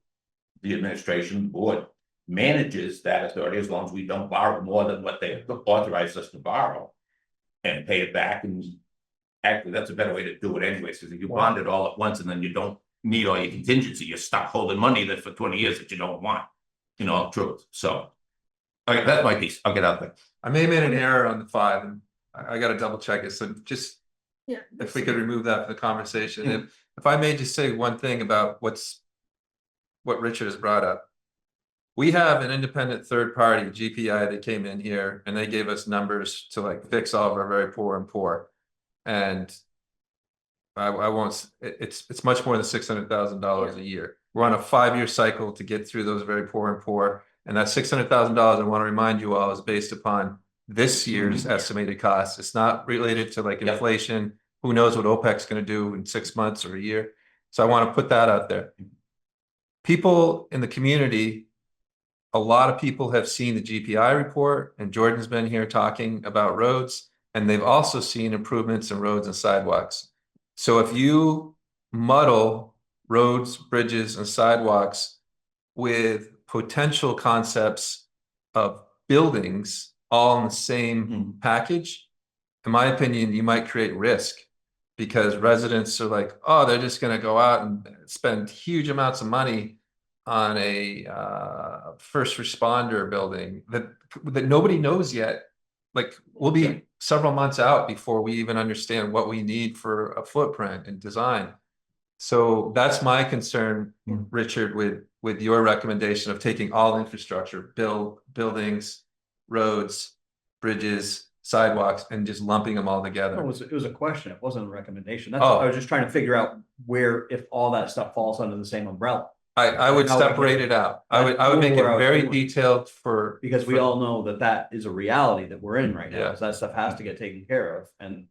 the administration board manages that authority, as long as we don't borrow more than what they authorize us to borrow and pay it back. And actually, that's a better way to do it anyways, because if you bond it all at once and then you don't need all your contingency, you're stuck holding money that for 20 years that you don't want, truth. So, okay, that's my piece. I'll get out there. I may have made an error on the 5, and I got to double check it. So just, Yeah. if we could remove that from the conversation. If I may just say one thing about what Richard has brought up. We have an independent third party, GPI, that came in here and they gave us numbers to like fix all of our very poor and poor. And I won't, it's much more than $600,000 a year. We're on a 5-year cycle to get through those very poor and poor. And that $600,000, I want to remind you all, is based upon this year's estimated costs. It's not related to like inflation. Who knows what OPEC's going to do in 6 months or a year. So I want to put that out there. People in the community, a lot of people have seen the GPI report, and Jordan's been here talking about roads, and they've also seen improvements in roads and sidewalks. So if you muddle roads, bridges, and sidewalks with potential concepts of buildings all in the same package, in my opinion, you might create risk, because residents are like, oh, they're just going to go out and spend huge amounts of money on a first responder building that nobody knows yet. Like, we'll be several months out before we even understand what we need for a footprint and design. So that's my concern, Richard, with your recommendation of taking all infrastructure, buildings, roads, bridges, sidewalks, and just lumping them all together. It was a question. It wasn't a recommendation. That's what I was just trying to figure out where, if all that stuff falls under the same umbrella. I would separate it out. I would make it very detailed for, because we all know that is a reality that we're in right now. That stuff has to get taken care of. And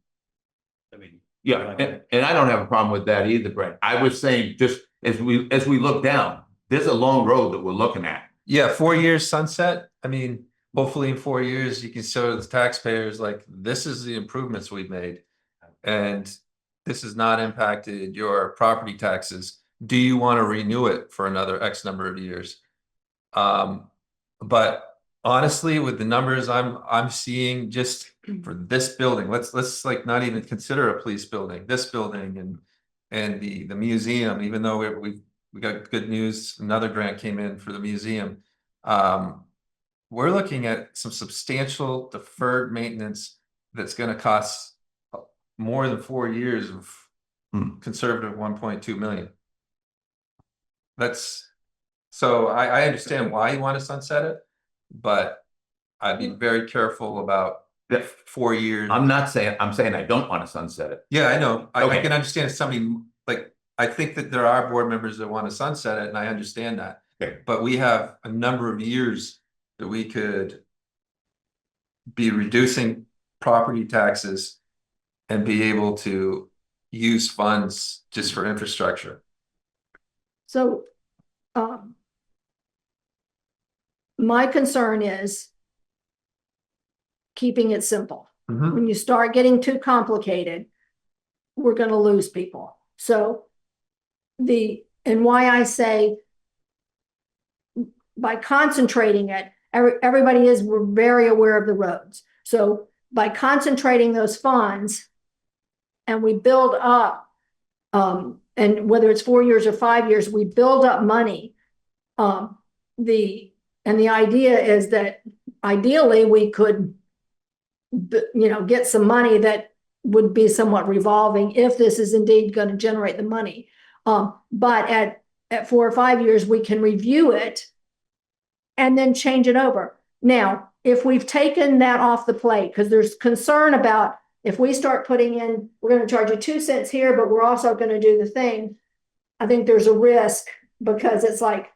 I mean, and I don't have a problem with that either, Brent. I was saying, just as we look down, there's a long road that we're looking at. Yeah, 4 years sunset. I mean, hopefully in 4 years you can show the taxpayers like, this is the improvements we've made, and this has not impacted your property taxes. Do you want to renew it for another X number of years? But honestly, with the numbers I'm seeing just for this building, let's like not even consider a police building, this building and the museum, even though we got good news, another grant came in for the museum. We're looking at some substantial deferred maintenance that's going to cost more than 4 years of conservative 1.2 million. So I understand why you want to sunset it, but I'd be very careful about That, 4 years. I'm not saying, I'm saying I don't want to sunset it. Yeah, I know. I Okay. can understand if somebody, like, I think that there are board members that want to sunset it, and I understand that. Okay. But we have a number of years that we could be reducing property taxes and be able to use funds just for infrastructure. So, my concern is keeping it simple. When you start getting too complicated, we're going to lose people. So and why I say by concentrating it, we're very aware of the roads. So by concentrating those funds and we build up, and whether it's 4 years or 5 years, we build up money. The idea is that ideally we could, get some money that would be somewhat revolving if this is indeed going to generate the money. But at 4 or 5 years, we can review it and then change it over. Now, if we've taken that off the plate, because there's concern about if we start putting in, we're going to charge you 2 cents here, but we're also going to do the thing. I think there's a risk because it's like,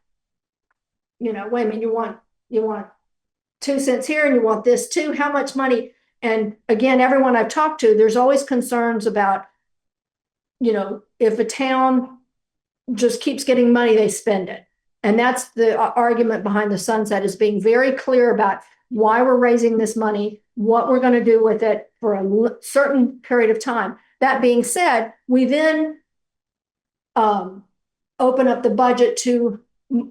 wait a minute, you want 2 cents here and you want this too. How much money? And again, everyone I've talked to, there's always concerns about, if a town just keeps getting money, they spend it. And that's the argument behind the sunset, is being very clear about why we're raising this money, what we're going to do with it for a certain period of time. That being said, we then open up the budget to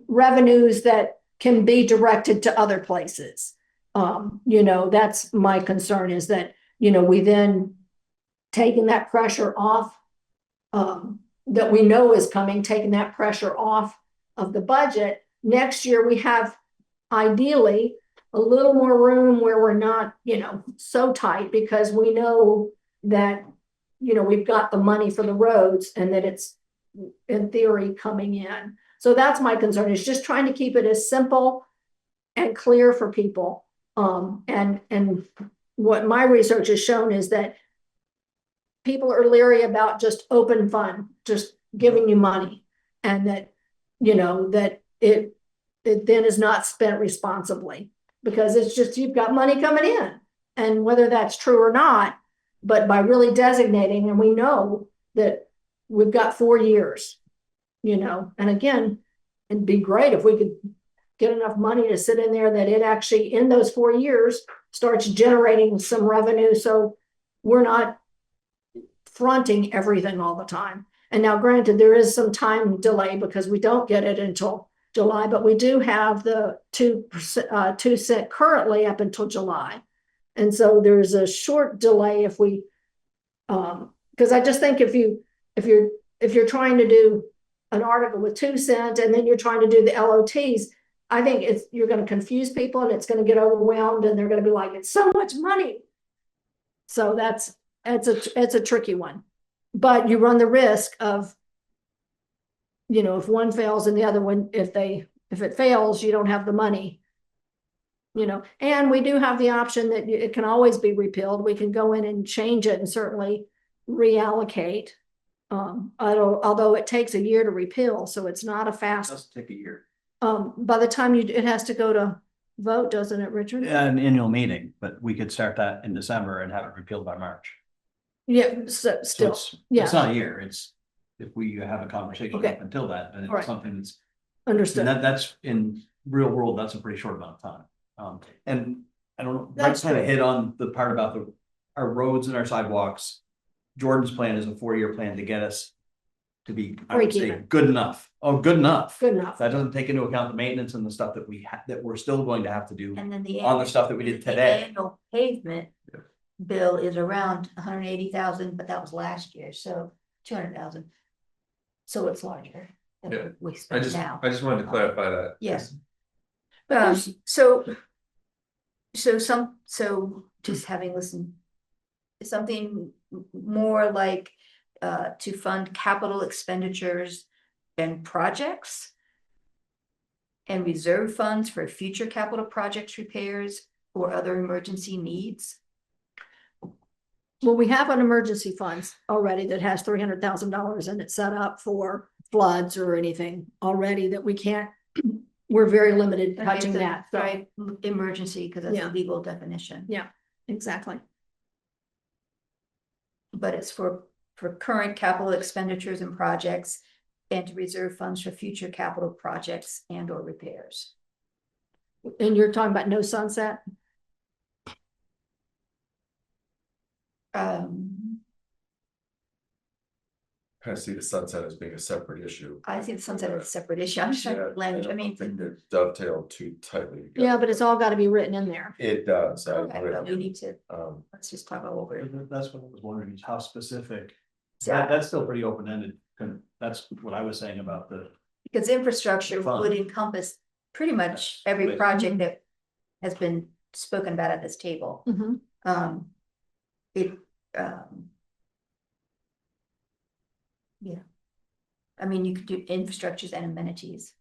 revenues that can be directed to other places. That's my concern, is that, we then taking that pressure off, that we know is coming, taking that pressure off of the budget. Next year, we have ideally a little more room where we're not, so tight, because we know that, we've got the money for the roads and that it's in theory coming in. So that's my concern, is just trying to keep it as simple and clear for people. And what my research has shown is that people are leery about just open fund, just giving you money, and that, that it then is not spent responsibly, because it's just, you've got money coming in, and whether that's true or not, but by really designating, and we know that we've got 4 years, and again, it'd be great if we could get enough money to sit in there that it actually, in those 4 years, starts generating some revenue. So we're not fronting everything all the time. And now, granted, there is some time delay because we don't get it until July, but we do have the 2 cent currently up until July. And so there's a short delay if we, because I just think if you're trying to do an article with 2 cents and then you're trying to do the LOTs, I think you're going to confuse people, and it's going to get overwhelmed, and they're going to be like, it's so much money. So it's a tricky one, but you run the risk of, if one fails and the other one, if it fails, you don't have the money, and we do have the option that it can always be repealed. We can go in and change it and certainly reallocate. Although it takes a year to repeal, so it's not a fast. It does take a year. By the time it has to go to vote, doesn't it, Richard? An annual meeting, but we could start that in December and have it repealed by March. Yeah, so still, It's not a year. It's, if we have a conversation Okay. up until that, then it's Right. something that's. Understood. And that's in real world, that's a pretty short amount of time. And I don't know, That's kind of true. hit on the part about our roads and our sidewalks. Jordan's plan is a 4-year plan to get us to be, I would Break say, even. good enough. Oh, good enough. Good enough. That doesn't take into account the maintenance and the stuff that that we're still going to have to do And then the on the stuff that we did the today. annual pavement bill is around 180,000, but that was last year, so 200,000. So it's larger than Yeah. we I spend just now. wanted to clarify that. Yes. There's- So just having listened, something more like to fund capital expenditures and projects and reserve funds for future capital projects, repairs, or other emergency needs. Well, we have an emergency funds already that has $300,000 in it set up for floods or anything already that we can't, we're very limited Okay, touching so, that. So, right, emergency, because that's Yeah. a legal definition. Yeah, exactly. But it's for current capital expenditures and projects and to reserve funds for future capital projects and or repairs. And you're talking about no sunset? I see the sunset as being a separate issue. I see the sunset as a separate issue. I'm just trying to language. I mean, they're dovetailed too tightly together. Yeah, but it's all got to be written in there. It does. I okay, agree. but we need to, Um, let's just talk about what we're. That's what I was wondering, is how specific. Yeah. That's still pretty open-ended. That's what I was saying about the. Because infrastructure Fund. would encompass pretty much every Right. project that has been spoken about at this table. Mhm. It, yeah. I mean, you could do infrastructures and amenities.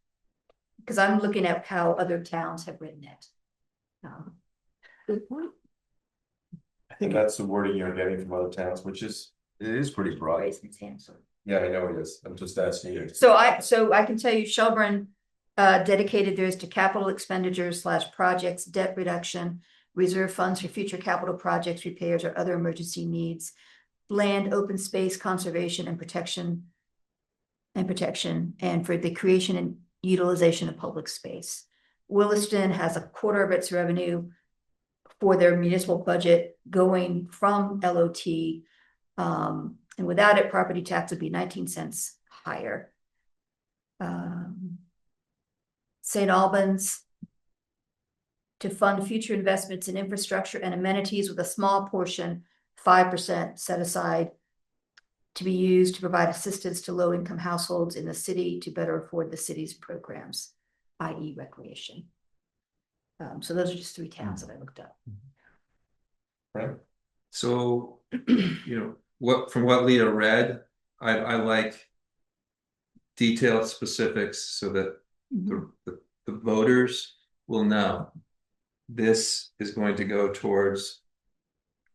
Because I'm looking at how other towns have written it. Good point. I think that's the wording you're getting from other towns, which is, it is pretty broad. Raise his hand, sorry. Yeah, I know it is. I'm just asking you. So I can tell you Shelburne dedicated theirs to capital expenditures / projects, debt reduction, reserve funds for future capital projects, repairs, or other emergency needs, land, open space, conservation and protection, and for the creation and utilization of public space. Williston has a quarter of its revenue for their municipal budget going from LOT. And without it, property tax would be 19 cents higher. St. Albans to fund future investments in infrastructure and amenities with a small portion, 5% set aside to be used to provide assistance to low-income households in the city to better afford the city's programs, i.e. recreation. So those are just 3 towns that I looked up. Right. So, you know, from what Leah read, I like detailed specifics so that the voters will know this is going to go towards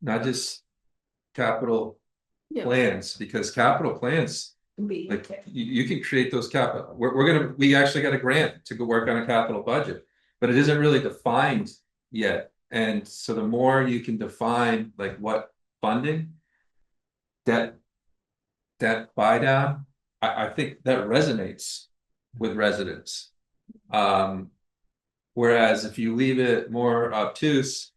not just capital Yeah. plans, because capital plans, Be- like you can create those capital. We actually got a grant to go work on a capital budget, but it isn't really defined yet. And so the more you can define like what funding, debt buy down, I think that resonates with residents. Whereas if you leave it more obtuse,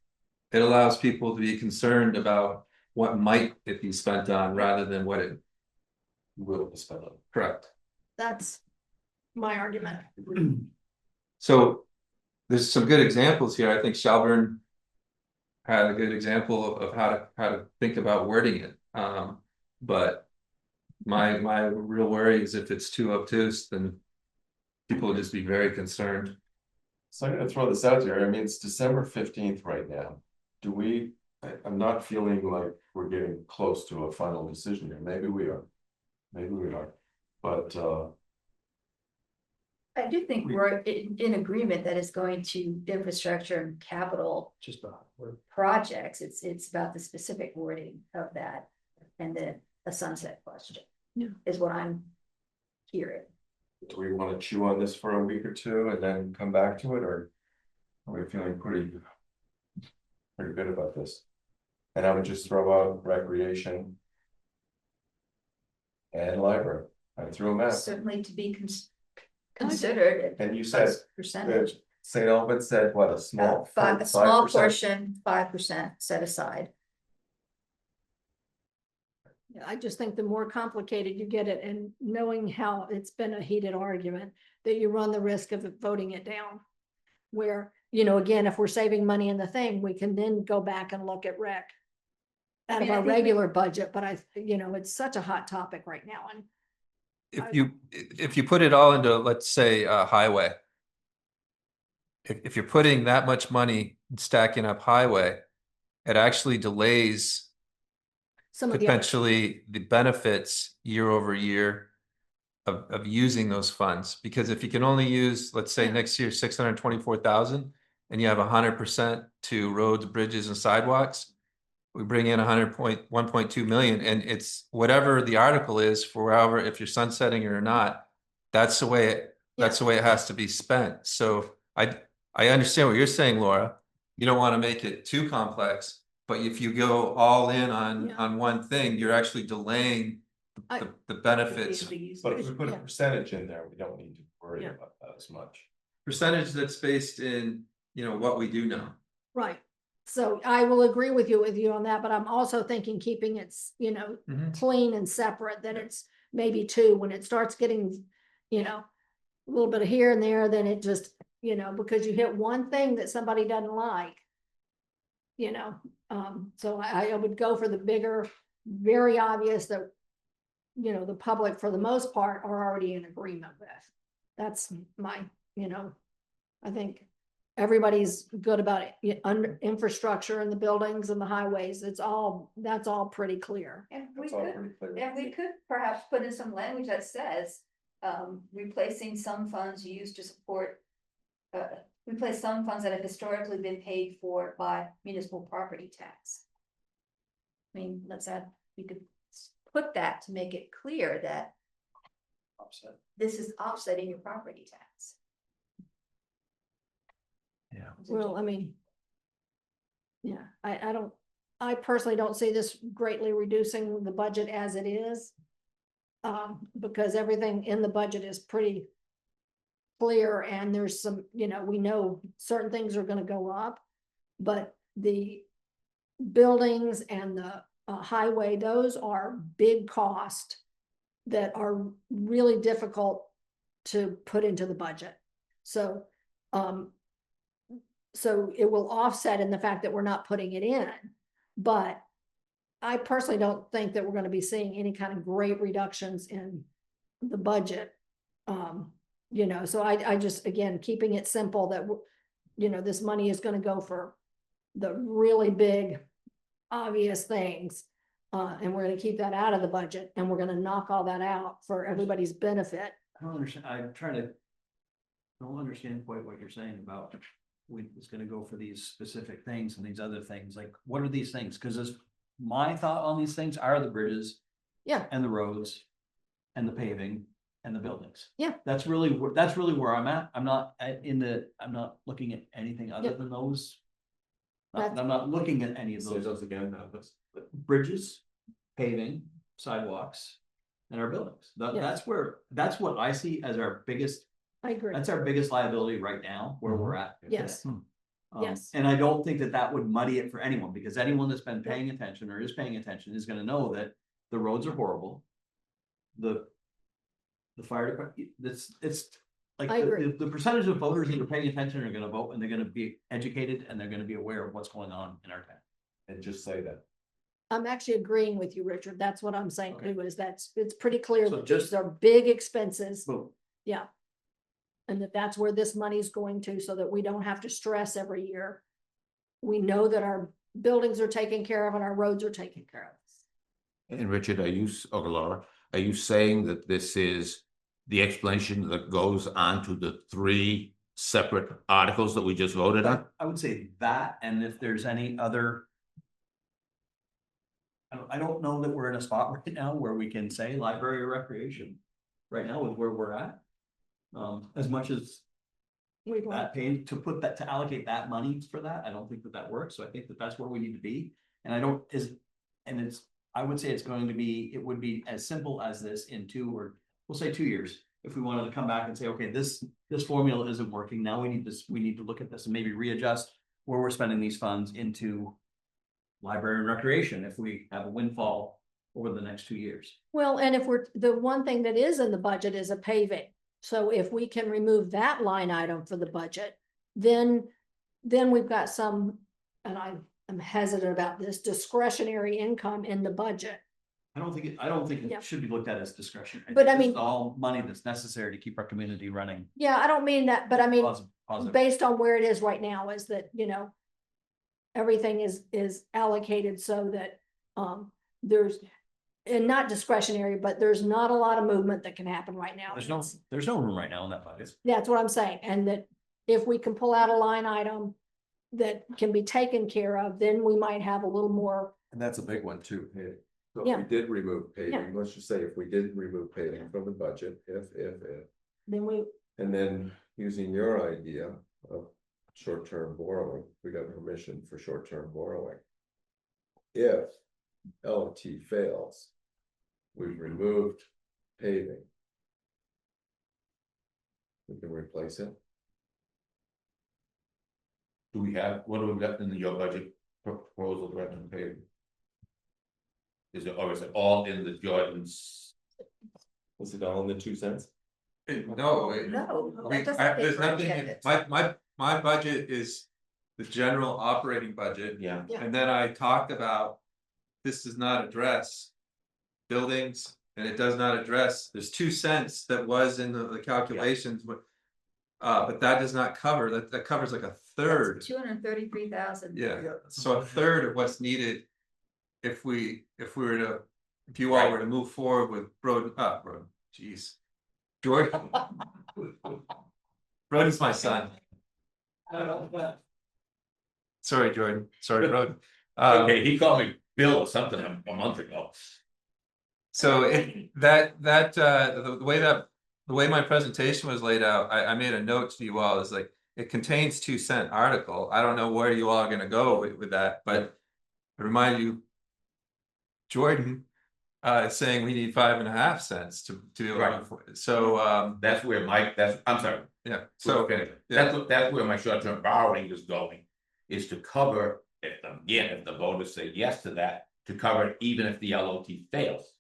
it allows people to be concerned about what might it be spent on rather than what it will be spent on. Correct. That's my argument. So there's some good examples here. I think Shelburne had a good example of how to think about wording it. But my real worry is if it's too obtuse, then people will just be very concerned. So I'm gonna throw this out there. I mean, it's December 15th right now. I'm not feeling like we're getting close to a final decision here. Maybe we are. But I do think we're in agreement that it's going to infrastructure and capital Just about. projects. It's about the specific wording of that and the sunset question. Yeah. Is what I'm hearing. do we want to chew on this for a week or two and then come back to it, or are we feeling pretty good about this? And I would just throw out recreation and library. I threw them out. Certainly to be considered. And you said Percentage. St. Albans said what, a small? A small 5%? portion, 5% set aside. Yeah, I just think the more complicated you get it, and knowing how it's been a heated argument, that you run the risk of voting it down. Where, you know, again, if we're saving money in the thing, we can then go back and look at rec out of I our think we- regular budget, but it's such a hot topic right now, and If you put it all into, let's say, a highway. If you're putting that much money stacking up highway, it actually delays some of the. potentially the benefits year over year of using those funds. Because if you can only use, let's say next year, 624,000, and you have 100% to roads, bridges and sidewalks, we bring in 1.2 million, and it's whatever the article is for however, if you're sunsetting it or not, that's the way it has to be spent. So I understand what you're saying, Laura. You don't want to make it too complex, but if you go all in on one thing, you're actually delaying the benefits. But if we put a percentage in there, we don't need to worry about that as much. Percentage that's based in, what we do know. Right. So I will agree with you on that, but I'm also thinking keeping it, clean and separate, that it's maybe 2. When it starts getting, a little bit of here and there, then it just, because you hit one thing that somebody doesn't like, so I would go for the bigger, very obvious that, the public for the most part are already in agreement with. That's my, I think everybody's good about it. Infrastructure and the buildings and the highways, that's all pretty clear. And we could perhaps put in some language that says, replacing some funds used to support, replace some funds that have historically been paid for by municipal property tax. I mean, we could put that to make it clear that this is offsetting your property tax. Yeah. Well, I mean, I personally don't see this greatly reducing the budget as it is. Because everything in the budget is pretty clear, and there's some, we know certain things are gonna go up, but the buildings and the highway, those are big costs that are really difficult to put into the budget. So, so it will offset in the fact that we're not putting it in, but I personally don't think that we're going to be seeing any kind of great reductions in the budget. So I just, again, keeping it simple that, this money is going to go for the really big, obvious things. And we're going to keep that out of the budget, and we're going to knock all that out for everybody's benefit. I don't understand. I don't understand quite what you're saying about it's gonna go for these specific things and these other things. Like, what are these things? Because my thought on these things are the bridges. Yeah. And the roads and the paving and the buildings. Yeah. That's really where I'm at. I'm not looking at anything other than those. I'm not looking at any of those again. Bridges, paving, sidewalks, and our buildings. That's what I see as our biggest. I agree. That's our biggest liability right now, where we're at. Yes. Yes. And I don't think that would muddy it for anyone, because anyone that's been paying attention or is paying attention is gonna know that the roads are horrible. The fire department, it's like, I agree. the percentage of voters that are paying attention are gonna vote, and they're gonna be educated, and they're gonna be aware of what's going on in our town. And just say that. I'm actually agreeing with you, Richard. That's what I'm saying too, is it's pretty clear So that just- these are big expenses. Boom. Yeah. And that's where this money's going to, so that we don't have to stress every year. We know that our buildings are taken care of and our roads are taken care of. And Richard, or Laura, are you saying that this is the explanation that goes on to the 3 separate articles that we just voted on? I would say that, and if there's any other. I don't know that we're in a spot right now where we can say library or recreation, right now with where we're at. As much as that pain to allocate that money for that, I don't think that works. So I think that's where we need to be. And I would say it would be as simple as this in 2 years. If we wanted to come back and say, okay, this formula isn't working, now we need to look at this and maybe readjust where we're spending these funds into library and recreation if we have a windfall over the next 2 years. Well, and if the one thing that is in the budget is a paving. So if we can remove that line item for the budget, then we've got some, and I'm hesitant about this, discretionary income in the budget. I don't think it should be looked at as discretionary. But think I mean- it's all money that's necessary to keep our community running. Yeah, I don't mean that, but I mean, Positive. based on where it is right now, is that, everything is allocated so that there's, and not discretionary, but there's not a lot of movement that can happen right now. There's no room right now in that budget. That's what I'm saying. And that if we can pull out a line item that can be taken care of, then we might have a little more And that's a big one too, paving. So if Yeah. we did remove Yeah. paving, let's just say if we did remove paving from the budget, if, Then we, and then using your idea of short-term borrowing, we got permission for short-term borrowing. If LT fails, we've removed paving. We can replace it. Do we have, what do we got in your budget proposal for rent paving? Is it, or is it all in the Jordan's? Was it all in the 2 cents? No, there's nothing, my budget is the general operating budget. Yeah. Yeah. And then I talked about, this does not address buildings, and it does not address, there's 2 cents that was in the calculations, but that does not cover, that covers like a third. 233,000. Yeah, so a third of what's needed if you all were to move forward with road, geez. Jordan. Broden's my son. Sorry, Jordan, sorry, Broden. Okay, he called me Bill or something a month ago. So the way my presentation was laid out, I made a note to you all, is like, it contains 2 cent article. I don't know where you all are gonna go with that, but I remind you, Jordan is saying we need 5.5 cents to be able to, so That's where I'm sorry. yeah, so That's where my short-term borrowing is going, is to cover, if the voters say yes to that, to cover it even if the LOT fails.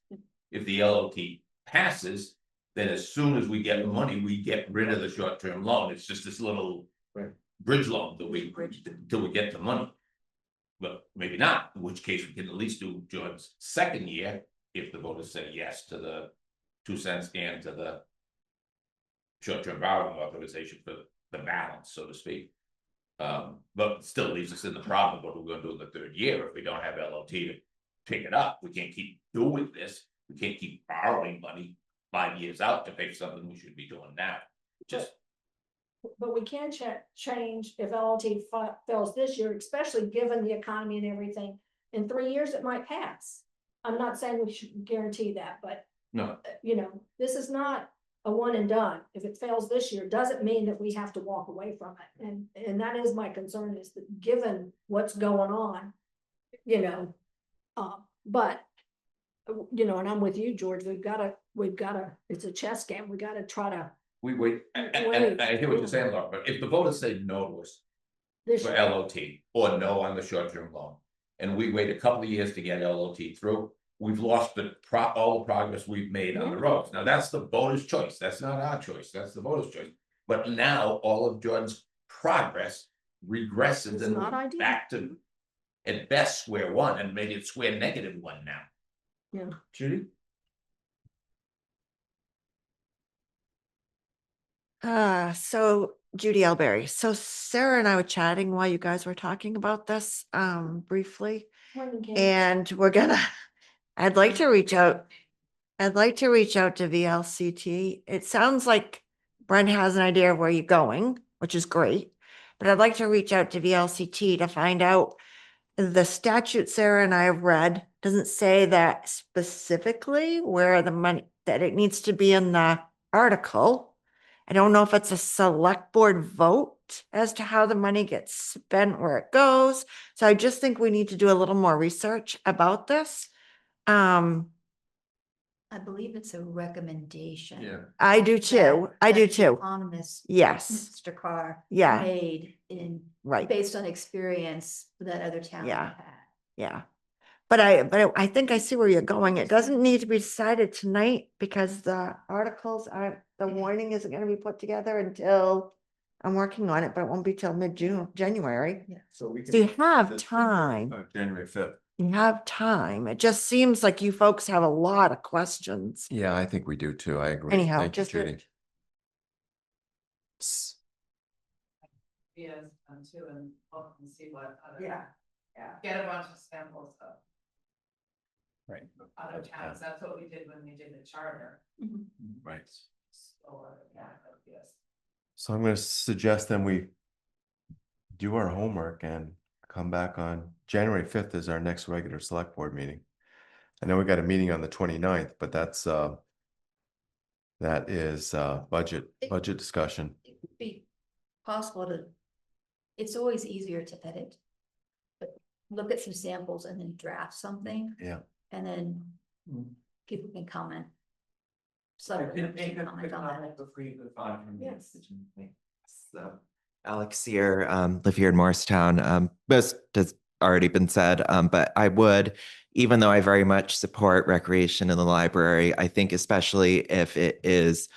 If the LOT passes, then as soon as we get the money, we get rid of the short-term loan. It's just this little bridge loan till we get the money. But maybe not, in which case we can at least do Jordan's second year if the voters say yes to the 2 cents and to the short-term borrowing authorization for the balance, so to speak. But still leaves us in the problem of what we're gonna do in the 3rd year if we don't have LOT to pick it up. We can't keep doing this. We can't keep borrowing money 5 years out to pay for something we should be doing now. but we can change if LLT fails this year, especially given the economy and everything. In 3 years, it might pass. I'm not saying we should guarantee that, but No, this is not a one and done. If it fails this year, doesn't mean that we have to walk away from it. And that is my concern, is that given what's going on, but and I'm with you, George, we've gotta, it's a chess game. We gotta try to we wait, and I hear what you're saying, Laura, but if the voters say no to us this for year. LOT or no on the short-term loan, and we wait a couple of years to get LOT through, we've lost all the progress we've made on the roads. Now, that's the voters' choice. That's not our choice. That's the voters' choice. But now all of Jordan's progress regresses It's and not we're ideal. back to at best square one, and maybe it's square -1 now. Yeah. Judy? So Judy Elberry. So Sarah and I were chatting while you guys were talking about this, briefly. And I'd like to reach out. I'd like to reach out to VLCT. It sounds like Brent has an idea of where you're going, which is great. But I'd like to reach out to VLCT to find out, the statute Sarah and I have read doesn't say that specifically where the money, that it needs to be in the article. I don't know if it's a select board vote as to how the money gets spent, where it goes. So I just think we need to do a little more research about this. I believe it's a recommendation. Yeah. I do too. I do that the too. Economist. Yes. Mr. Carr. Yeah. Made Right. based on experience that other towns Yeah. have had. Yeah. But I think I see where you're going. It doesn't need to be decided tonight because the articles aren't, the warning isn't gonna be put together until, I'm working on it, but it won't be till mid-June, January. So we So you have time. January 5th. You have time. It just seems like you folks have a lot of questions. Yeah, I think we do too. I agree. Anyhow, Thank you, just Judy. Yes, too, and look and see what other. Yeah. Get a bunch of samples of Right. other towns. That's what we did when we did the charter. Right. So, yes. So I'm going to suggest then we do our homework and come back on January 5th is our next regular select board meeting. I know we got a meeting on the 29th, but that is budget discussion. It would be possible to, it's always easier to edit. But look at some samples and then draft something. Yeah. And then people can comment. Comment on it. Yes. Alex here, live here in Morristown. Most has already been said, but I would, even though I very much support recreation in the library, I think especially if it is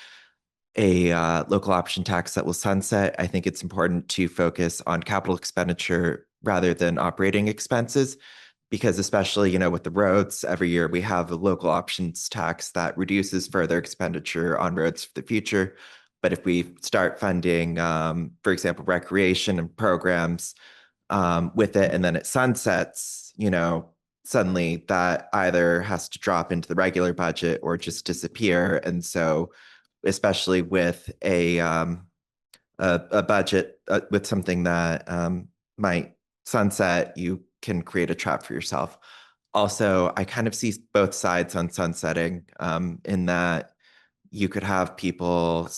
a local option tax that will sunset, I think it's important to focus on capital expenditure rather than operating expenses. Because especially, with the roads, every year we have a local options tax that reduces further expenditure on roads for the future. But if we start funding, for example, recreation and programs with it, and then it sunsets, suddenly that either has to drop into the regular budget or just disappear. And so, especially with a budget with something that might sunset, you can create a trap for yourself. Also, I kind of see both sides on sunsetting, in that you could have people,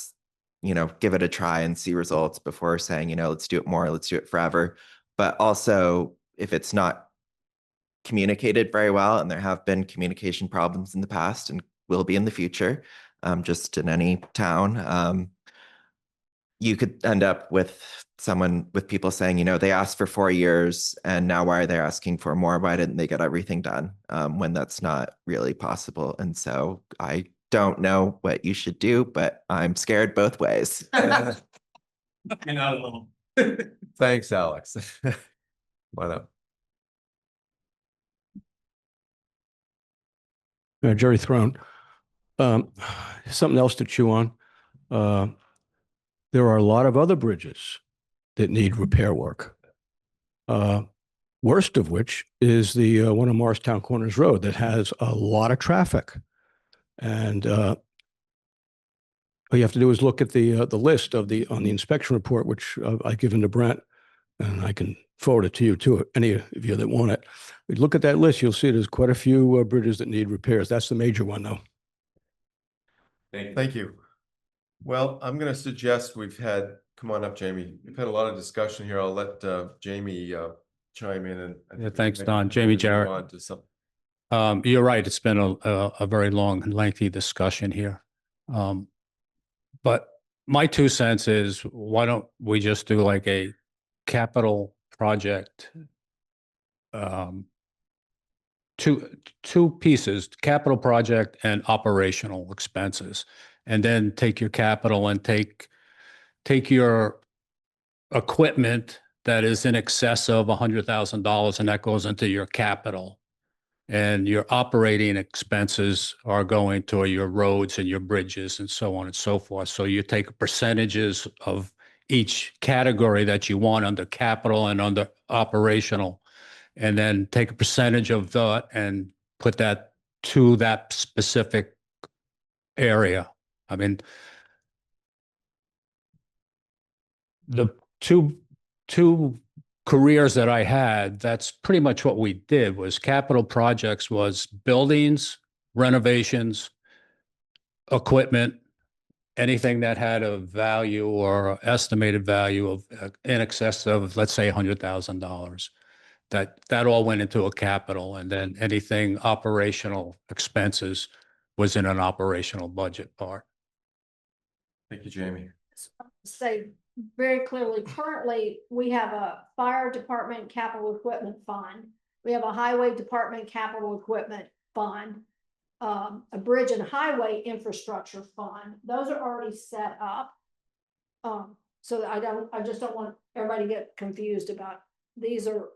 give it a try and see results before saying, let's do it more, let's do it forever. But also, if it's not communicated very well, and there have been communication problems in the past and will be in the future, just in any town, you could end up with people saying, they asked for 4 years and now why are they asking for more? Why didn't they get everything done? When that's not really possible. And so I don't know what you should do, but I'm scared both ways. You're not alone. Thanks, Alex. Why not? Jerry Throne. Something else to chew on. There are a lot of other bridges that need repair work. Worst of which is the one on Morristown Corners Road that has a lot of traffic. And all you have to do is look at the list on the inspection report, which I've given to Brent, and I can forward it to you too, any of you that want it. If you look at that list, you'll see there's quite a few bridges that need repairs. That's the major one, though. Thank you. Well, I'm going to suggest come on up, Jamie. We've had a lot of discussion here. I'll let Jamie chime in. And Yeah, thanks, Don. Jamie Jarrett. On to some. You're right. It's been a very long and lengthy discussion here. But my 2 cents is, why don't we just do like a capital project? Two pieces, capital project and operational expenses. And then take your capital and take your equipment that is in excess of $100,000, and that goes into your capital. And your operating expenses are going to your roads and your bridges and so on and so forth. So you take percentages of each category that you want under capital and under operational, and then take a percentage of that and put that to that specific area. I mean, the two careers that I had, that's pretty much what we did. Was capital projects was buildings, renovations, equipment, anything that had a value or estimated value of in excess of, let's say, $100,000. That all went into a capital, and then anything operational expenses was in an operational budget part. Thank you, Jamie. Say very clearly, currently, we have a fire department capital equipment fund. We have a highway department capital equipment fund, a bridge and highway infrastructure fund. Those are already set up. So I just don't want everybody to get confused about, these are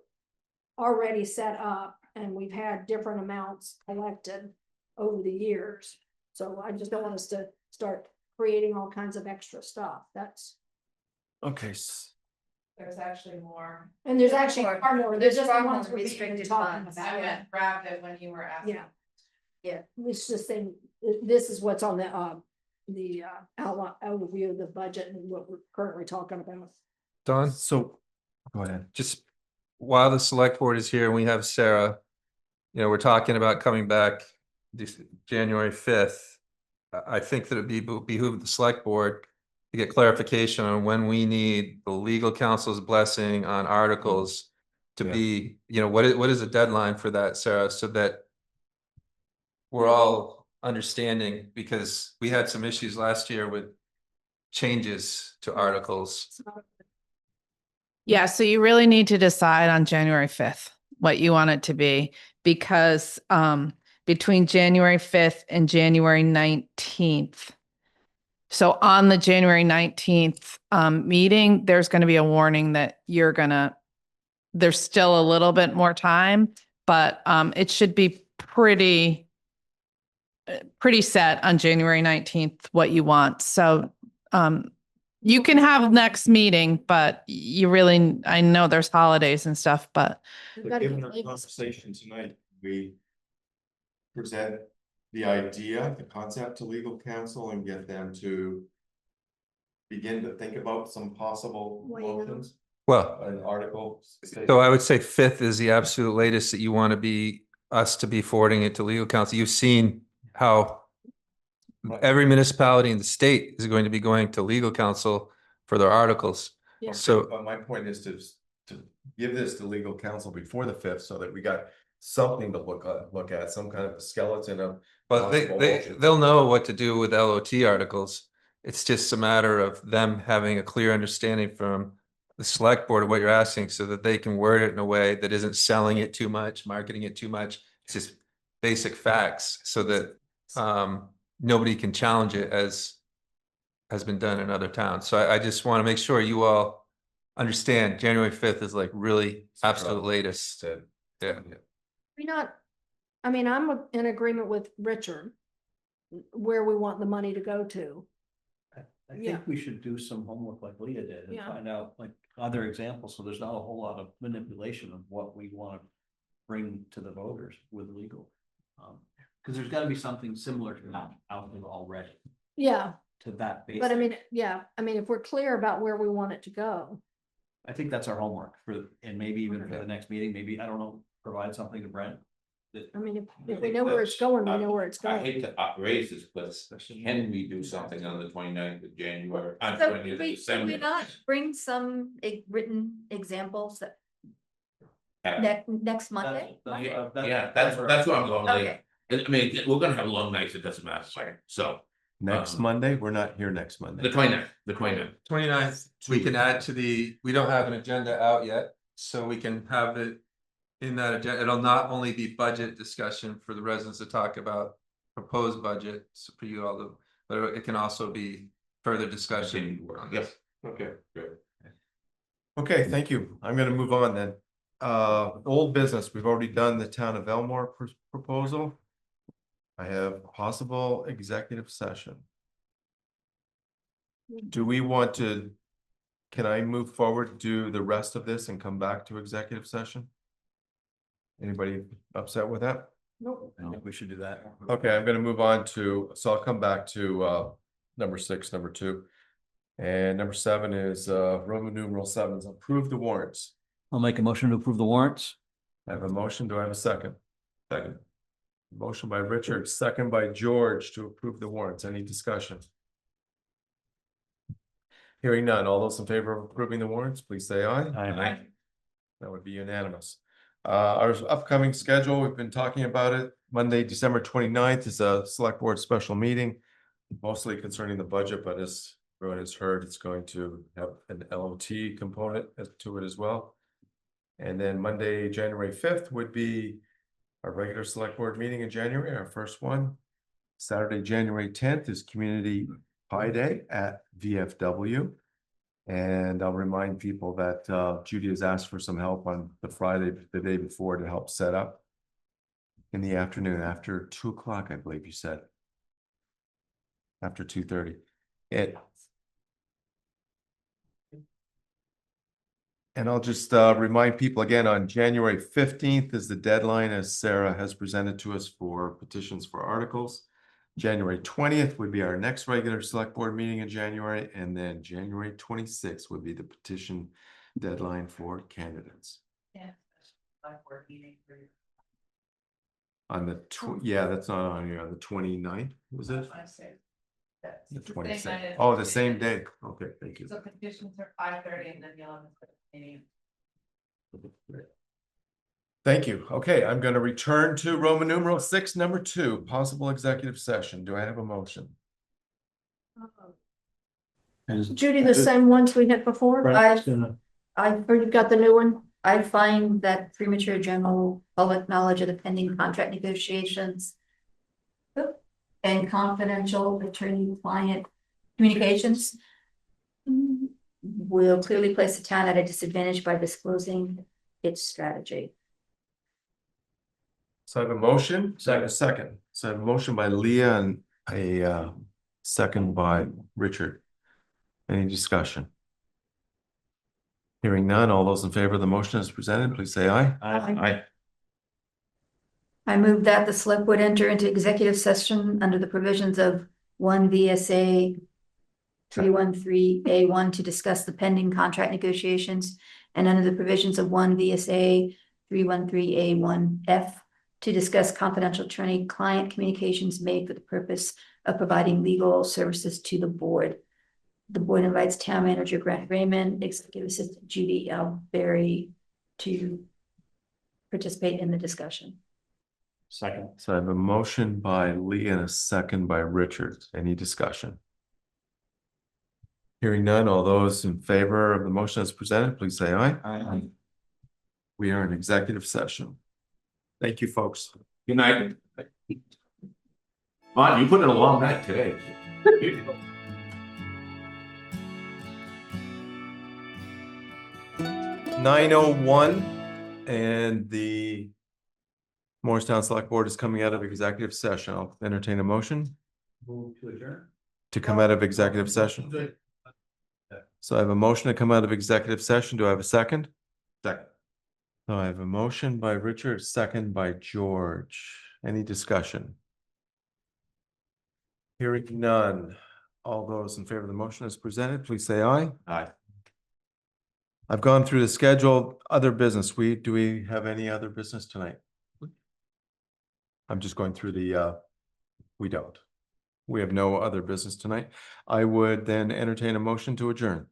already set up, and we've had different amounts collected over the years. So I just don't want us to start creating all kinds of extra stuff. That's okay. There's actually more. And there's actually far more. There's just far the ones more we're restricted talking funds. about. I meant grabbed it when you were asking. Yeah. It's just saying, this is what's on the overview of the budget and what we're currently talking about. Don, so go ahead. Just while the select board is here and we have Sarah, you know, we're talking about coming back January 5th. I think that it'd behoove the select board to get clarification on when we need the legal counsel's blessing on articles to be, you know, what is the deadline for that, Sarah, so that we're all understanding, because we had some issues last year with changes to articles. Yeah, so you really need to decide on January 5th what you want it to be, because between January 5th and January 19th. So on the January 19th meeting, there's going to be a warning that there's still a little bit more time, but it should be pretty set on January 19th what you want. So you can have next meeting, but I know there's holidays and stuff, but We've got to Given get our legal- conversation tonight, we present the idea, the concept to legal counsel and get them to begin to think about some possible motions, Well, an article. so I would say 5th is the absolute latest that you want us to be forwarding it to legal counsel. You've seen how every municipality in the state is going to be going to legal counsel for their articles. Yeah. So But my point is to give this to legal counsel before the 5th, so that we got something to look at, some kind of a skeleton of. but possible motions. they'll know what to do with LOT articles. It's just a matter of them having a clear understanding from the select board of what you're asking, so that they can word it in a way that isn't selling it too much, marketing it too much. It's just basic facts, so that nobody can challenge it as has been done in other towns. So I just want to make sure you all understand January 5th is like really absolute latest. Yeah. I'm in agreement with Richard where we want the money to go to. I Yeah. think we should do some homework like Leah did and Yeah. find out like other examples, so there's not a whole lot of manipulation of what we want to bring to the voters with legal. Because there's got to be something similar to that out there already, Yeah, to that base. but if we're clear about where we want it to go. I think that's our homework and maybe even for the next meeting, maybe, I don't know, provide something to Brent. If we know where it's going, we know where it's I going. hate to raise this, but can we do something on the 29th of January? On So 20th could of we December? not bring some written examples that next Monday? Yeah, that's what I'm going Okay. with. I mean, we're gonna have long nights, it doesn't matter, so. Next Monday, we're not here next Monday. The 29th, the 29th. 29th, we can add to we don't have an agenda out yet, so we can have it in that agenda. It'll not only be budget discussion for the residents to talk about proposed budgets for you all, but it can also be further discussion. Yes, okay, good. Okay, thank you. I'm gonna move on then. Old business, we've already done the town of Elmore proposal. I have possible executive session. Do we want to, can I move forward, do the rest of this and come back to executive session? Anybody upset with that? Nope. I think we should do that. Okay, I'm gonna move on so I'll come back to number 6, number 2. And number 7 is Roman numeral 7 is approve the warrants. I'll make a motion to approve the warrants. I have a motion. Do I have a second? Second. Motion by Richard, second by George to approve the warrants. Any discussion? Hearing none. All those in favor of approving the warrants, please say aye. Aye. That would be unanimous. Our upcoming schedule, we've been talking about it. Monday, December 29th is a select board special meeting, mostly concerning the budget, but as everyone has heard, it's going to have an LOT component to it as well. And then Monday, January 5th would be our regular select board meeting in January, our first one. Saturday, January 10th is Community Pie Day at VFW. And I'll remind people that Judy has asked for some help on the Friday, the day before, to help set up in the afternoon after 2 o'clock, I believe you said. After 2:30. And I'll just remind people again, on January 15th is the deadline, as Sarah has presented to us, for petitions for articles. January 20th would be our next regular select board meeting in January, and then January 26th would be the petition deadline for candidates. On the yeah, that's not on here, on the 29th, was it? The 26th. Oh, the same day. Okay, thank you. So petitions are 5:30 and then you'll have a meeting. Thank you. Okay, I'm going to return to Roman numeral 6, number 2, possible executive session. Do I have a motion? Judy, the same ones we had before? Or you've got the new one? I find that premature general public knowledge of the pending contract negotiations and confidential attorney-client communications will clearly place the town at a disadvantage by disclosing its strategy. So I have a motion. Second. So I have a motion by Leah and a second by Richard. Any discussion? Hearing none, all those in favor of the motion as presented, please say aye. Aye. I move that the select would enter into executive session under the provisions of 1 VSA 313A1 to discuss the pending contract negotiations and under the provisions of 1 VSA 313A1F to discuss confidential attorney-client communications made for the purpose of providing legal services to the board. The board invites town manager Grant Raymond, executive assistant Judy L. Berry to participate in the discussion. Second. So I have a motion by Lee and a second by Richard. Any discussion? Hearing none, all those in favor of the motion as presented, please say aye. Aye. We are in executive session. Thank you, folks. Good night. Mon, you put in a long night today. 9:01 and the Morristown Select Board is coming out of executive session. I'll entertain a motion Move to adjourn. to come out of executive session. So I have a motion to come out of executive session. Do I have a second? Second. So I have a motion by Richard, second by George. Any discussion? Hearing none. All those in favor of the motion as presented, please say aye. Aye. I've gone through the schedule, other business. Do we have any other business tonight? I'm just going through the, we don't. We have no other business tonight. I would then entertain a motion to adjourn.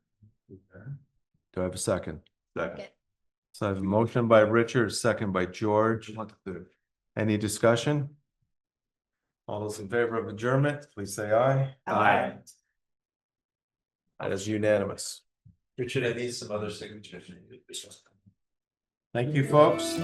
Do I have a second? Second. So I have a motion by Richard, second by George. Any discussion? All those in favor of adjournment, please say aye. Aye. That is unanimous. Richard, I need some other signatures. Thank you, folks.